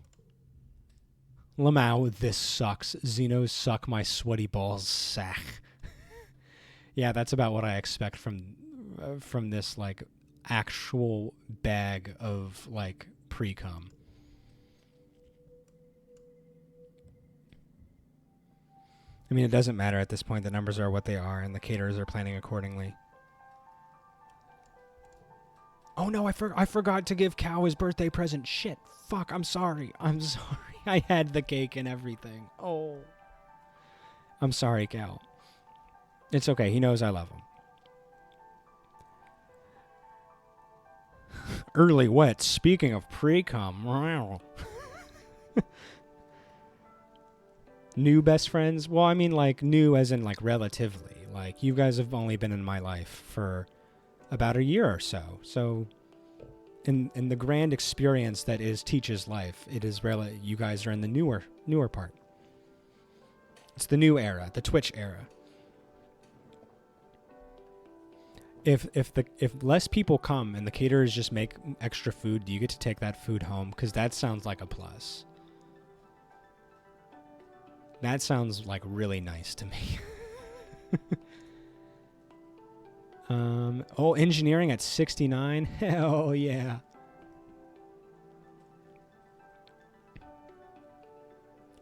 Speaker 1: Lamau, this sucks. Xenos suck my sweaty balls sack. Yeah, that's about what I expect from this actual bag of pre-cum. I mean, it doesn't matter at this point. The numbers are what they are, and the caterers are planning accordingly. Oh no, I forgot to give Cal his birthday present. Shit. Fuck, I'm sorry. I had the cake and everything. Oh. I'm sorry, Cal. It's okay. He knows I love him. Early wet. Speaking of pre-cum. New best friends? Well, I mean new as in relatively. You guys have only been in my life for about a year or so. So in the grand experience that is Teach's life, it is you guys are in the newer part. It's the new era, the Twitch era. If less people come and the caterers just make extra food, do you get to take that food home? Because that sounds like a plus. That sounds really nice to me. Engineering at 69? Hell yeah.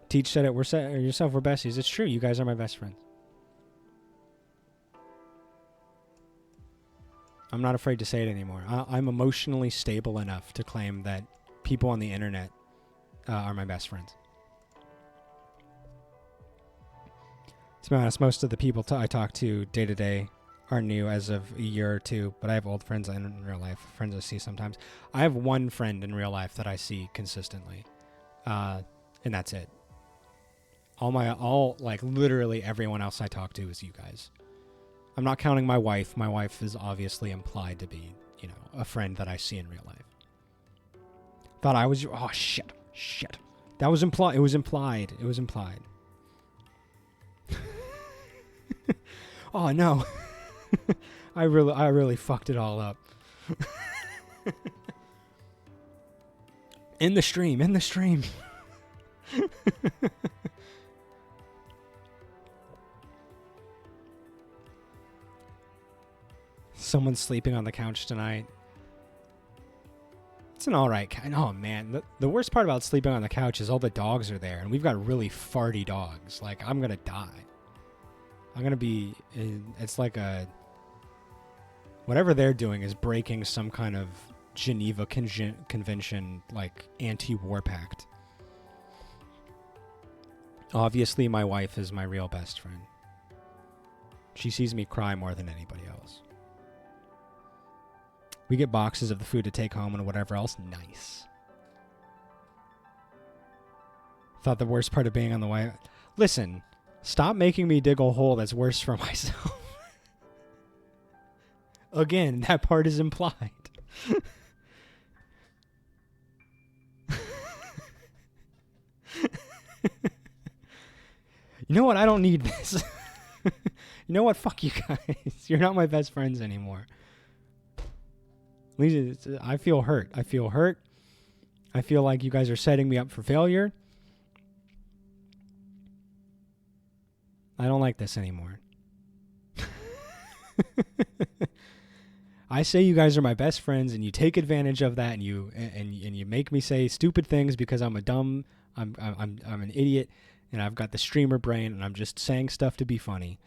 Speaker 1: Teach said it. We're besties. It's true. You guys are my best friends. I'm not afraid to say it anymore. I'm emotionally stable enough to claim that people on the internet are my best friends. To be honest, most of the people I talk to day to day are new as of a year or two, but I have old friends in real life, friends I see sometimes. I have one friend in real life that I see consistently, and that's it. Literally everyone else I talk to is you guys. I'm not counting my wife. My wife is obviously implied to be, a friend that I see in real life. Thought I was, oh shit. That was implied. It was implied. Oh no. I really fucked it all up. In the stream. Someone's sleeping on the couch tonight. It's an alright couch. Oh man, the worst part about sleeping on the couch is all the dogs are there, and we've got really farty dogs. Like, I'm gonna die. I'm gonna be. It's like whatever they're doing is breaking some kind of Geneva Convention, like anti-war pact. Obviously, my wife is my real best friend. She sees me cry more than anybody else. We get boxes of the food to take home and whatever else. Nice. Thought the worst part of being on the way. Listen, stop making me dig a hole that's worse for myself. Again, that part is implied. You know what? I don't need this. You know what? Fuck you guys. You're not my best friends anymore. At least I feel hurt. I feel like you guys are setting me up for failure. I don't like this anymore. I say you guys are my best friends, and you take advantage of that, and you make me say stupid things because I'm an idiot, and I've got the streamer brain, and I'm just saying stuff to be funny.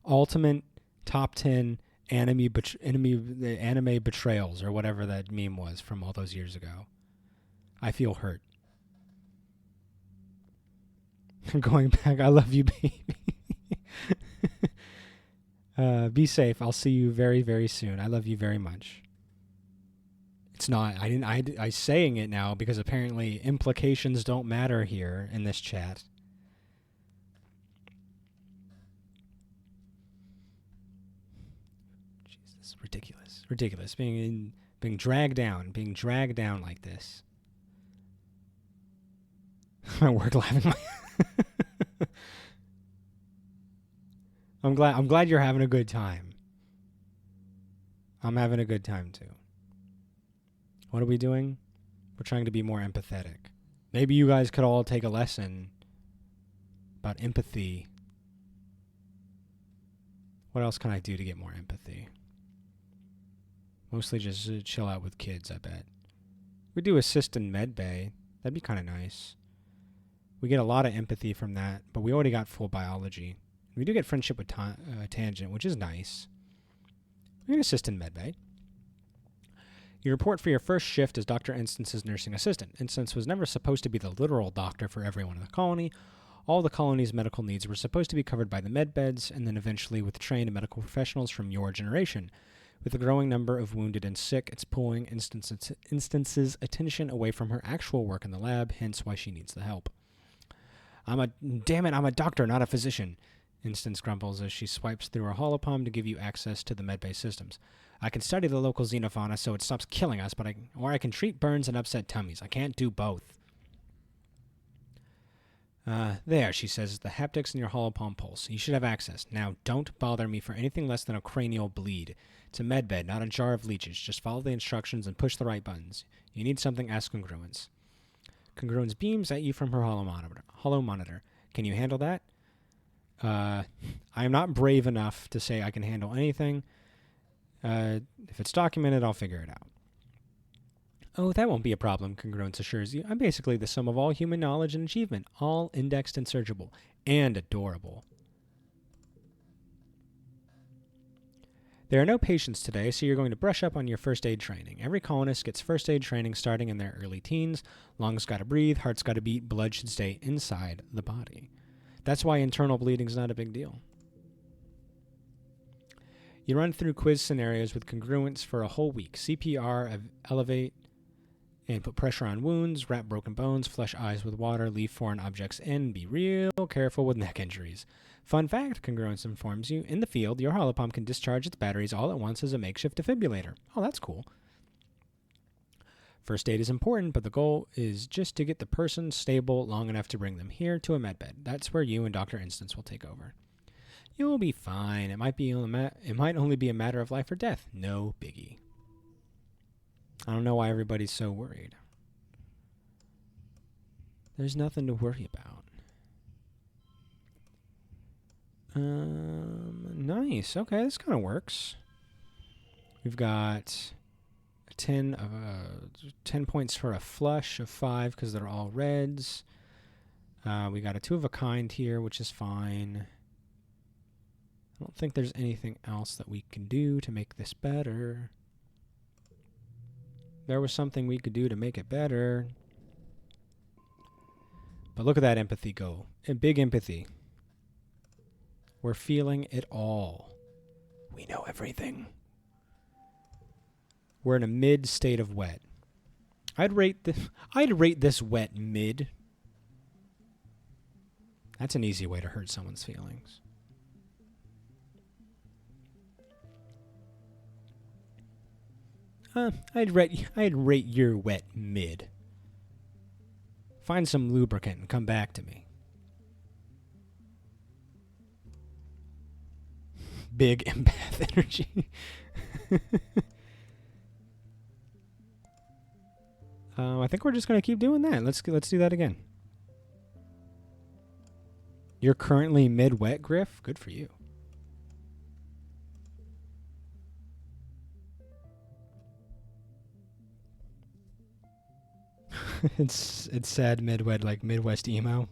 Speaker 1: Ultimate top 10 anime betrayals, or whatever that meme was from all those years ago. I feel hurt. Going back, I love you, baby. Be safe. I'll see you very, very soon. I love you very much. It's not. I saying it now because apparently implications don't matter here in this chat. Jesus, ridiculous. Being dragged down like this. My work laughing. I'm glad you're having a good time. I'm having a good time too. What are we doing? We're trying to be more empathetic. Maybe you guys could all take a lesson about empathy. What else can I do to get more empathy? Mostly just chill out with kids, I bet. We do assist in med bay. That'd be kind of nice. We get a lot of empathy from that, but we already got full biology. We do get friendship with Tangent, which is nice. We can assist in medbay. You report for your first shift as Dr. Instance's nursing assistant. Instance was never supposed to be the literal doctor for everyone in the colony. All the colony's medical needs were supposed to be covered by the med beds, and then eventually with trained medical professionals from your generation. With the growing number of wounded and sick, it's pulling Instance's attention away from her actual work in the lab, hence why she needs the help. I'm a doctor, not a physician. Instance grumbles as she swipes through her holopalm to give you access to the medbay systems. I can study the local xenofauna so it stops killing us, or I can treat burns and upset tummies. I can't do both. There, she says, the haptics in your holopalm pulse. You should have access. Now, don't bother me for anything less than a cranial bleed. It's a medbed, not a jar of leeches. Just follow the instructions and push the right buttons. You need something, ask Congruence. Congruence beams at you from her holo monitor. Can you handle that? I am not brave enough to say I can handle anything. If it's documented, I'll figure it out. Oh, that won't be a problem, Congruence assures you. I'm basically the sum of all human knowledge and achievement, all indexed and searchable, and adorable. There are no patients today, so you're going to brush up on your first aid training. Every colonist gets first aid training starting in their early teens. Lungs gotta breathe, heart's gotta beat, blood should stay inside the body. That's why internal bleeding's not a big deal. You run through quiz scenarios with congruence for a whole week. CPR, elevate and put pressure on wounds, wrap broken bones, flush eyes with water, leave foreign objects in, be real careful with neck injuries. Fun fact, congruence informs you, in the field, your holopump can discharge its batteries all at once as a makeshift defibrillator. Oh, that's cool. First aid is important, but the goal is just to get the person stable long enough to bring them here to a medbed. That's where you and Dr. Instance will take over. You'll be fine. It might only be a matter of life or death. No biggie. I don't know why everybody's so worried. There's nothing to worry about. Nice. Okay, this kind of works. We've got 10 points for a flush of 5 because they're all reds. We got a 2 of a kind here, which is fine. I don't think there's anything else that we can do to make this better. There was something we could do to make it better. But look at that empathy go. A big empathy. We're feeling it all. We know everything. We're in a mid state of wet. I'd rate this wet mid. That's an easy way to hurt someone's feelings. I'd rate your wet mid. Find some lubricant and come back to me. Big empath energy. I think we're just going to keep doing that. Let's do that again. You're currently mid-wet, Griff? Good for you. It's sad mid-wet, like Midwest emo.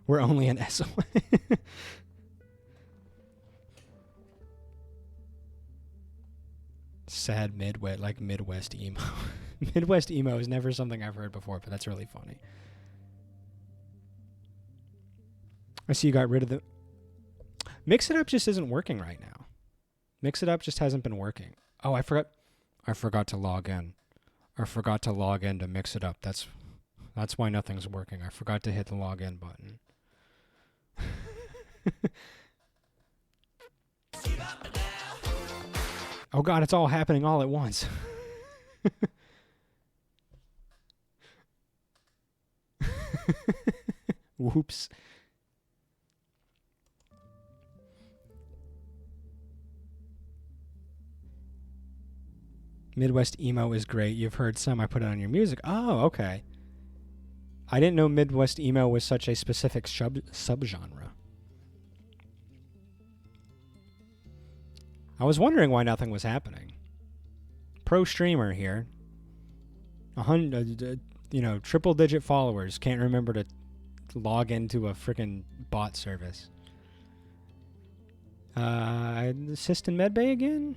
Speaker 1: We're only an SOS. Sad mid-wet, like Midwest emo. Midwest emo is never something I've heard before, but that's really funny. I see you got rid of the... Mix It Up just isn't working right now. Mix It Up just hasn't been working. Oh, I forgot to log in. I forgot to log in to Mix It Up. That's why nothing's working. I forgot to hit the login button. Oh god, it's all happening all at once. Whoops. Midwest emo is great. You've heard some. I put it on your music. Oh, okay. I didn't know Midwest emo was such a specific subgenre. I was wondering why nothing was happening. Pro streamer here. 100, triple-digit followers. Can't remember to log into a freaking bot service. Assist in medbay again?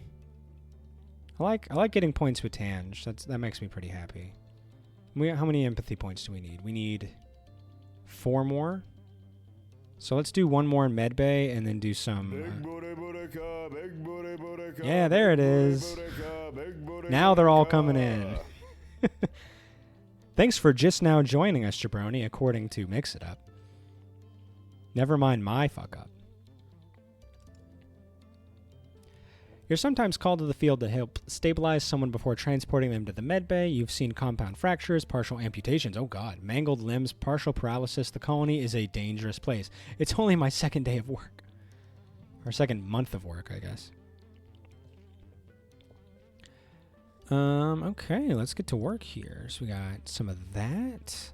Speaker 1: I like getting points with Tange. That makes me pretty happy. How many empathy points do we need? We need 4 more. So let's do 1 more in medbay and then do some... yeah, there it is. Now they're all coming in. Thanks for just now joining us, Jabroni, according to Mix It Up. Never mind my fuck up. You're sometimes called to the field to help stabilize someone before transporting them to the medbay. You've seen compound fractures, partial amputations, oh god, mangled limbs, partial paralysis. The colony is a dangerous place. It's only my second day of work. Or second month of work, I guess. Okay, let's get to work here. So we got some of that.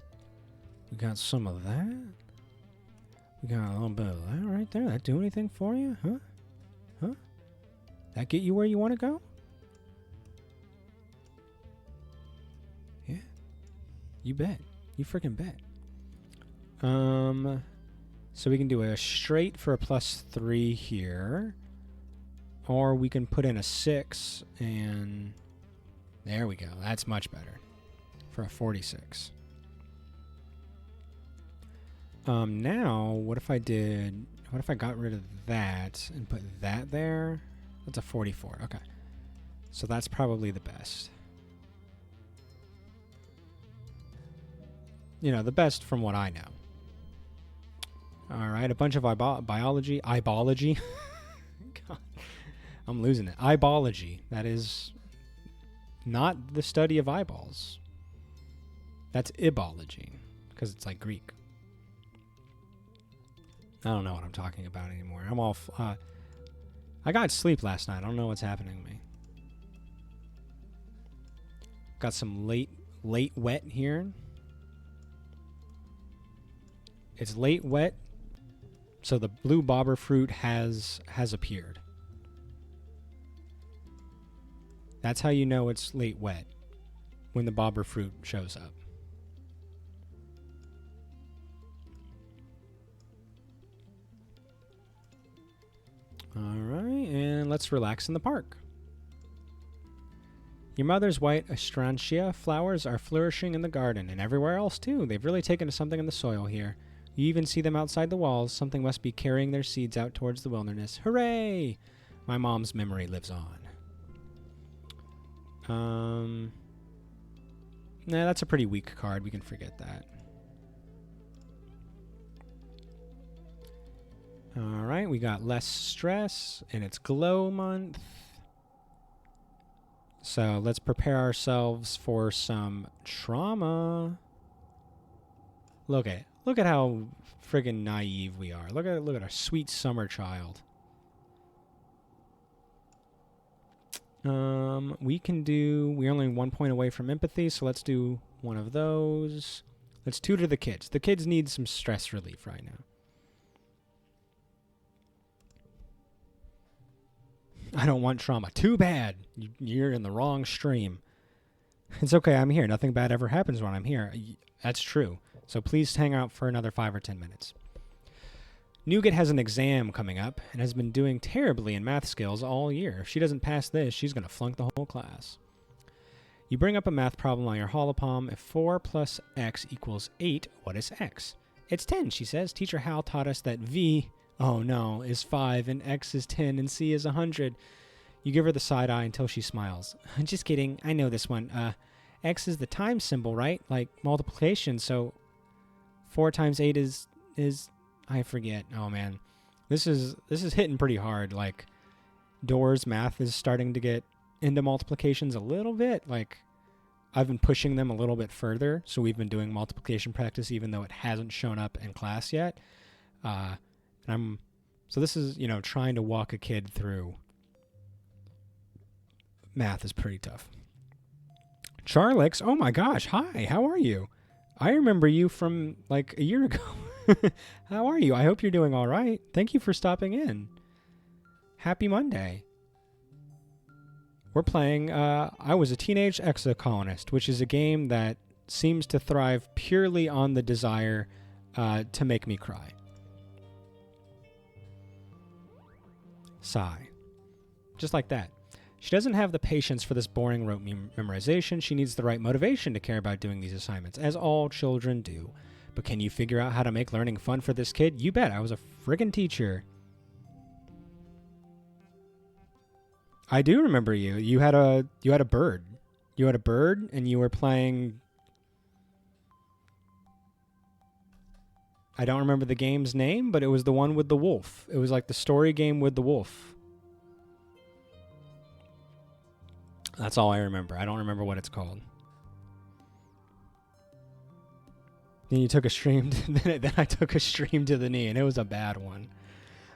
Speaker 1: We got some of that. We got a little bit of that right there. That do anything for you? Huh? Huh? That get you where you want to go? Yeah. You bet. You freaking bet. So we can do a straight for a +3 here. Or we can put in a 6 and there we go. That's much better for a 46. Now, what if I got rid of that and put that there? That's a 44. Okay. So that's probably the best. You know, the best from what I know. All right, a bunch of biology. Ibology. God, I'm losing it. Ibology. That is not the study of eyeballs. That's ibology, because it's like Greek. I don't know what I'm talking about anymore. I'm all... I got sleep last night. I don't know what's happening to me. Got some late wet here. It's late wet, so the blue bobber fruit has appeared. That's how you know it's late wet, when the bobber fruit shows up. All right, and let's relax in the park. Your mother's white astrantia flowers are flourishing in the garden, and everywhere else too. They've really taken to something in the soil here. You even see them outside the walls. Something must be carrying their seeds out towards the wilderness. Hooray! My mom's memory lives on. Nah, that's a pretty weak card. We can forget that. All right, we got less stress, and it's glow month. So let's prepare ourselves for some trauma. Look at how friggin' naive we are. Look at our sweet summer child. We're only 1 point away from empathy, so let's do one of those. Let's tutor the kids. The kids need some stress relief right now. I don't want trauma. Too bad. You're in the wrong stream. It's okay. I'm here. Nothing bad ever happens when I'm here. That's true. So please hang out for another 5 or 10 minutes. Nougat has an exam coming up and has been doing terribly in math skills all year. If she doesn't pass this, she's going to flunk the whole class. You bring up a math problem on your holopalm. If 4 plus x equals 8, what is x? It's 10, she says. Teacher Hal taught us that v, oh no, is 5 and x is 10 and c is 100. You give her the side eye until she smiles. Just kidding. I know this one. X is the times symbol, right? Like multiplication. So 4 times 8 is I forget. Oh man. This is hitting pretty hard. Like Doors math is starting to get into multiplications a little bit. Like I've been pushing them a little bit further. So we've been doing multiplication practice even though it hasn't shown up in class yet. So this is, trying to walk a kid through math is pretty tough. Charlix, oh my gosh, hi, how are you? I remember you from like a year ago. How are you? I hope you're doing all right. Thank you for stopping in. Happy Monday. We're playing, I Was a Teenage Exocolonist, which is a game that seems to thrive purely on the desire to make me cry. Sigh. Just like that. She doesn't have the patience for this boring rote memorization. She needs the right motivation to care about doing these assignments, as all children do. But can you figure out how to make learning fun for this kid? You bet. I was a friggin' teacher. I do remember you. You had a bird. You had a bird, and you were playing. I don't remember the game's name, but it was the one with the wolf. It was like the story game with the wolf. That's all I remember. I don't remember what it's called. Then you took a stream. Then I took a stream to the knee, and it was a bad one.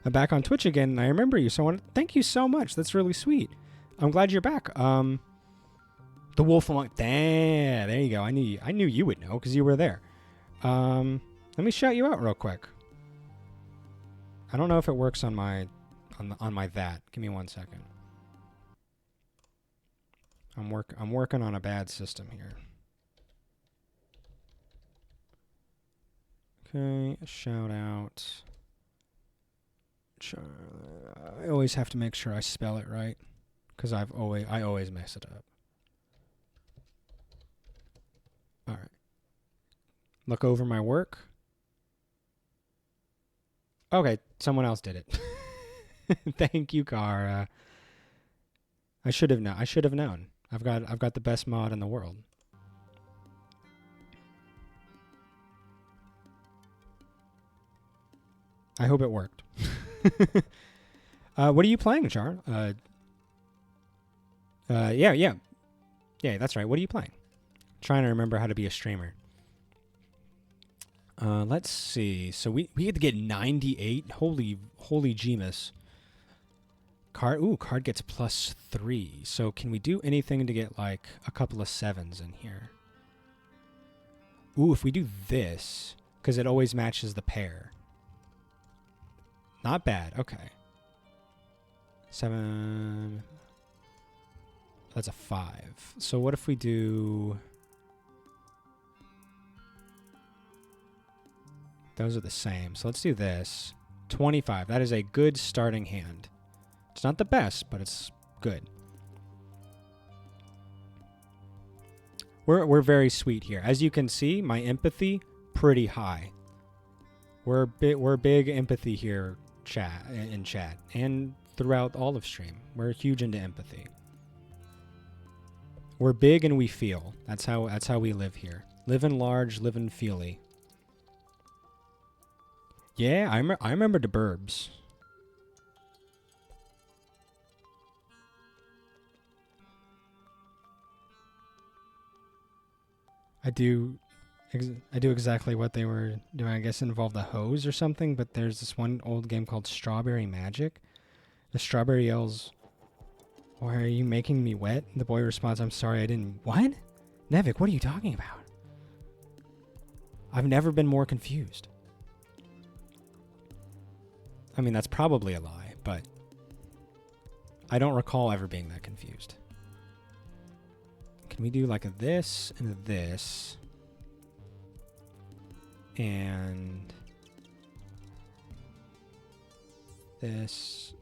Speaker 1: I'm back on Twitch again, and I remember you. So thank you so much. That's really sweet. I'm glad you're back. The wolf among. There you go. I knew you would know because you were there. Let me shout you out real quick. I don't know if it works on my that. Give me 1 second. I'm working on a bad system here. Okay, shout out. I always have to make sure I spell it right, because I always mess it up. All right. Look over my work. Okay, someone else did it. Thank you, Kara. I should have known. I've got the best mod in the world. I hope it worked. What are you playing, Char? Yeah, that's right. What are you playing? Trying to remember how to be a streamer. Let's see. So we had to get 98. Holy Jemus. Card gets +3. So can we do anything to get like a couple of 7s in here? Ooh, if we do this, because it always matches the pair. Not bad. Okay. 7. That's a 5. So what if we do... Those are the same. So let's do this. 25. That is a good starting hand. It's not the best, but it's good. We're very sweet here. As you can see, my empathy pretty high. We're big empathy here, in chat and throughout all of stream. We're huge into empathy. We're big and we feel. That's how we live here. Living large, living feely. Yeah, I remember the Burbs. I do exactly what they were doing. I guess it involved a hose or something, but there's this one old game called Strawberry Magic. The strawberry yells, "Why are you making me wet?" The boy responds, "I'm sorry, I didn't..." What? Nevik, what are you talking about? I've never been more confused. I mean, that's probably a lie, but I don't recall ever being that confused. Can we do like a this and a this? And this.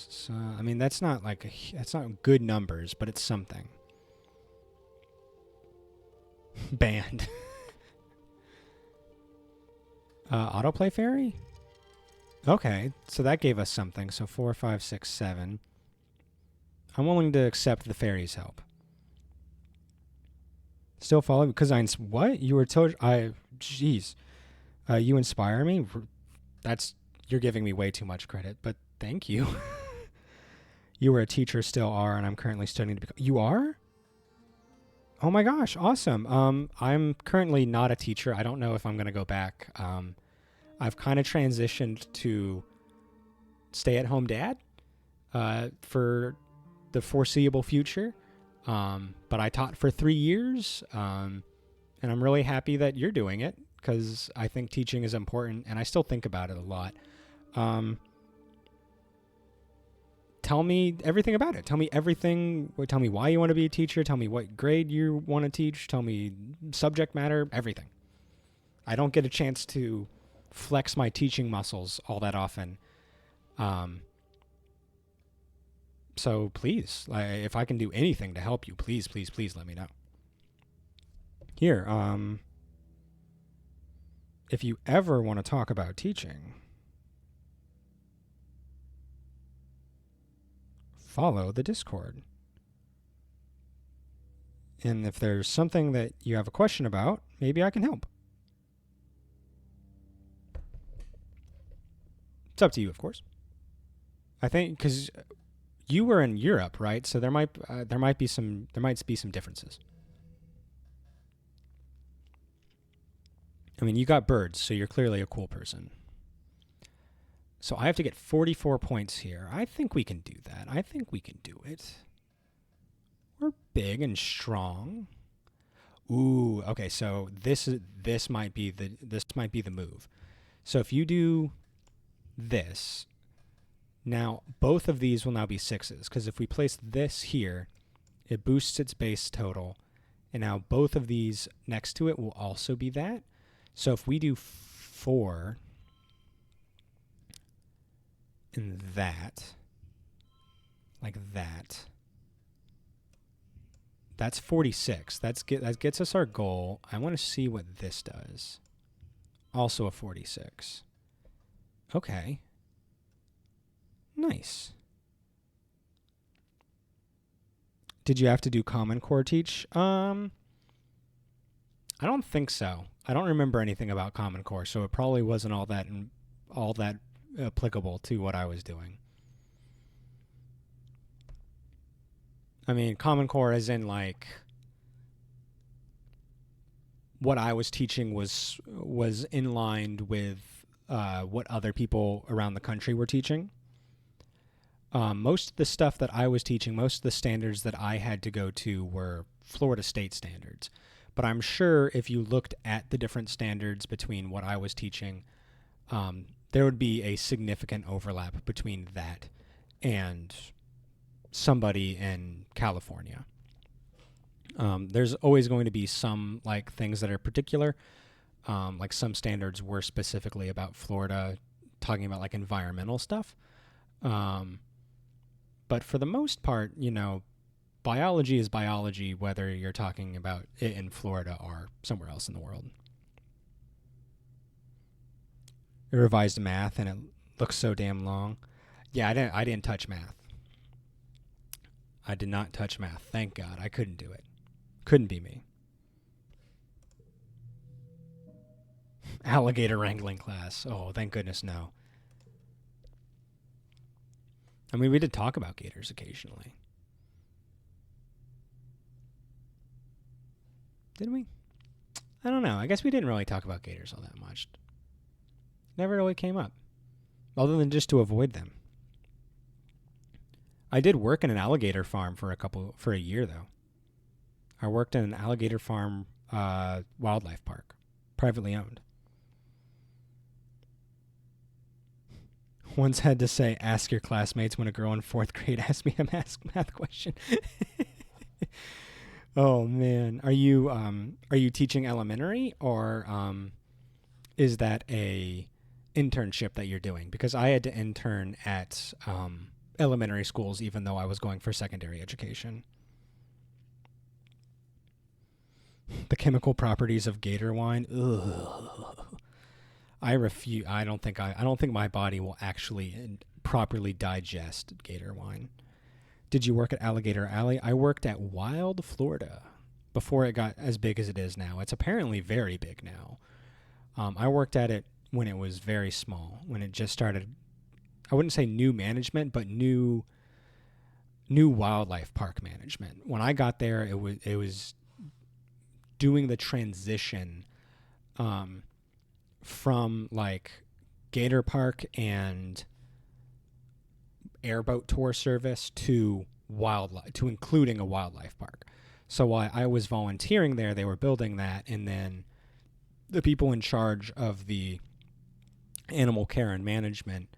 Speaker 1: So, I mean, that's not like that's not good numbers, but it's something. Banned. Autoplay fairy? Okay, so that gave us something. So 4, 5, 6, 7. I'm willing to accept the fairy's help. Still follow because what? You were told jeez. You inspire me. You're giving me way too much credit, but thank you. You were a teacher, still are, and I'm currently studying to become... You are? Oh my gosh, awesome. I'm currently not a teacher. I don't know if I'm going to go back. I've kind of transitioned to stay-at-home dad for the foreseeable future. But I taught for 3 years, and I'm really happy that you're doing it because I think teaching is important, and I still think about it a lot. Tell me everything about it. Tell me everything. Tell me why you want to be a teacher. Tell me what grade you want to teach. Tell me subject matter, everything. I don't get a chance to flex my teaching muscles all that often. So please, if I can do anything to help you, please let me know. Here, if you ever want to talk about teaching, follow the Discord. And if there's something that you have a question about, maybe I can help. It's up to you, of course. I think because you were in Europe, right? So there might be some differences. I mean, you got birds, so you're clearly a cool person. So I have to get 44 points here. I think we can do that. I think we can do it. We're big and strong. Ooh, okay. So this might be the move. So if you do this, now both of these will now be 6s because if we place this here, it boosts its base total, and now both of these next to it will also be that. So if we do 4, and that, like that. That's 46. That gets us our goal. I want to see what this does. Also a 46. Okay. Nice. Did you have to do Common Core teach? I don't think so. I don't remember anything about Common Core, so it probably wasn't all that applicable to what I was doing. I mean, Common Core as in like what I was teaching was in line with what other people around the country were teaching. Most of the stuff that I was teaching, most of the standards that I had to go to were Florida state standards. But I'm sure if you looked at the different standards between what I was teaching, there would be a significant overlap between that and somebody in California. There's always going to be some like things that are particular. Like some standards were specifically about Florida, talking about like environmental stuff. But for the most part, you know, biology is biology, whether you're talking about it in Florida or somewhere else in the world. I revised math and it looks so damn long. Yeah, I didn't touch math. I did not touch math. Thank God. I couldn't do it. Couldn't be me. Alligator wrangling class. Oh, thank goodness no. I mean, we did talk about gators occasionally. Did we? I don't know. I guess we didn't really talk about gators all that much. Never really came up. Other than just to avoid them. I did work in an alligator farm for a year though. I worked in an alligator farm wildlife park, privately owned. Once had to say, ask your classmates when a girl in 4th grade asked me a math question. Oh man, are you teaching elementary or is that a internship that you're doing? Because I had to intern at elementary schools even though I was going for secondary education. The chemical properties of gator wine. Ugh. I refuse. I don't think my body will actually properly digest gator wine. Did you work at Alligator Alley? I worked at Wild, Florida, before it got as big as it is now. It's apparently very big now. I worked at it when it was very small, when it just started. I wouldn't say new management, but new wildlife park management. When I got there, it was doing the transition from like Gator Park and airboat tour service to wildlife, to including a wildlife park. So while I was volunteering there, they were building that, and then the people in charge of the animal care and management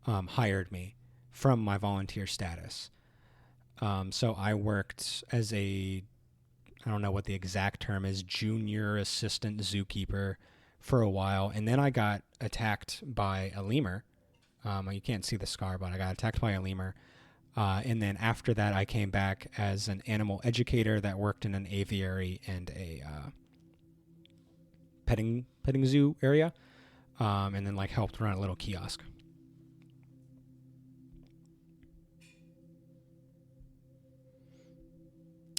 Speaker 1: hired me from my volunteer status. So I worked as I don't know what the exact term is, junior assistant zookeeper for a while, and then I got attacked by a lemur. You can't see the scar, but I got attacked by a lemur. And then after that, I came back as an animal educator that worked in an aviary and a petting zoo area, and then like helped run a little kiosk.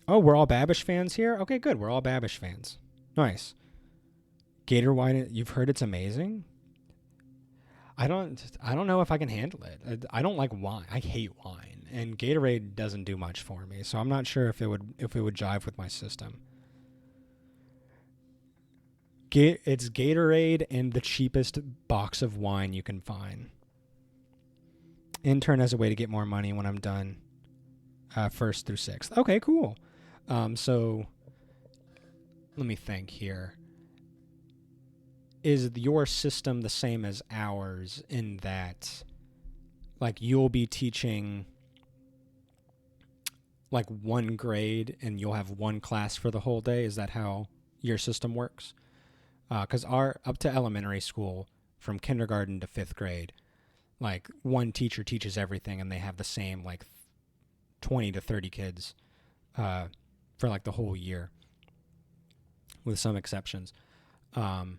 Speaker 1: Oh, we're all Babish fans here? Okay, good. We're all Babish fans. Nice. Gator wine, you've heard it's amazing? I don't know if I can handle it. I don't like wine. I hate wine, and Gatorade doesn't do much for me. So I'm not sure if it would jive with my system. It's Gatorade and the cheapest box of wine you can find. Intern as a way to get more money when I'm done. 1st through 6th. Okay, cool. So let me think here. Is your system the same as ours in that, like, you'll be teaching like one grade and you'll have one class for the whole day? Is that how your system works? Because our up to elementary school, from kindergarten to 5th grade, like one teacher teaches everything and they have the same like 20 to 30 kids for like the whole year, with some exceptions. And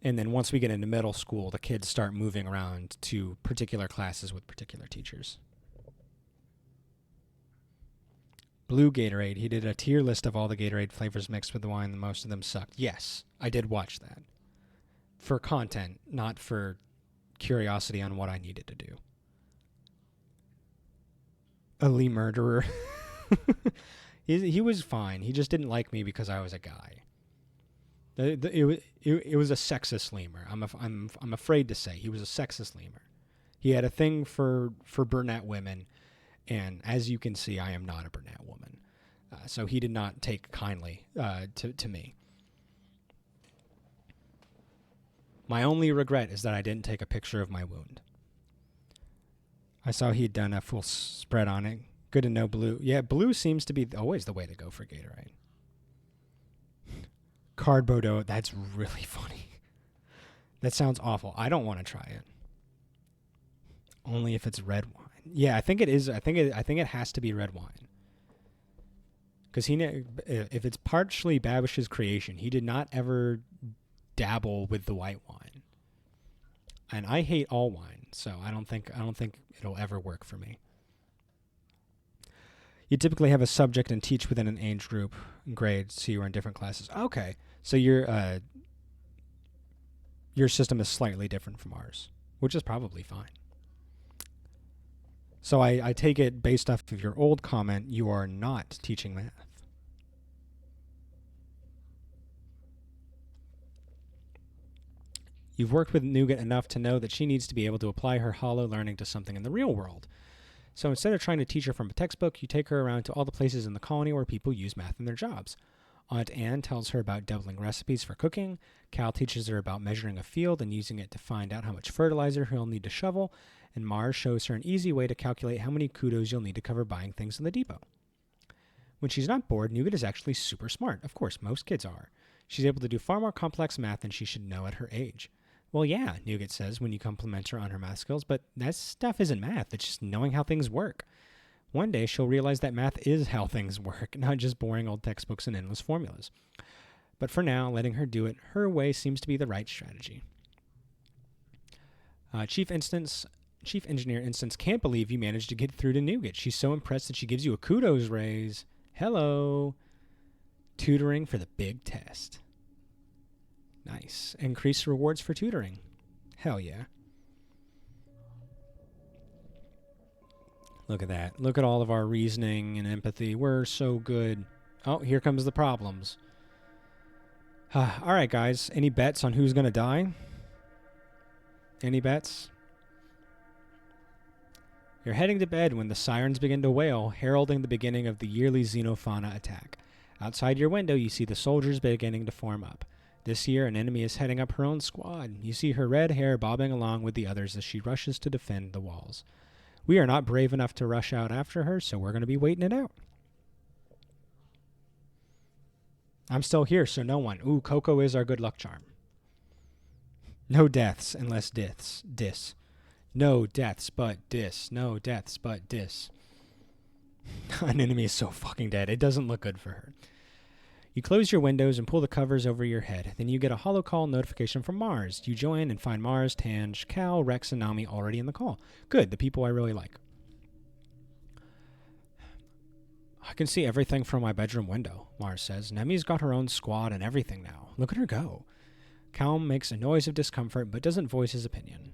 Speaker 1: then once we get into middle school, the kids start moving around to particular classes with particular teachers. Blue Gatorade. He did a tier list of all the Gatorade flavors mixed with the wine, and most of them sucked. Yes, I did watch that. For content, not for curiosity on what I needed to do. A Lee murderer. He was fine. He just didn't like me because I was a guy. It was a sexist lemur. I'm afraid to say he was a sexist lemur. He had a thing for brunette women, and as you can see, I am not a brunette woman. So he did not take kindly to me. My only regret is that I didn't take a picture of my wound. I saw he'd done a full spread on it. Good to know blue. Yeah, blue seems to be always the way to go for Gatorade. Cardboardo, that's really funny. That sounds awful. I don't want to try it. Only if it's red wine. Yeah, I think it is. I think it has to be red wine. Because if it's partially Babish's creation, he did not ever dabble with the white wine. And I hate all wine, so I don't think it'll ever work for me. You typically have a subject and teach within an age group and grade, so you are in different classes. Okay, so your system is slightly different from ours, which is probably fine. So I take it, based off of your old comment, you are not teaching math. You've worked with Nougat enough to know that she needs to be able to apply her hollow learning to something in the real world. So instead of trying to teach her from a textbook, you take her around to all the places in the colony where people use math in their jobs. Aunt Anne tells her about doubling recipes for cooking. Cal teaches her about measuring a field and using it to find out how much fertilizer he'll need to shovel. And Mars shows her an easy way to calculate how many kudos you'll need to cover buying things in the depot. When she's not bored, Nougat is actually super smart. Of course, most kids are. She's able to do far more complex math than she should know at her age. Well, yeah, Nougat says when you compliment her on her math skills, but that stuff isn't math. It's just knowing how things work. One day, she'll realize that math is how things work, not just boring old textbooks and endless formulas. But for now, letting her do it her way seems to be the right strategy. Chief Engineer Instance can't believe you managed to get through to Nougat. She's so impressed that she gives you a kudos raise. Hello. Tutoring for the big test. Nice. Increased rewards for tutoring. Hell yeah. Look at that. Look at all of our reasoning and empathy. We're so good. Oh, here comes the problems. All right, guys. Any bets on who's going to die? Any bets? You're heading to bed when the sirens begin to wail, heralding the beginning of the yearly xenofauna attack. Outside your window, you see the soldiers beginning to form up. This year, an enemy is heading up her own squad. You see her red hair bobbing along with the others as she rushes to defend the walls. We are not brave enough to rush out after her, so we're going to be waiting it out. I'm still here, so no one. Ooh, Coco is our good luck charm. No deaths unless dis. No deaths but dis. No deaths but dis. An enemy is so fucking dead. It doesn't look good for her. You close your windows and pull the covers over your head. Then you get a holo call notification from Mars. You join and find Mars, Tange, Cal, Rex, and Nami already in the call. Good, the people I really like. I can see everything from my bedroom window, Mars says. Nemi's got her own squad and everything now. Look at her go. Cal makes a noise of discomfort but doesn't voice his opinion.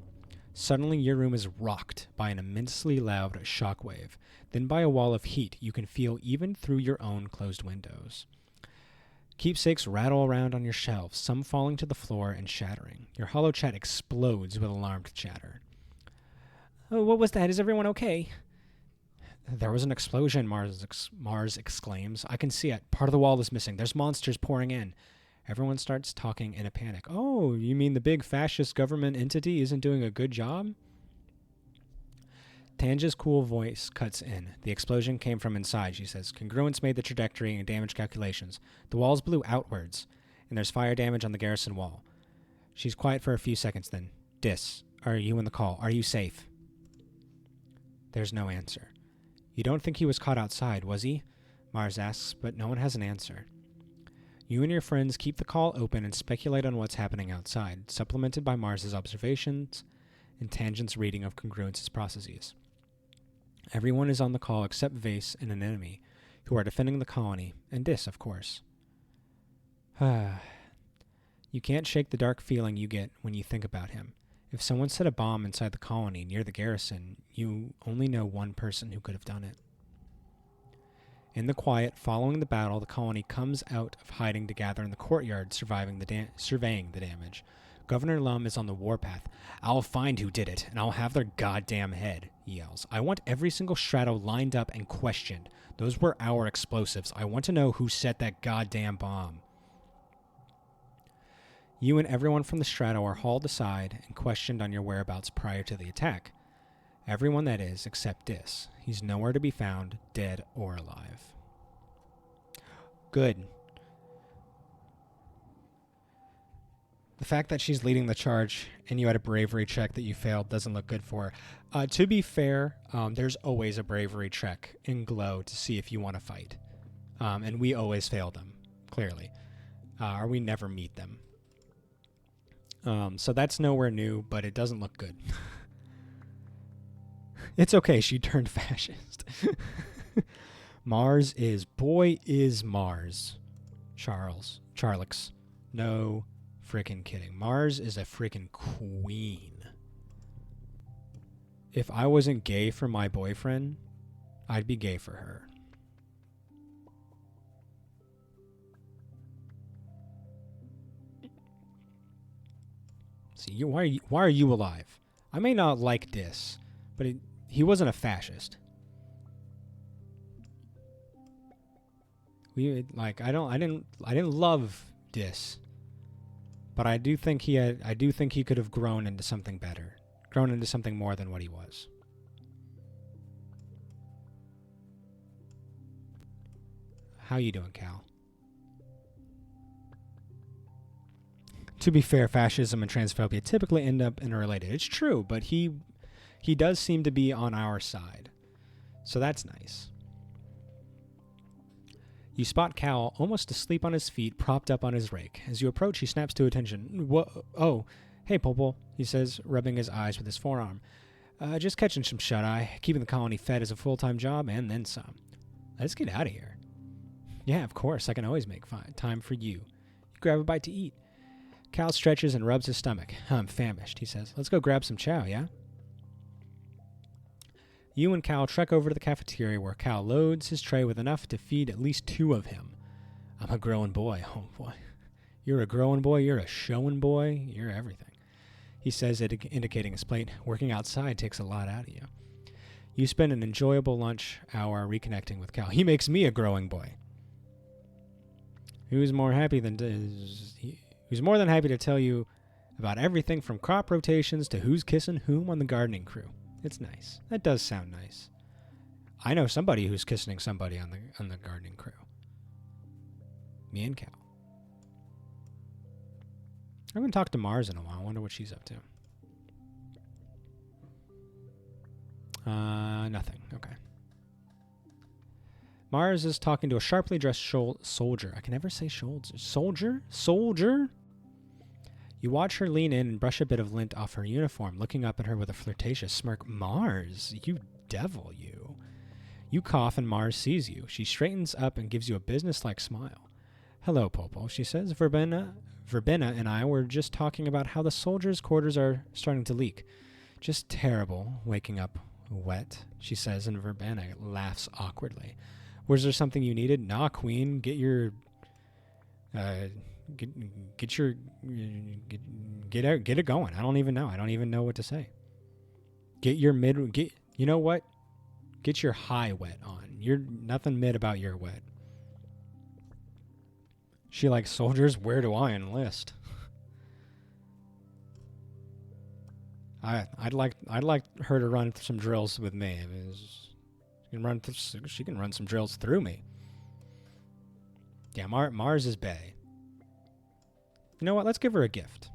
Speaker 1: Suddenly, your room is rocked by an immensely loud shockwave, then by a wall of heat you can feel even through your own closed windows. Keepsakes rattle around on your shelves, some falling to the floor and shattering. Your holo chat explodes with alarmed chatter. Oh, what was that? Is everyone okay? There was an explosion, Mars exclaims. I can see it. Part of the wall is missing. There's monsters pouring in. Everyone starts talking in a panic. Oh, you mean the big fascist government entity isn't doing a good job? Tanja's cool voice cuts in. The explosion came from inside, she says. Congruence made the trajectory and damage calculations. The walls blew outwards, and there's fire damage on the garrison wall. She's quiet for a few seconds then. Dis, are you in the call? Are you safe? There's no answer. You don't think he was caught outside, was he? Mars asks, but no one has an answer. You and your friends keep the call open and speculate on what's happening outside, supplemented by Mars's observations and Tangent's reading of Congruence's processes. Everyone is on the call except Vase and an enemy, who are defending the colony, and Dis, of course. You can't shake the dark feeling you get when you think about him. If someone set a bomb inside the colony near the garrison, you only know one person who could have done it. In the quiet following the battle, the colony comes out of hiding to gather in the courtyard, surveying the damage. Governor Lum is on the warpath. I'll find who did it, and I'll have their goddamn head, he yells. I want every single Strato lined up and questioned. Those were our explosives. I want to know who set that goddamn bomb. You and everyone from the Strato are hauled aside and questioned on your whereabouts prior to the attack. Everyone, that is, except Dis. He's nowhere to be found, dead or alive. Good. The fact that she's leading the charge and you had a bravery check that you failed doesn't look good for her. To be fair, there's always a bravery check in Glow to see if you want to fight. And we always fail them, clearly. Or we never meet them. So that's nowhere new, but it doesn't look good. It's okay, she turned fascist. Mars is Mars. Charlix. No freaking kidding. Mars is a freaking queen. If I wasn't gay for my boyfriend, I'd be gay for her. See, why are you alive? I may not like Dis, but he wasn't a fascist. I didn't love Dis, but I do think he could have grown into something better, grown into something more than what he was. How you doing, Cal? To be fair, fascism and transphobia typically end up interrelated. It's true, but he does seem to be on our side. So that's nice. You spot Cal almost asleep on his feet, propped up on his rake. As you approach, he snaps to attention. Oh, hey, Popol, he says, rubbing his eyes with his forearm. Just catching some shut-eye. Keeping the colony fed is a full-time job, and then some. Let's get out of here. Yeah, of course, I can always make time for you. You grab a bite to eat. Cal stretches and rubs his stomach. I'm famished, he says. Let's go grab some chow, yeah? You and Cal trek over to the cafeteria where Cal loads his tray with enough to feed at least two of him. I'm a growing boy. Oh, boy. You're a growing boy. You're a showing boy. You're everything. He says, indicating his plate. Working outside takes a lot out of you. You spend an enjoyable lunch hour reconnecting with Cal. He makes me a growing boy. Who's more than happy to tell you about everything from crop rotations to who's kissing whom on the gardening crew. It's nice. That does sound nice. I know somebody who's kissing somebody on the gardening crew. Me and Cal. I haven't talked to Mars in a while. I wonder what she's up to. Nothing. Okay. Mars is talking to a sharply dressed soldier. I can never say soldier. Soldier? You watch her lean in and brush a bit of lint off her uniform, looking up at her with a flirtatious smirk. Mars, you devil, you. You cough and Mars sees you. She straightens up and gives you a businesslike smile. Hello, Popo, she says. Verbena and I were just talking about how the soldiers' quarters are starting to leak. Just terrible, waking up wet, she says, and Verbena laughs awkwardly. Was there something you needed? Nah, Queen, get it going. I don't even know what to say. You know what? Get your high wet on. You're nothing mid about your wet. She likes soldiers. Where do I enlist? I'd like her to run some drills with me. I mean, she can run some drills through me. Yeah, Mars is bae. You know what? Let's give her a gift.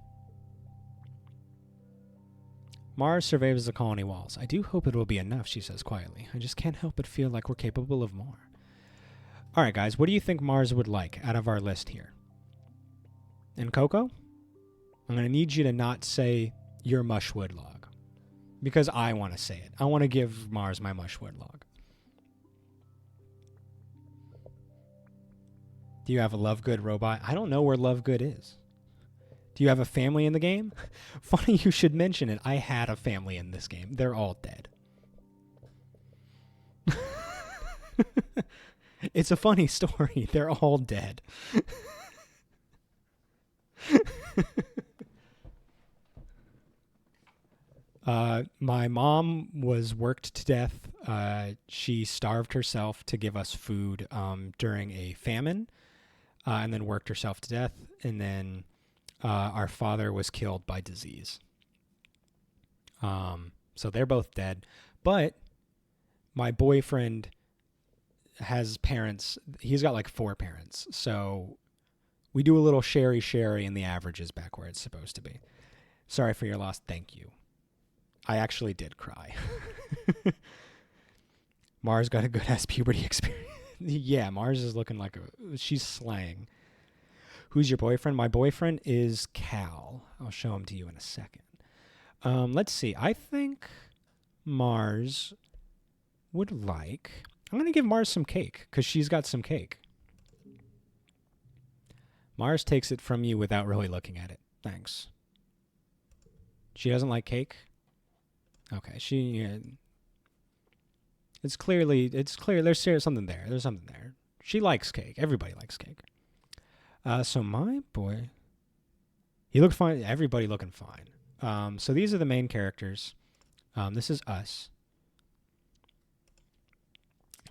Speaker 1: Mars surveys the colony walls. I do hope it will be enough, she says quietly. I just can't help but feel like we're capable of more. All right, guys, what do you think Mars would like out of our list here? And Coco, I'm going to need you to not say your mushwood log, because I want to say it. I want to give Mars my mushwood log. Do you have a Lovegood robot? I don't know where Lovegood is. Do you have a family in the game? Funny you should mention it. I had a family in this game. They're all dead. It's a funny story. They're all dead. My mom was worked to death. She starved herself to give us food during a famine, and then worked herself to death. And then our father was killed by disease. So they're both dead. But my boyfriend has parents. He's got like 4 parents. So we do a little sherry and the average is back where it's supposed to be. Sorry for your loss. Thank you. I actually did cry. Mars got a good ass puberty experience. Yeah, Mars is looking like she's slaying. Who's your boyfriend? My boyfriend is Cal. I'll show him to you in a second. Let's see. I think Mars would like... I'm going to give Mars some cake because she's got some cake. Mars takes it from you without really looking at it. Thanks. She doesn't like cake? Okay, it's clear there's something there. There's something there. She likes cake. Everybody likes cake. So my boy, he looked fine. Everybody looking fine. So these are the main characters. This is us.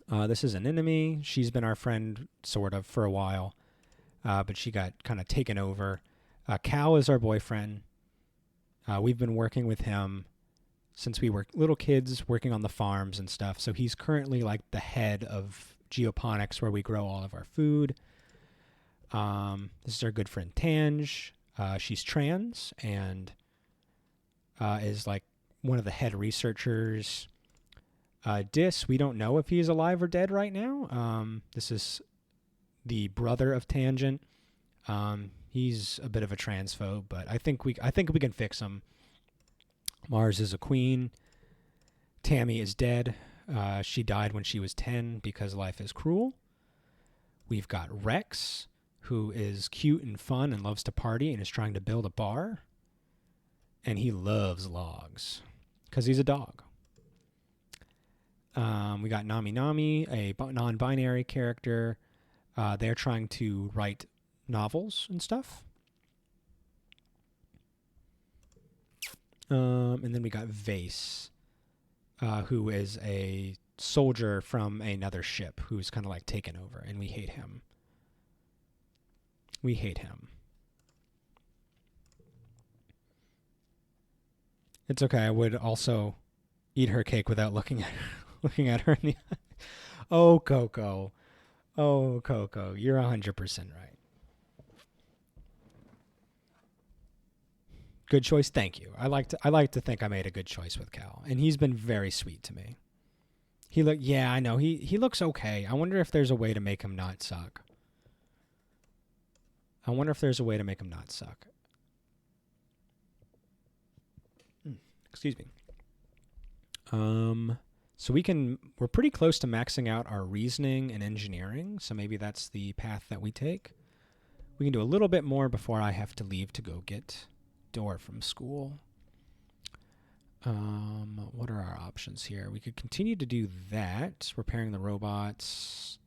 Speaker 1: This is an enemy. She's been our friend, sort of, for a while. But she got kind of taken over. Cal is our boyfriend. We've been working with him since we were little kids, working on the farms and stuff. So he's currently like the head of geoponics, where we grow all of our food. This is our good friend Tange. She's trans and is like one of the head researchers. Dis, we don't know if he's alive or dead right now. This is the brother of Tangent. He's a bit of a transphobe, but I think we can fix him. Mars is a queen. Tammy is dead. She died when she was 10 because life is cruel. We've got Rex, who is cute and fun and loves to party and is trying to build a bar. And he loves logs because he's a dog. We got Nami Nami, a non-binary character. They're trying to write novels and stuff. And then we got Vase, who is a soldier from another ship who's kind of like taken over, and we hate him. We hate him. It's okay. I would also eat her cake without looking at her in the eye. Oh, Coco. Oh, Coco. You're 100% right. Good choice. Thank you. I like to think I made a good choice with Cal, and he's been very sweet to me. Yeah, I know. He looks okay. I wonder if there's a way to make him not suck. Excuse me. So we're pretty close to maxing out our reasoning and engineering, so maybe that's the path that we take. We can do a little bit more before I have to leave to go get Door from school. What are our options here? We could continue to do that, repairing the robots.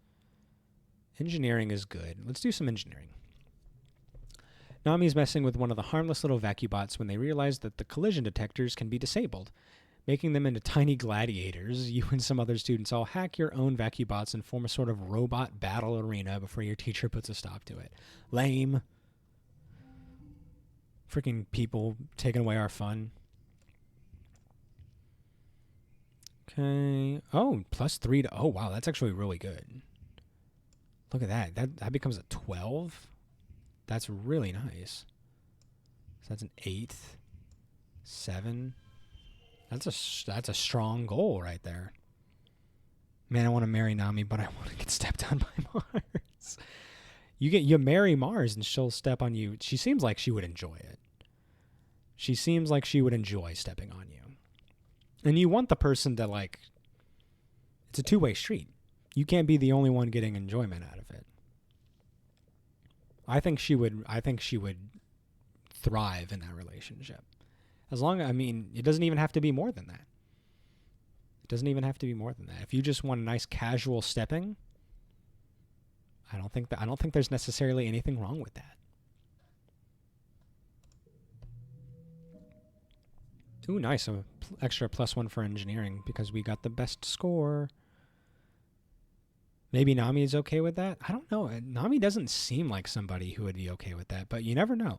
Speaker 1: Engineering is good. Let's do some engineering. Nami's messing with one of the harmless little vacubots when they realize that the collision detectors can be disabled, making them into tiny gladiators. You and some other students all hack your own vacubots and form a sort of robot battle arena before your teacher puts a stop to it. Lame. Freaking people taking away our fun. Okay. Oh, +3 to... Oh, wow, that's actually really good. Look at that. That becomes a 12. That's really nice. So that's an 8, 7. That's a strong goal right there. Man, I want to marry Nami, but I want to get stepped on by Mars. You marry Mars and she'll step on you. She seems like she would enjoy it. She seems like she would enjoy stepping on you. And you want the person to like, it's a two-way street. You can't be the only one getting enjoyment out of it. I think she would thrive in that relationship. As long as, I mean, it doesn't even have to be more than that. It doesn't even have to be more than that. If you just want a nice casual stepping, I don't think there's necessarily anything wrong with that. Ooh, nice. So extra +1 for engineering because we got the best score. Maybe Nami is okay with that. I don't know. Nami doesn't seem like somebody who would be okay with that, but you never know.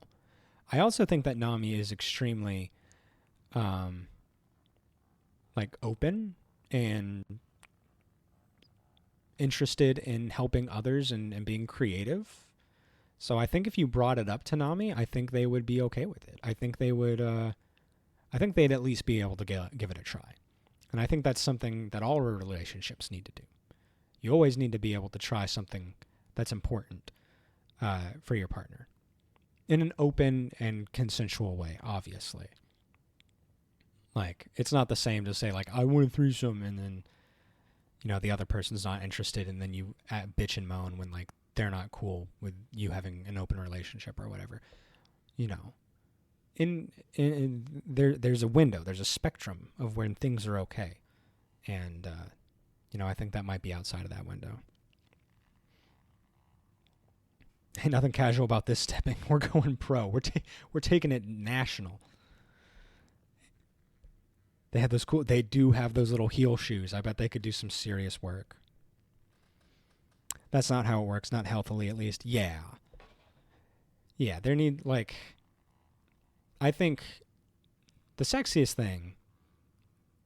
Speaker 1: I also think that Nami is extremely, like open and interested in helping others and being creative. So I think if you brought it up to Nami, I think they would be okay with it. I think they would. I think they'd at least be able to give it a try. And I think that's something that all relationships need to do. You always need to be able to try something that's important for your partner in an open and consensual way, obviously. Like, it's not the same to say, like, I want a threesome, and then, you know, the other person's not interested, and then you bitch and moan when, like, they're not cool with you having an open relationship or whatever. You know. There's a window, there's a spectrum of when things are okay. And, you know, I think that might be outside of that window. Hey, nothing casual about this stepping. We're going pro. We're taking it national. They do have those little heel shoes. I bet they could do some serious work. That's not how it works, not healthily at least. Yeah, there need, like, I think the sexiest thing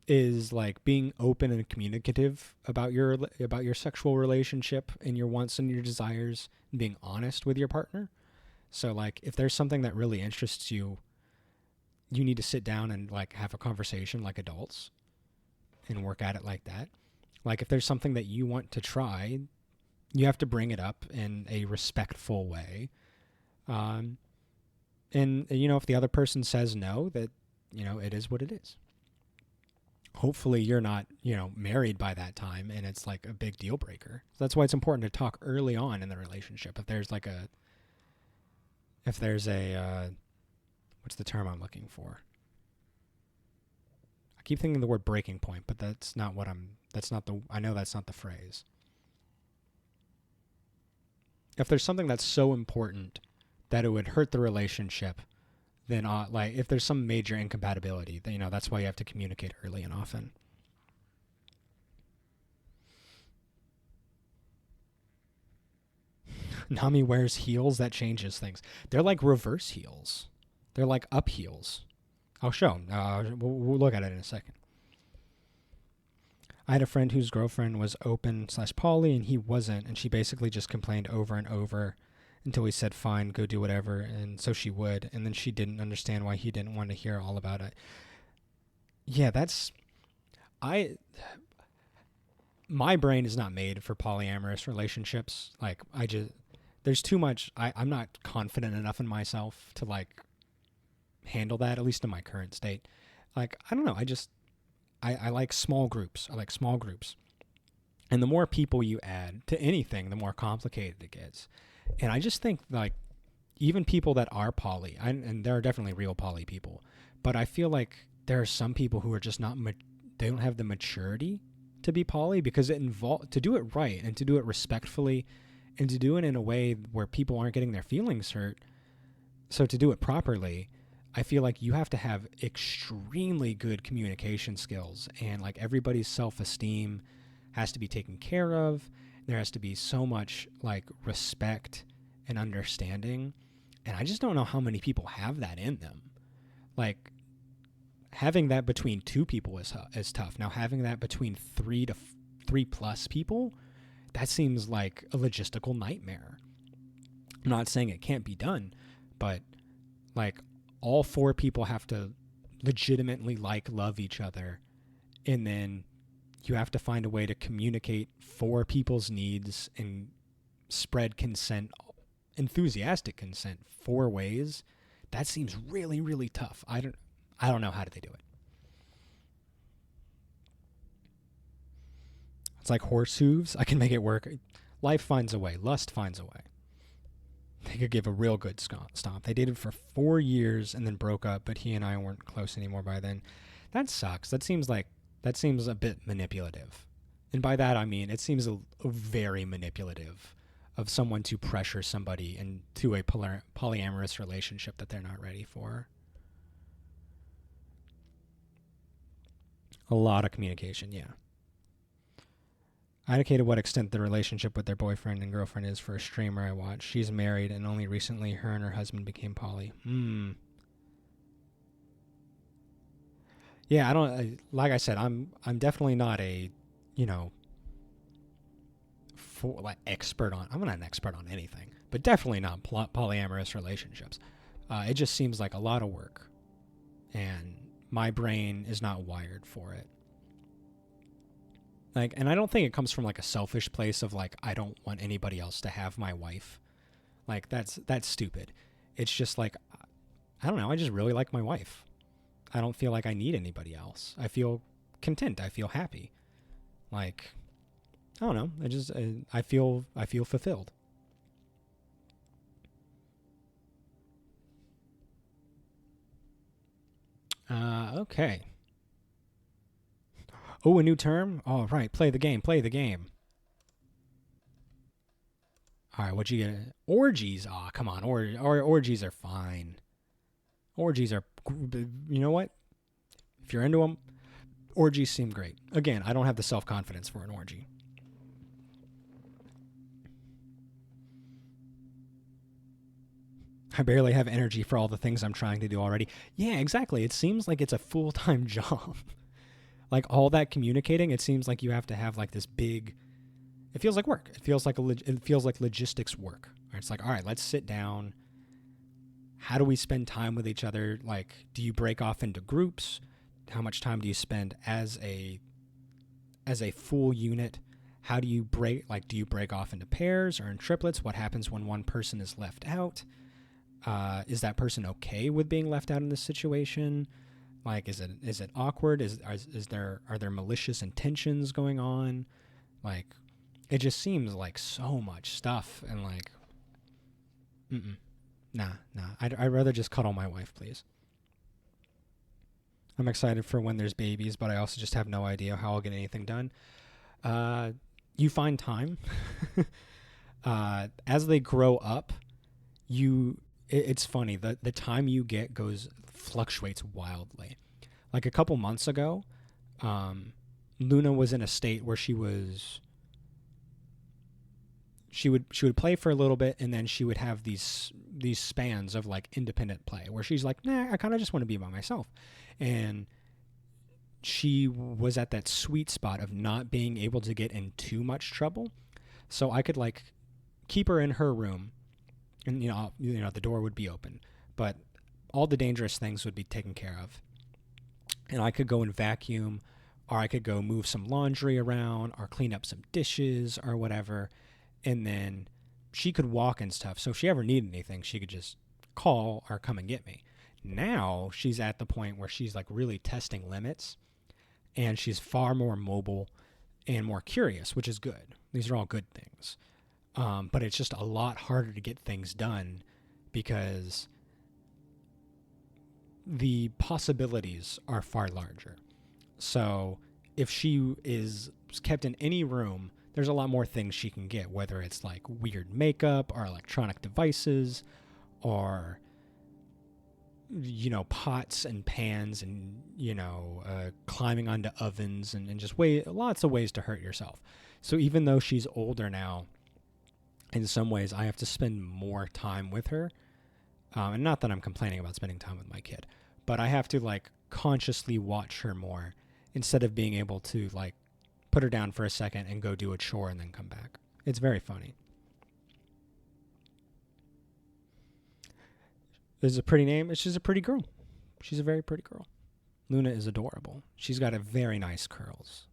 Speaker 1: is like being open and communicative about your sexual relationship and your wants and your desires, and being honest with your partner. So like if there's something that really interests you, you need to sit down and like have a conversation like adults and work at it like that. Like if there's something that you want to try, you have to bring it up in a respectful way. And you know, if the other person says no, that, you know, it is what it is. Hopefully you're not, you know, married by that time and it's like a big deal breaker. So that's why it's important to talk early on in the relationship. If there's a what's the term I'm looking for? I keep thinking the word breaking point, but I know that's not the phrase. If there's something that's so important that it would hurt the relationship, then like if there's some major incompatibility, then, you know, that's why you have to communicate early and often. Nami wears heels. That changes things. They're like reverse heels. They're like up heels. I'll show them. We'll look at it in a second. I had a friend whose girlfriend was open/poly and he wasn't, and she basically just complained over and over until we said, fine, go do whatever. And so she would. And then she didn't understand why he didn't want to hear all about it. Yeah, my brain is not made for polyamorous relationships. Like, there's too much, I'm not confident enough in myself to, like, handle that, at least in my current state. Like, I don't know, I like small groups. I like small groups. And the more people you add to anything, the more complicated it gets. And I just think, like, even people that are poly, and there are definitely real poly people, but I feel like there are some people who are just they don't have the maturity to be poly, because to do it right and to do it respectfully and to do it in a way where people aren't getting their feelings hurt. So to do it properly, I feel like you have to have extremely good communication skills, and like everybody's self-esteem has to be taken care of. There has to be so much like respect and understanding. And I just don't know how many people have that in them. Like having that between two people is tough. Now having that between 3 to 3+ people, that seems like a logistical nightmare. I'm not saying it can't be done, but like all 4 people have to legitimately love each other, and then you have to find a way to communicate for people's needs and spread consent, enthusiastic consent, 4 ways. That seems really, really tough. I don't know how they do it. It's like horse hooves. I can make it work. Life finds a way. Lust finds a way. They could give a real good stomp. They dated for 4 years and then broke up, but he and I weren't close anymore by then. That sucks. That seems a bit manipulative. And by that I mean it seems a very manipulative of someone to pressure somebody into a polyamorous relationship that they're not ready for. A lot of communication, yeah. I indicated what extent the relationship with their boyfriend and girlfriend is for a streamer I watch. She's married, and only recently her and her husband became poly. Yeah, like I said, I'm definitely not a, expert on. I'm not an expert on anything, but definitely not polyamorous relationships. It just seems like a lot of work, and my brain is not wired for it. And I don't think it comes from a selfish place of I don't want anybody else to have my wife. That's stupid. It's just I don't know. I just really like my wife. I don't feel like I need anybody else. I feel content. I feel happy. I don't know. I feel fulfilled. Okay. Oh, a new term? All right, play the game. All right, what you get? Orgies. Aw, come on. Orgies are fine. Orgies are, you know what? If you're into them, orgies seem great. Again, I don't have the self-confidence for an orgy. I barely have energy for all the things I'm trying to do already. Yeah, exactly. It seems like it's a full-time job. All that communicating, it seems like you have to have this big. It feels like work. It feels like logistics work. It's all right, let's sit down. How do we spend time with each other? Do you break off into groups? How much time do you spend as a full unit? How do you break? Do you break off into pairs or in triplets? What happens when one person is left out? Is that person okay with being left out in this situation? Is it awkward? Are there malicious intentions going on? It just seems like so much stuff, and nah. I'd rather just cuddle my wife, please. I'm excited for when there's babies, but I also just have no idea how I'll get anything done. You find time. As they grow up, it's funny. The time you get fluctuates wildly. A couple months ago, Luna was in a state where she would play for a little bit, and then she would have these spans of independent play where she's nah, I kind of just want to be by myself. And she was at that sweet spot of not being able to get in too much trouble. So I could keep her in her room, and the door would be open, but all the dangerous things would be taken care of. And I could go and vacuum, or I could go move some laundry around, or clean up some dishes or whatever. And then she could walk and stuff. So if she ever needed anything, she could just call or come and get me. Now she's at the point where she's really testing limits, and she's far more mobile and more curious, which is good. These are all good things. But it's just a lot harder to get things done because the possibilities are far larger. So if she is kept in any room, there's a lot more things she can get, whether it's weird makeup or electronic devices or, pots and pans and, climbing onto ovens and just lots of ways to hurt yourself. So even though she's older now, in some ways I have to spend more time with her. And not that I'm complaining about spending time with my kid, but I have to consciously watch her more instead of being able to put her down for a second and go do a chore and then come back. It's very funny. This is a pretty name. She's a pretty girl. She's a very pretty girl. Luna is adorable. She's got a very nice curls.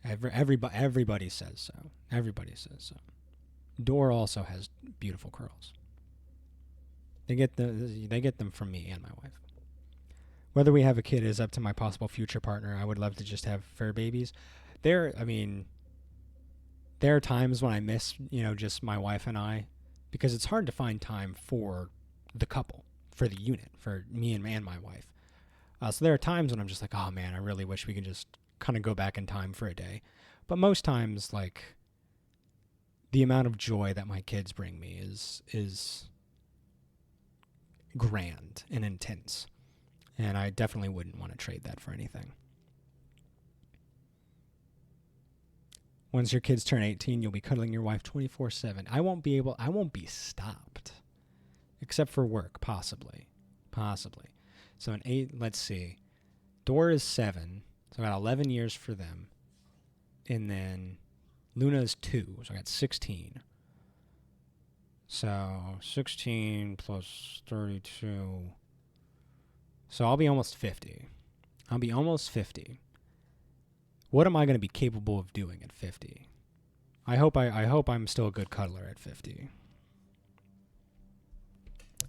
Speaker 1: Everybody says so. Everybody says so. Door also has beautiful curls. They get them from me and my wife. Whether we have a kid is up to my possible future partner. I would love to just have fur babies. There are times when I miss, just my wife and I, because it's hard to find time for the couple, for the unit, for me and my wife. So there are times when I'm just like, oh man, I really wish we could just kind of go back in time for a day. But most times, like, the amount of joy that my kids bring me is grand and intense. And I definitely wouldn't want to trade that for anything. Once your kids turn 18, you'll be cuddling your wife 24/7. I won't be stopped. Except for work, possibly. So an 8, let's see. Door is 7, so I got 11 years for them. And then Luna is 2, so I got 16. So 16 plus 32. So I'll be almost 50. What am I going to be capable of doing at 50? I hope I'm still a good cuddler at 50.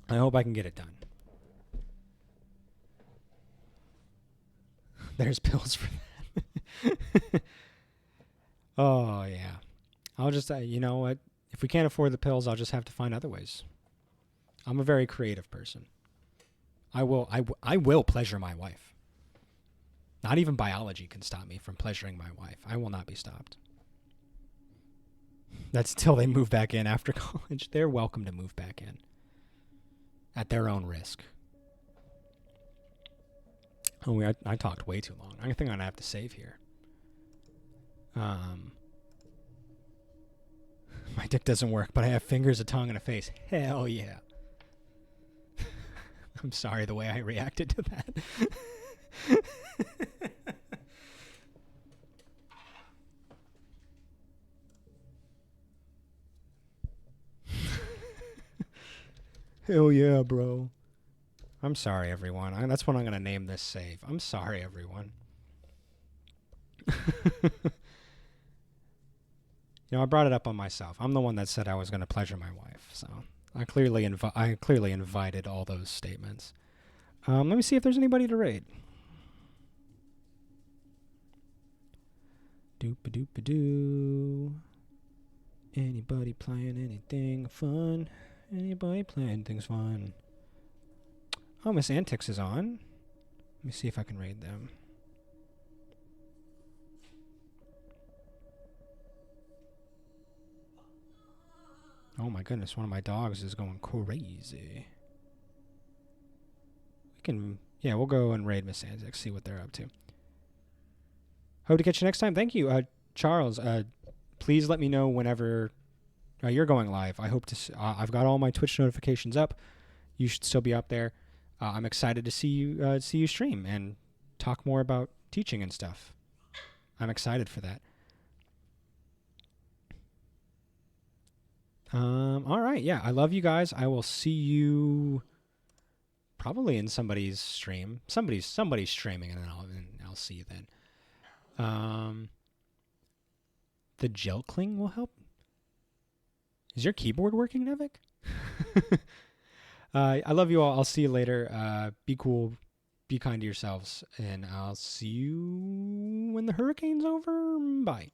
Speaker 1: I hope I can get it done. There's pills for that. Oh, yeah. I'll just, you know what? If we can't afford the pills, I'll just have to find other ways. I'm a very creative person. I will pleasure my wife. Not even biology can stop me from pleasuring my wife. I will not be stopped. That's till they move back in after college. They're welcome to move back in at their own risk. Oh, I talked way too long. I think I'm going to have to save here. My dick doesn't work, but I have fingers, a tongue, and a face. Hell yeah. I'm sorry the way I reacted to that. Hell yeah, bro. I'm sorry, everyone. That's what I'm going to name this save. I'm sorry, everyone. I brought it up on myself. I'm the one that said I was going to pleasure my wife, so I clearly invited all those statements. Let me see if there's anybody to raid. Doop-a-doop-a-doo. Anybody playing anything fun? Anybody playing things fun? Oh, Miss Antix is on. Let me see if I can raid them. Oh my goodness, one of my dogs is going crazy. We'll go and raid Miss Antix, see what they're up to. Hope to catch you next time. Thank you, Charles. Please let me know whenever you're going live. I hope to. I've got all my Twitch notifications up. You should still be up there. I'm excited to see you stream and talk more about teaching and stuff. I'm excited for that. All right. Yeah, I love you guys. I will see you probably in somebody's stream. Somebody's streaming, and then I'll see you then. The gel cling will help. Is your keyboard working, Nevik? I love you all. I'll see you later. Be cool. Be kind to yourselves. And I'll see you when the hurricane's over. Bye.